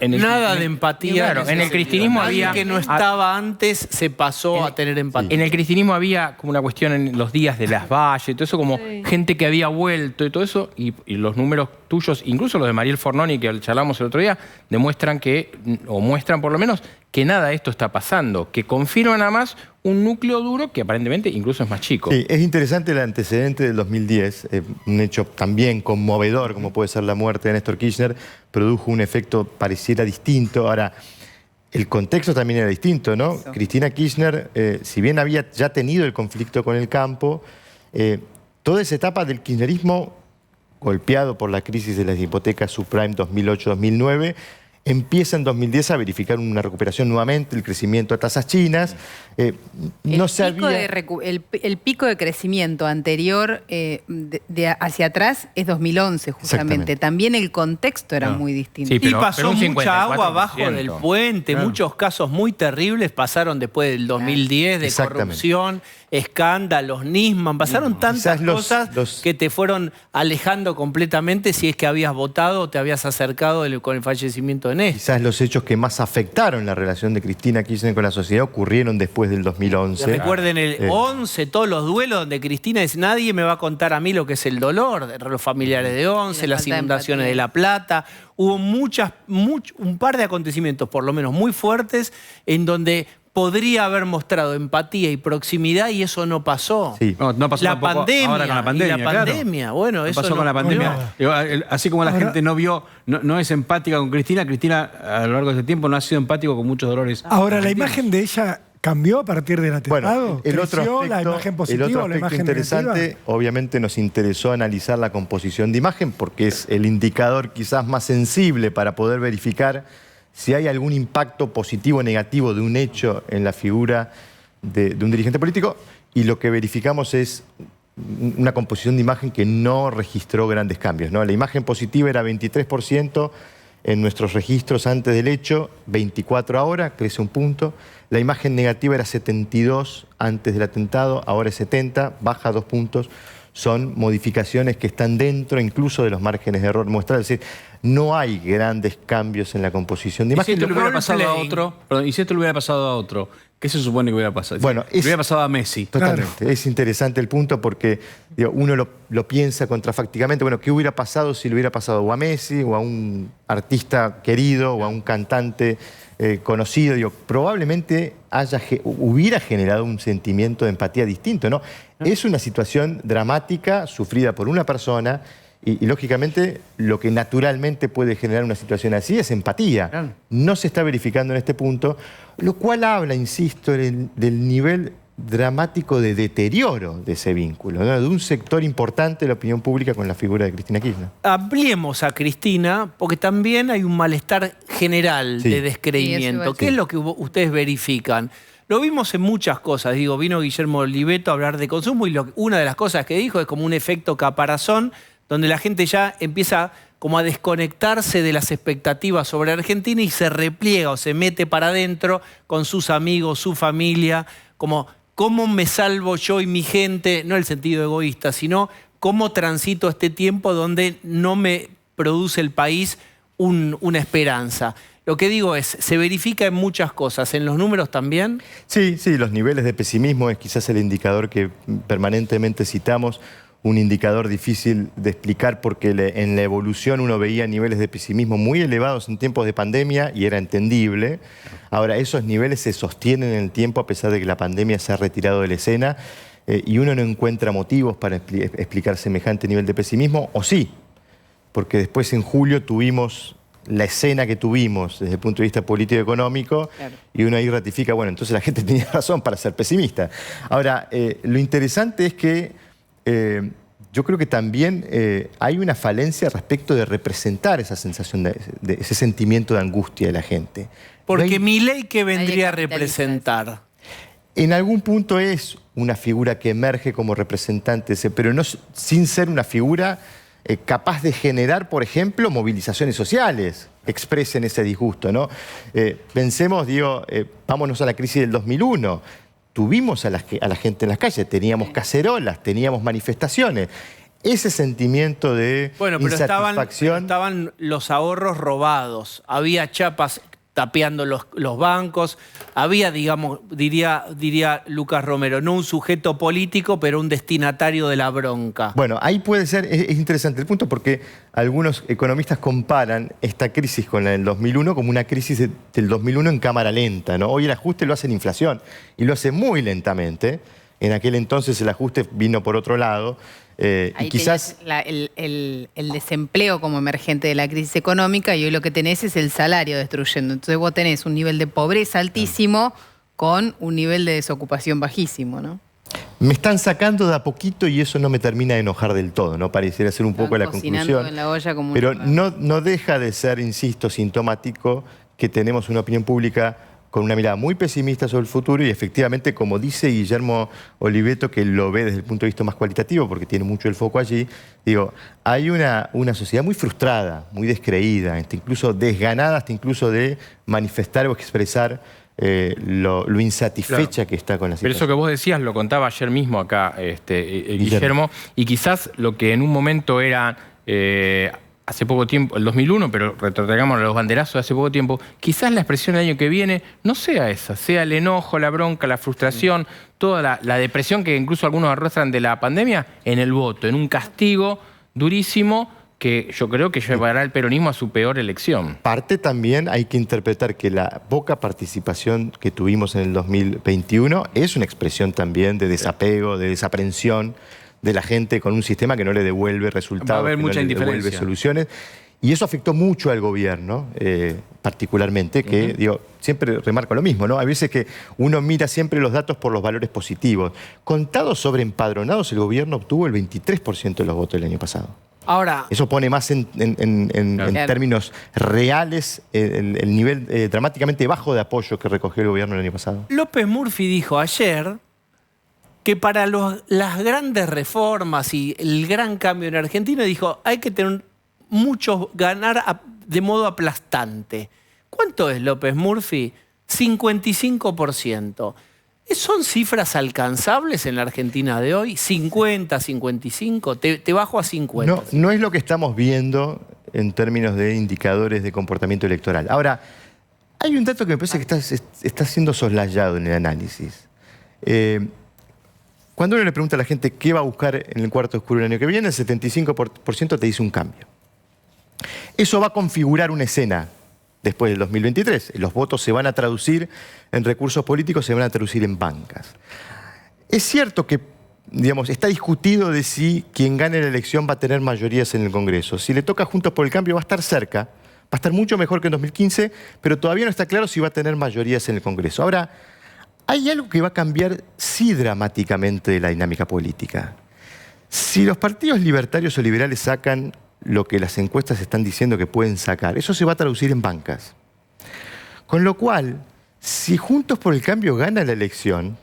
nada de empatía. Claro, en el cristianismo había... que no estaba antes se pasó a tener empatía. En el cristianismo había como una cuestión en los días de las valles, todo eso, como gente que había vuelto y todo eso, y los números tuyos, incluso los de Mariel Fornoni, que charlamos el otro día, demuestran que, o muestran por lo menos, que nada de esto está pasando, que confirman nada más un núcleo duro que aparentemente incluso es más chico. Sí, es interesante el antecedente del 2010, un hecho también conmovedor, como puede ser la muerte de Néstor Kirchner, produjo un efecto pareciera distinto. Ahora, el contexto también era distinto, ¿no? Eso. Cristina Kirchner, si bien había ya tenido el conflicto con el campo, toda esa etapa del kirchnerismo, golpeado por la crisis de las hipotecas subprime 2008-2009, empieza en 2010 a verificar una recuperación nuevamente, el crecimiento a tasas chinas. El pico de crecimiento anterior hacia atrás es 2011, justamente. También el contexto era muy distinto. Sí, y pasó mucha agua abajo del puente. Muchos casos muy terribles pasaron después del 2010 de corrupción, escándalos, Nisman. Pasaron tantas cosas que te fueron alejando completamente si es que habías votado o te habías acercado con el fallecimiento de Néstor. Quizás los hechos que más afectaron la relación de Cristina Kirchner con la sociedad ocurrieron después del 2011. Recuerden el 11, todos los duelos donde Cristina dice, nadie me va a contar a mí lo que es el dolor, de los familiares de 11, las inundaciones de La Plata. Hubo un par de acontecimientos, por lo menos muy fuertes, en donde podría haber mostrado empatía y proximidad y eso no pasó. Sí. No pasó la pandemia, ahora con la pandemia. Y la pandemia, claro. bueno, eso pasó con la pandemia. Así como la gente no es empática con Cristina, Cristina a lo largo de ese tiempo no ha sido empático con muchos dolores. Ahora, la imagen de ella cambió a partir del atentado. Bueno, el otro aspecto interesante, negativa. Obviamente nos interesó analizar la composición de imagen porque es el indicador quizás más sensible para poder verificar si hay algún impacto positivo o negativo de un hecho en la figura de un dirigente político, y lo que verificamos es una composición de imagen que no registró grandes cambios, ¿no? La imagen positiva era 23% en nuestros registros antes del hecho, 24% ahora, crece un punto. La imagen negativa era 72% antes del atentado, ahora es 70%, baja 2 puntos. Son modificaciones que están dentro incluso de los márgenes de error muestrales. Es decir, no hay grandes cambios en la composición de imagen. ¿Y si esto le hubiera pasado a otro? Perdón, ¿y si esto le hubiera pasado a otro? ¿Qué se supone que hubiera pasado? Bueno, le hubiera pasado a Messi. Totalmente. Claro. Es interesante el punto porque uno lo piensa contrafácticamente. Bueno, ¿qué hubiera pasado si le hubiera pasado o a Messi o a un artista querido o a un cantante conocido? Probablemente hubiera generado un sentimiento de empatía distinto, ¿no? Es una situación dramática, sufrida por una persona, y lógicamente lo que naturalmente puede generar una situación así es empatía. Claro. No se está verificando en este punto, lo cual habla, insisto, del nivel dramático de deterioro de ese vínculo, ¿no? De un sector importante de la opinión pública con la figura de Cristina Kirchner. Ampliemos a Cristina, porque también hay un malestar general de descreimiento. ¿Qué es lo que ustedes verifican? Lo vimos en muchas cosas. Digo, vino Guillermo Oliveto a hablar de consumo y una de las cosas que dijo es como un efecto caparazón, donde la gente ya empieza como a desconectarse de las expectativas sobre Argentina y se repliega o se mete para adentro con sus amigos, su familia, como cómo me salvo yo y mi gente, no en el sentido egoísta, sino cómo transito este tiempo donde no me produce el país una esperanza. Lo que digo es, se verifica en muchas cosas, ¿en los números también? Sí, los niveles de pesimismo es quizás el indicador que permanentemente citamos, un indicador difícil de explicar porque en la evolución uno veía niveles de pesimismo muy elevados en tiempos de pandemia y era entendible. Ahora, esos niveles se sostienen en el tiempo a pesar de que la pandemia se ha retirado de la escena y uno no encuentra motivos para explicar semejante nivel de pesimismo, o sí, porque después en julio tuvimos la escena que tuvimos desde el punto de vista político-económico, claro, y uno ahí ratifica, bueno, entonces la gente tenía razón para ser pesimista. Ahora, lo interesante es que yo creo que también hay una falencia respecto de representar esa sensación, de ese sentimiento de angustia de la gente. Porque Milei, ¿qué vendría a representar? En algún punto es una figura que emerge como representante, pero no, sin ser una figura capaz de generar, por ejemplo, movilizaciones sociales. expresen ese disgusto, ¿no? Pensemos, vámonos a la crisis del 2001. Tuvimos a la gente en las calles, teníamos cacerolas, teníamos manifestaciones. Ese sentimiento de insatisfacción... estaban los ahorros robados, había chapas tapeando los bancos, había, digamos, diría Lucas Romero, no un sujeto político, pero un destinatario de la bronca. Bueno, ahí puede ser, es interesante el punto, porque algunos economistas comparan esta crisis con la del 2001 como una crisis del 2001 en cámara lenta, ¿no? Hoy el ajuste lo hace en inflación y lo hace muy lentamente. En aquel entonces el ajuste vino por otro lado. Ahí y quizás el desempleo como emergente de la crisis económica, y hoy lo que tenés es el salario destruyendo. Entonces vos tenés un nivel de pobreza altísimo con un nivel de desocupación bajísimo, ¿no? me están sacando de a poquito y eso no me termina de enojar del todo, ¿no? Pareciera ser un poco la conclusión. En la olla como pero no deja de ser, insisto, sintomático que tenemos una opinión pública con una mirada muy pesimista sobre el futuro y efectivamente, como dice Guillermo Oliveto, que lo ve desde el punto de vista más cualitativo, porque tiene mucho el foco allí, digo, hay una sociedad muy frustrada, muy descreída, incluso desganada, hasta incluso de manifestar o expresar lo insatisfecha que está con la situación. Pero eso que vos decías lo contaba ayer mismo acá Guillermo, y quizás lo que en un momento era... hace poco tiempo, el 2001, pero retrogradamos a los banderazos de hace poco tiempo, quizás la expresión del año que viene no sea esa, sea el enojo, la bronca, la frustración, toda la depresión que incluso algunos arrastran de la pandemia en el voto, en un castigo durísimo que yo creo que llevará el peronismo a su peor elección. Parte también hay que interpretar que la poca participación que tuvimos en el 2021 es una expresión también de desapego, de desaprensión de la gente con un sistema que no le devuelve resultados, va a haber que mucha no le devuelve soluciones. Y eso afectó mucho al gobierno, particularmente, que digo, siempre remarco lo mismo, ¿no? Hay veces que uno mira siempre los datos por los valores positivos. Contados sobre empadronados, el gobierno obtuvo el 23% de los votos el año pasado. Ahora, eso pone más en términos reales el nivel dramáticamente bajo de apoyo que recogió el gobierno el año pasado. López Murphy dijo ayer que para las grandes reformas y el gran cambio en Argentina, dijo, hay que tener ganar de modo aplastante. ¿Cuánto es López Murphy? 55%. ¿Son cifras alcanzables en la Argentina de hoy? 50, 55, te bajo a 50. No es lo que estamos viendo en términos de indicadores de comportamiento electoral. Ahora, hay un dato que me parece que está siendo soslayado en el análisis. Cuando uno le pregunta a la gente qué va a buscar en el cuarto oscuro el año que viene, el 75% te dice un cambio. Eso va a configurar una escena después del 2023. Los votos se van a traducir en recursos políticos, se van a traducir en bancas. Es cierto que, digamos, está discutido de si quien gane la elección va a tener mayorías en el Congreso. Si le toca Juntos por el Cambio va a estar cerca, va a estar mucho mejor que en 2015, pero todavía no está claro si va a tener mayorías en el Congreso. Ahora, hay algo que va a cambiar sí dramáticamente de la dinámica política. Si los partidos libertarios o liberales sacan lo que las encuestas están diciendo que pueden sacar, eso se va a traducir en bancas. Con lo cual, si Juntos por el Cambio gana la elección,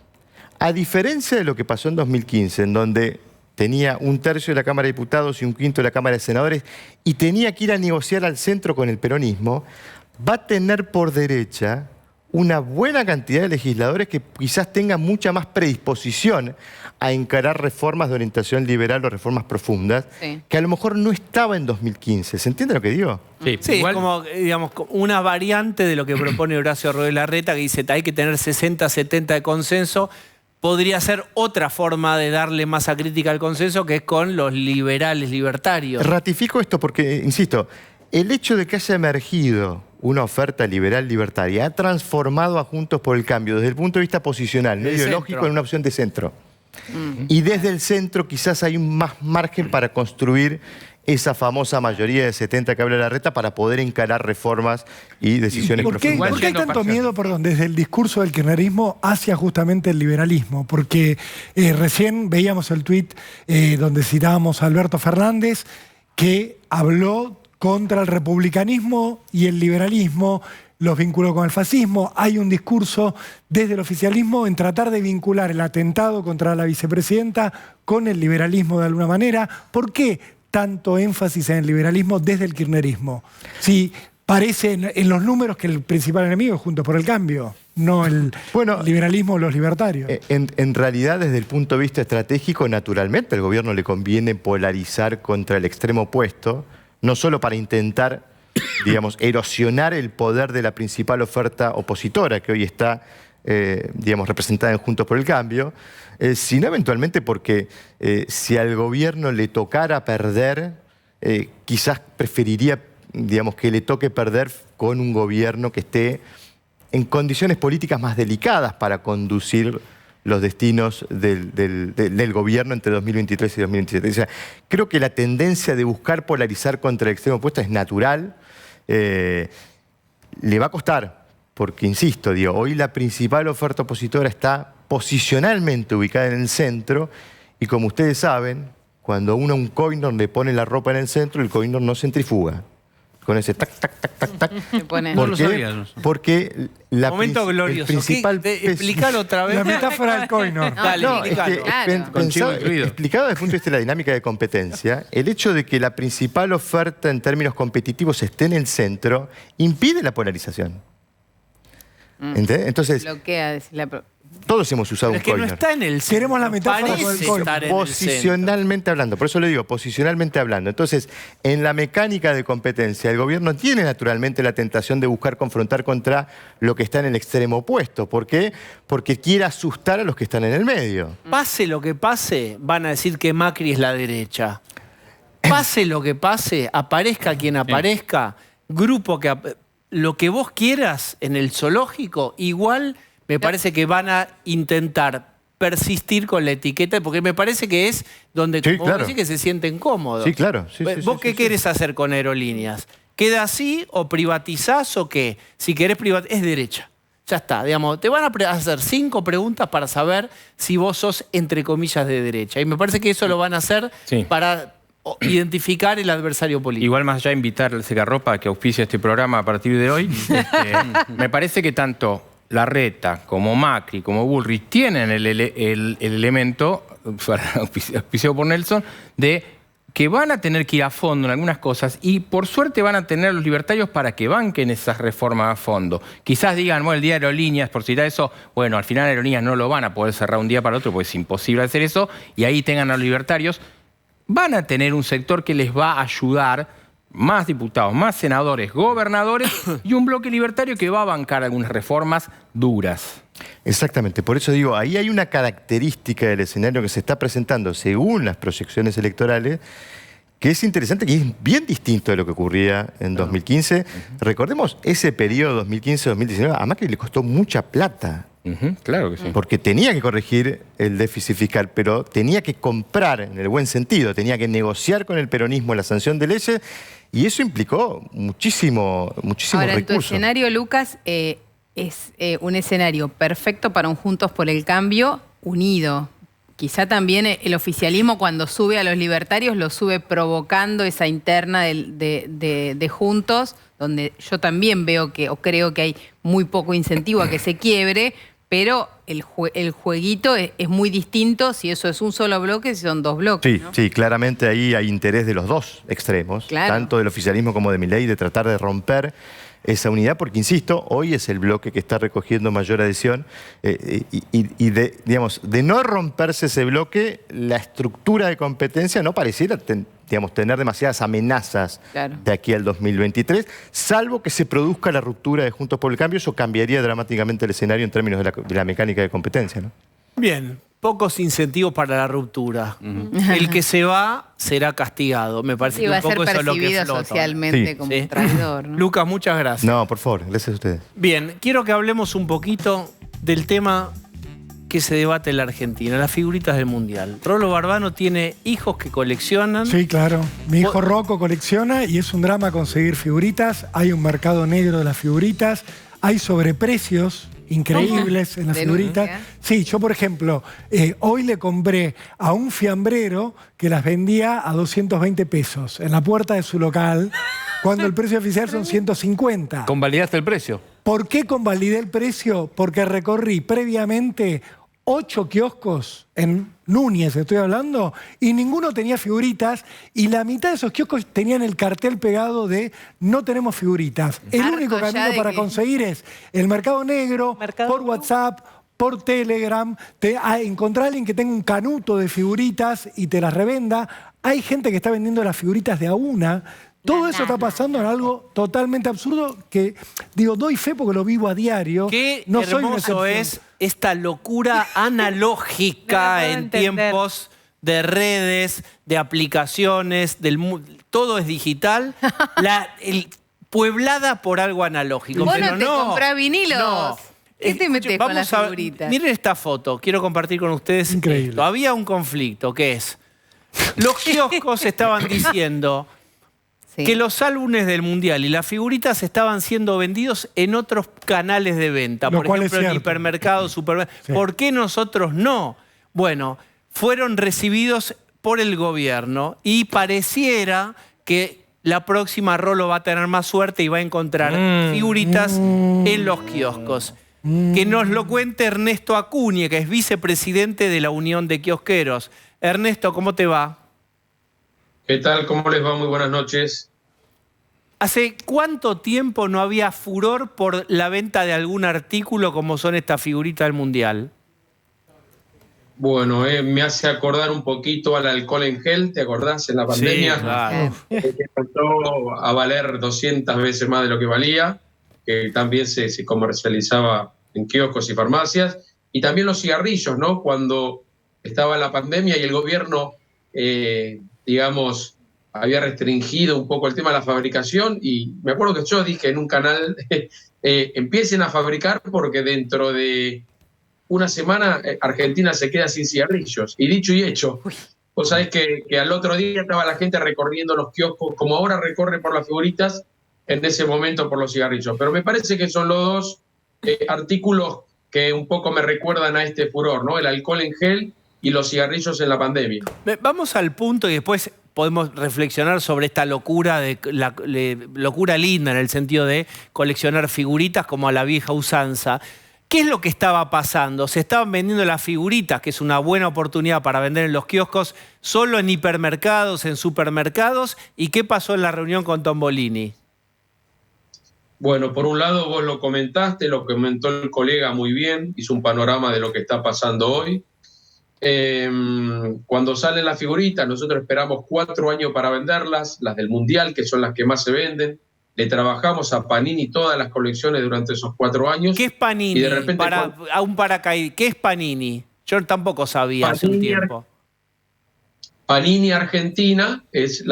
a diferencia de lo que pasó en 2015, en donde tenía un tercio de la Cámara de Diputados y un quinto de la Cámara de Senadores, y tenía que ir a negociar al centro con el peronismo, va a tener por derecha una buena cantidad de legisladores que quizás tengan mucha más predisposición a encarar reformas de orientación liberal o reformas profundas, que a lo mejor no estaba en 2015. ¿Se entiende lo que digo? Sí, igual, es como, digamos, una variante de lo que propone Horacio Rodríguez Larreta, que dice hay que tener 60, 70 de consenso. Podría ser otra forma de darle masa crítica al consenso, que es con los liberales libertarios. Ratifico esto porque, insisto, el hecho de que haya emergido una oferta liberal libertaria ha transformado a Juntos por el Cambio desde el punto de vista posicional, no ideológico, en una opción de centro. Y desde el centro quizás hay más margen para construir esa famosa mayoría de 70 que habla Larreta para poder encarar reformas y decisiones profundas. ¿Por qué hay tanto miedo, desde el discurso del kirchnerismo hacia justamente el liberalismo? Porque recién veíamos el tuit donde citábamos a Alberto Fernández, que habló contra el republicanismo y el liberalismo, los vinculó con el fascismo. Hay un discurso desde el oficialismo en tratar de vincular el atentado contra la vicepresidenta con el liberalismo de alguna manera. ¿Por qué tanto énfasis en el liberalismo desde el kirchnerismo? Si parece en los números que el principal enemigo es Juntos por el Cambio, no el liberalismo o los libertarios. En realidad, desde el punto de vista estratégico, naturalmente al gobierno le conviene polarizar contra el extremo opuesto, no solo para intentar, digamos, erosionar el poder de la principal oferta opositora que hoy está, digamos, representada en Juntos por el Cambio, sino eventualmente porque si al gobierno le tocara perder, quizás preferiría, digamos, que le toque perder con un gobierno que esté en condiciones políticas más delicadas para conducir los destinos del gobierno entre 2023 y 2027. O sea, creo que la tendencia de buscar polarizar contra el extremo opuesto es natural. Le va a costar, porque insisto, digo, hoy la principal oferta opositora está posicionalmente ubicada en el centro y como ustedes saben, cuando uno a un coinor le pone la ropa en el centro, el coinor no centrifuga. Con ese tac, tac, tac, tac, tac. No lo sabía. Porque Momento glorioso. el principal Explícalo otra vez. La metáfora del coinor. Dale, no, es que, explícalo. explicado desde el punto de vista de la dinámica de competencia, el hecho de que la principal oferta en términos competitivos esté en el centro impide la polarización. ¿Entendés? Entonces, bloquea todos hemos usado un Es que no coinor. está en el centro. Queremos la metáfora Parece del coinor. estar en el centro. Posicionalmente hablando, por eso le digo, posicionalmente hablando. Entonces, en la mecánica de competencia, el gobierno tiene naturalmente la tentación de buscar confrontar contra lo que está en el extremo opuesto. ¿Por qué? Porque quiere asustar a los que están en el medio. Pase lo que pase, van a decir que Macri es la derecha. Pase lo que pase, aparezca quien aparezca, grupo que... Lo que vos quieras en el zoológico, igual me parece que van a intentar persistir con la etiqueta, porque me parece que es donde Sí, como claro. vos decís, que se sienten cómodos. Sí, claro. Sí, ¿Vos qué querés hacer con aerolíneas? ¿Queda así o privatizás o qué? Si querés privatizar, es derecha. Ya está, digamos, te van a hacer 5 preguntas para saber si vos sos, entre comillas, de derecha. Y me parece que eso lo van a hacer para identificar el adversario político. Igual más allá de invitar al Secarropa que auspicia este programa a partir de hoy, me parece que tanto Larreta como Macri como Bullrich tienen el elemento, auspiciado por Nelson, de que van a tener que ir a fondo en algunas cosas y por suerte van a tener los libertarios para que banquen esas reformas a fondo. Quizás digan, bueno, el día de Aerolíneas, por citar eso, bueno, al final Aerolíneas no lo van a poder cerrar un día para otro porque es imposible hacer eso y ahí tengan a los libertarios. Van a tener un sector que les va a ayudar, más diputados, más senadores, gobernadores y un bloque libertario que va a bancar algunas reformas duras. Exactamente, por eso digo, ahí hay una característica del escenario que se está presentando según las proyecciones electorales que es interesante, que es bien distinto de lo que ocurría en 2015. Recordemos ese periodo 2015-2019, a Macri le costó mucha plata. Claro que sí. Porque tenía que corregir el déficit fiscal, pero tenía que comprar en el buen sentido, tenía que negociar con el peronismo la sanción de leyes y eso implicó muchísimo Ahora, en tu recurso. escenario, Lucas, es un escenario perfecto para un Juntos por el Cambio unido. Quizá también el oficialismo cuando sube a los libertarios lo sube provocando esa interna de Juntos, donde yo también veo que, o creo que hay muy poco incentivo a que se quiebre, pero el jueguito es muy distinto si eso es un solo bloque, si son 2 bloques. Sí, ¿no? sí, claramente ahí hay interés de los dos extremos, Claro. tanto del oficialismo como de Milei, de tratar de romper esa unidad, porque insisto, hoy es el bloque que está recogiendo mayor adhesión y digamos, de no romperse ese bloque, la estructura de competencia no pareciera tener demasiadas amenazas de aquí al 2023, salvo que se produzca la ruptura de Juntos por el Cambio, eso cambiaría dramáticamente el escenario en términos de la mecánica de competencia, ¿no? Bien, pocos incentivos para la ruptura. El que se va será castigado. Me parece que va un a ser poco eso es lo que percibido flota. socialmente como un traidor, ¿no? Lucas, muchas gracias. No, por favor, gracias a ustedes. Bien, quiero que hablemos un poquito del tema que se debate en la Argentina, las figuritas del Mundial. Rolo Barbano tiene hijos que coleccionan. Sí, claro. Mi hijo Rocco colecciona y es un drama conseguir figuritas. Hay un mercado negro de las figuritas. Hay sobreprecios increíbles en las figuritas. Sí, yo por ejemplo, hoy le compré a un fiambrero que las vendía a 220 pesos en la puerta de su local, cuando el precio oficial son 150. ¿Convalidaste el precio? ¿Por qué convalidé el precio? Porque recorrí previamente 8 kioscos en Núñez, estoy hablando, y ninguno tenía figuritas, y la mitad de esos kioscos tenían el cartel pegado de no tenemos figuritas. El Harto único ya camino de para que- conseguir es el mercado negro, por WhatsApp, por Telegram, encontrar a alguien que tenga un canuto de figuritas y te las revenda. Hay gente que está vendiendo las figuritas de a una. Todo eso está pasando en algo totalmente absurdo que, digo, doy fe porque lo vivo a diario. Qué no soy una hermoso excepción. es esta locura analógica en entender. tiempos de redes, de aplicaciones, todo es digital, pueblada por algo analógico. Vos Pero no te comprás vinilos. no. ¿Qué te metés con las Vamos a- figuritas? Miren esta foto, quiero compartir con ustedes Increíble. esto. Había un conflicto, que es, los kioscos estaban diciendo Sí. que los álbumes del Mundial y las figuritas estaban siendo vendidos en otros canales de venta, Lo por cual es ejemplo en cierto. hipermercados, supermercados. Sí. ¿Por qué nosotros no? Bueno, fueron recibidos por el gobierno y pareciera que la próxima Rolo va a tener más suerte y va a encontrar figuritas en los kioscos. Que nos lo cuente Ernesto Acuña, que es vicepresidente de la Unión de Kiosqueros. Ernesto, ¿cómo te va? ¿Qué tal? ¿Cómo les va? Muy buenas noches. ¿Hace cuánto tiempo no había furor por la venta de algún artículo como son estas figuritas del Mundial? Bueno, me hace acordar un poquito al alcohol en gel, ¿te acordás? En la pandemia. Sí, claro. Que empezó a valer 200 veces más de lo que valía, que también se comercializaba en kioscos y farmacias. Y también los cigarrillos, ¿no? Cuando estaba la pandemia y el gobierno, digamos, había restringido un poco el tema de la fabricación, y me acuerdo que yo dije en un canal, empiecen a fabricar porque dentro de una semana Argentina se queda sin cigarrillos. Y dicho y hecho, vos sabés que al otro día estaba la gente recorriendo los kioscos, como ahora recorre por las figuritas, en ese momento por los cigarrillos. Pero me parece que son los dos artículos que un poco me recuerdan a este furor, ¿no? El alcohol en gel y los cigarrillos en la pandemia. Vamos al punto y después podemos reflexionar sobre esta locura, locura linda en el sentido de coleccionar figuritas como a la vieja usanza. ¿Qué es lo que estaba pasando? Se estaban vendiendo las figuritas, que es una buena oportunidad para vender en los kioscos, solo en hipermercados, en supermercados. ¿Y qué pasó en la reunión con Tombolini? Bueno, por un lado vos lo comentaste, lo comentó el colega muy bien, hizo un panorama de lo que está pasando hoy. Cuando salen las figuritas, nosotros esperamos 4 años para venderlas, las del Mundial, que son las que más se venden. Le trabajamos a Panini todas las colecciones durante esos 4 años. ¿Qué es Panini? Y de repente, A un paracaídas. ¿Qué es Panini? Yo tampoco sabía hace un Panini, tiempo. Panini Argentina es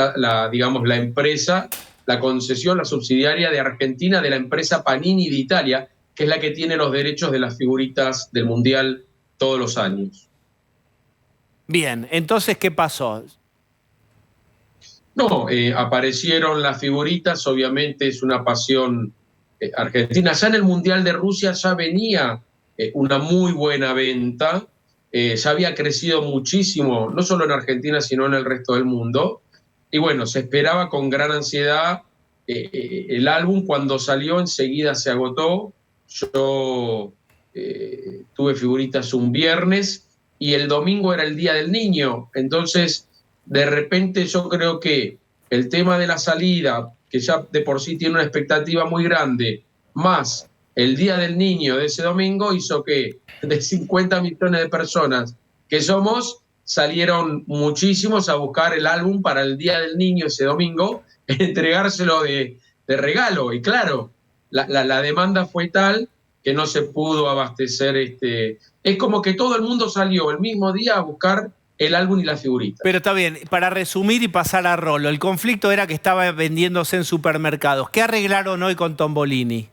digamos, la empresa, la concesión, la subsidiaria de Argentina de la empresa Panini de Italia, que es la que tiene los derechos de las figuritas del Mundial todos los años. Bien, entonces, ¿qué pasó? No, aparecieron las figuritas, obviamente es una pasión argentina. Ya en el Mundial de Rusia ya venía una muy buena venta, ya había crecido muchísimo, no solo en Argentina, sino en el resto del mundo. Y bueno, se esperaba con gran ansiedad el álbum. Cuando salió enseguida se agotó. Yo tuve figuritas un viernes y el domingo era el Día del Niño. Entonces, de repente yo creo que el tema de la salida, que ya de por sí tiene una expectativa muy grande, más el Día del Niño de ese domingo, hizo que de 50 millones de personas que somos, salieron muchísimos a buscar el álbum para el Día del Niño ese domingo, entregárselo de regalo. Y claro, la demanda fue tal que no se pudo abastecer. Es como que todo el mundo salió el mismo día a buscar el álbum y la figurita. Pero está bien, para resumir y pasar a Rolo, el conflicto era que estaba vendiéndose en supermercados. ¿Qué arreglaron hoy con Tombolini?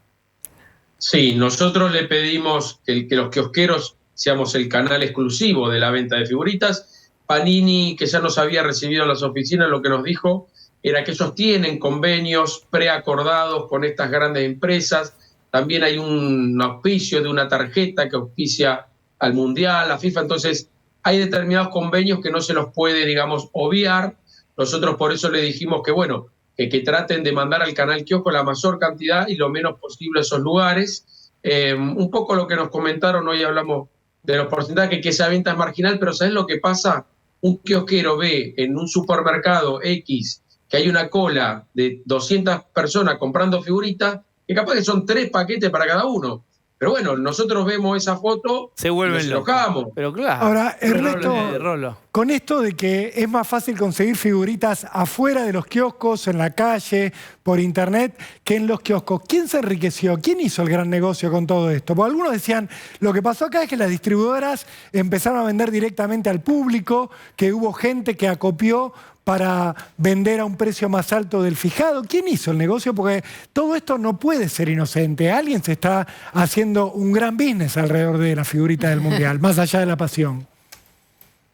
Sí, nosotros le pedimos que los kiosqueros seamos el canal exclusivo de la venta de figuritas. Panini, que ya nos había recibido en las oficinas, lo que nos dijo era que ellos tienen convenios preacordados con estas grandes empresas. También hay un auspicio de una tarjeta que auspicia al Mundial, a FIFA. Entonces, hay determinados convenios que no se los puede, digamos, obviar. Nosotros por eso le dijimos que, bueno, que traten de mandar al canal kiosco la mayor cantidad y lo menos posible a esos lugares. Un poco lo que nos comentaron, hoy hablamos de los porcentajes que esa venta es marginal, pero ¿sabes lo que pasa? Un kiosquero ve en un supermercado X que hay una cola de 200 personas comprando figuritas, que capaz que son 3 paquetes para cada uno. Pero bueno, nosotros vemos esa foto, se vuelven y nos locos. enojamos. Pero claro. Ahora, Ernesto, Rolo. con esto de que es más fácil conseguir figuritas afuera de los kioscos, en la calle, por internet, que en los kioscos, ¿quién se enriqueció? ¿Quién hizo el gran negocio con todo esto? Porque algunos decían, lo que pasó acá es que las distribuidoras empezaron a vender directamente al público, que hubo gente que acopió para vender a un precio más alto del fijado. ¿Quién hizo el negocio? Porque todo esto no puede ser inocente. Alguien se está haciendo un gran business alrededor de la figurita del Mundial, más allá de la pasión.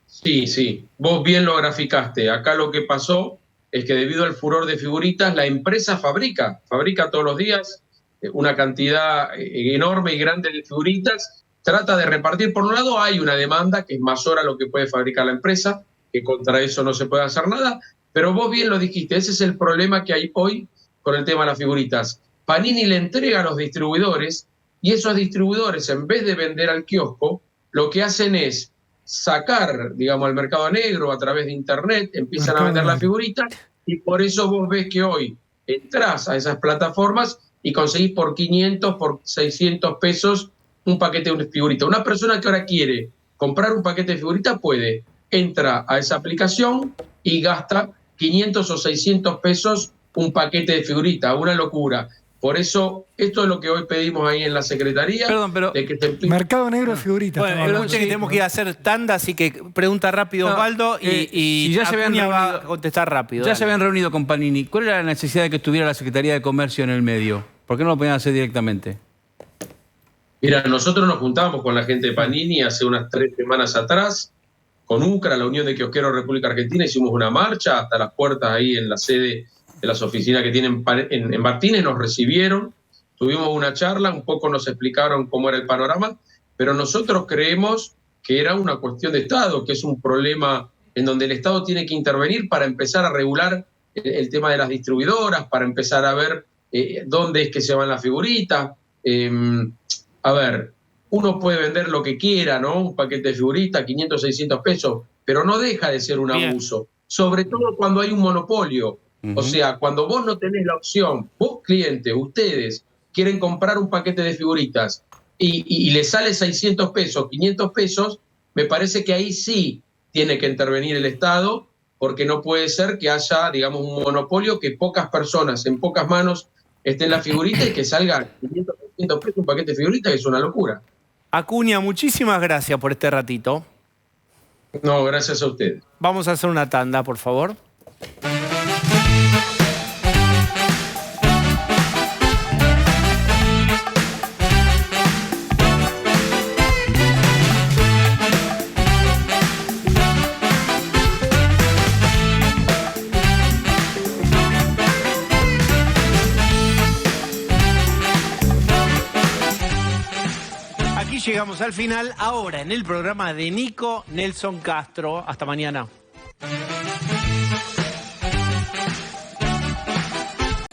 Sí, sí, vos bien lo graficaste. Acá lo que pasó es que debido al furor de figuritas, la empresa fabrica todos los días una cantidad enorme y grande de figuritas, trata de repartir. Por un lado hay una demanda que es mayor a lo que puede fabricar la empresa, que contra eso no se puede hacer nada, pero vos bien lo dijiste, ese es el problema que hay hoy con el tema de las figuritas. Panini le entrega a los distribuidores y esos distribuidores, en vez de vender al kiosco, lo que hacen es sacar, digamos, al mercado negro a través de internet, empiezan a vender las figuritas y por eso vos ves que hoy entras a esas plataformas y conseguís por 500, por 600 pesos un paquete de figurita. Una persona que ahora quiere comprar un paquete de figurita puede, entra a esa aplicación y gasta 500 o 600 pesos un paquete de figurita, una locura. Por eso, esto es lo que hoy pedimos ahí en la Secretaría. Perdón, pero de que Mercado negro de figuritas. Bueno, escuchen que tenemos que ir a hacer tanda, así que pregunta rápido Osvaldo y si ya se habían Acuña va reunido- a contestar rápido. Ya dale. se habían reunido con Panini. ¿Cuál era la necesidad de que estuviera la Secretaría de Comercio en el medio? ¿Por qué no lo podían hacer directamente? Mira, nosotros nos juntamos con la gente de Panini hace unas 3 semanas atrás, con UCRA, la Unión de Kiosqueros República Argentina, hicimos una marcha hasta las puertas ahí en la sede de las oficinas que tienen en Martínez, nos recibieron, tuvimos una charla, un poco nos explicaron cómo era el panorama, pero nosotros creemos que era una cuestión de Estado, que es un problema en donde el Estado tiene que intervenir para empezar a regular el tema de las distribuidoras, para empezar a ver dónde es que se van las figuritas. A ver, uno puede vender lo que quiera, ¿no? Un paquete de figuritas, 500, 600 pesos, pero no deja de ser un abuso. Sobre todo cuando hay un monopolio. O sea, cuando vos no tenés la opción, vos clientes, ustedes, quieren comprar un paquete de figuritas y le sale 600 pesos, 500 pesos, me parece que ahí sí tiene que intervenir el Estado, porque no puede ser que haya, digamos, un monopolio, que pocas personas, en pocas manos, estén las figuritas y que salga 500, 600 pesos un paquete de figuritas, que es una locura. Acuña, muchísimas gracias por este ratito. No, gracias a ustedes. Vamos a hacer una tanda, por favor. Aquí llegamos al final, ahora en el programa de Nico Nelson Castro. Hasta mañana.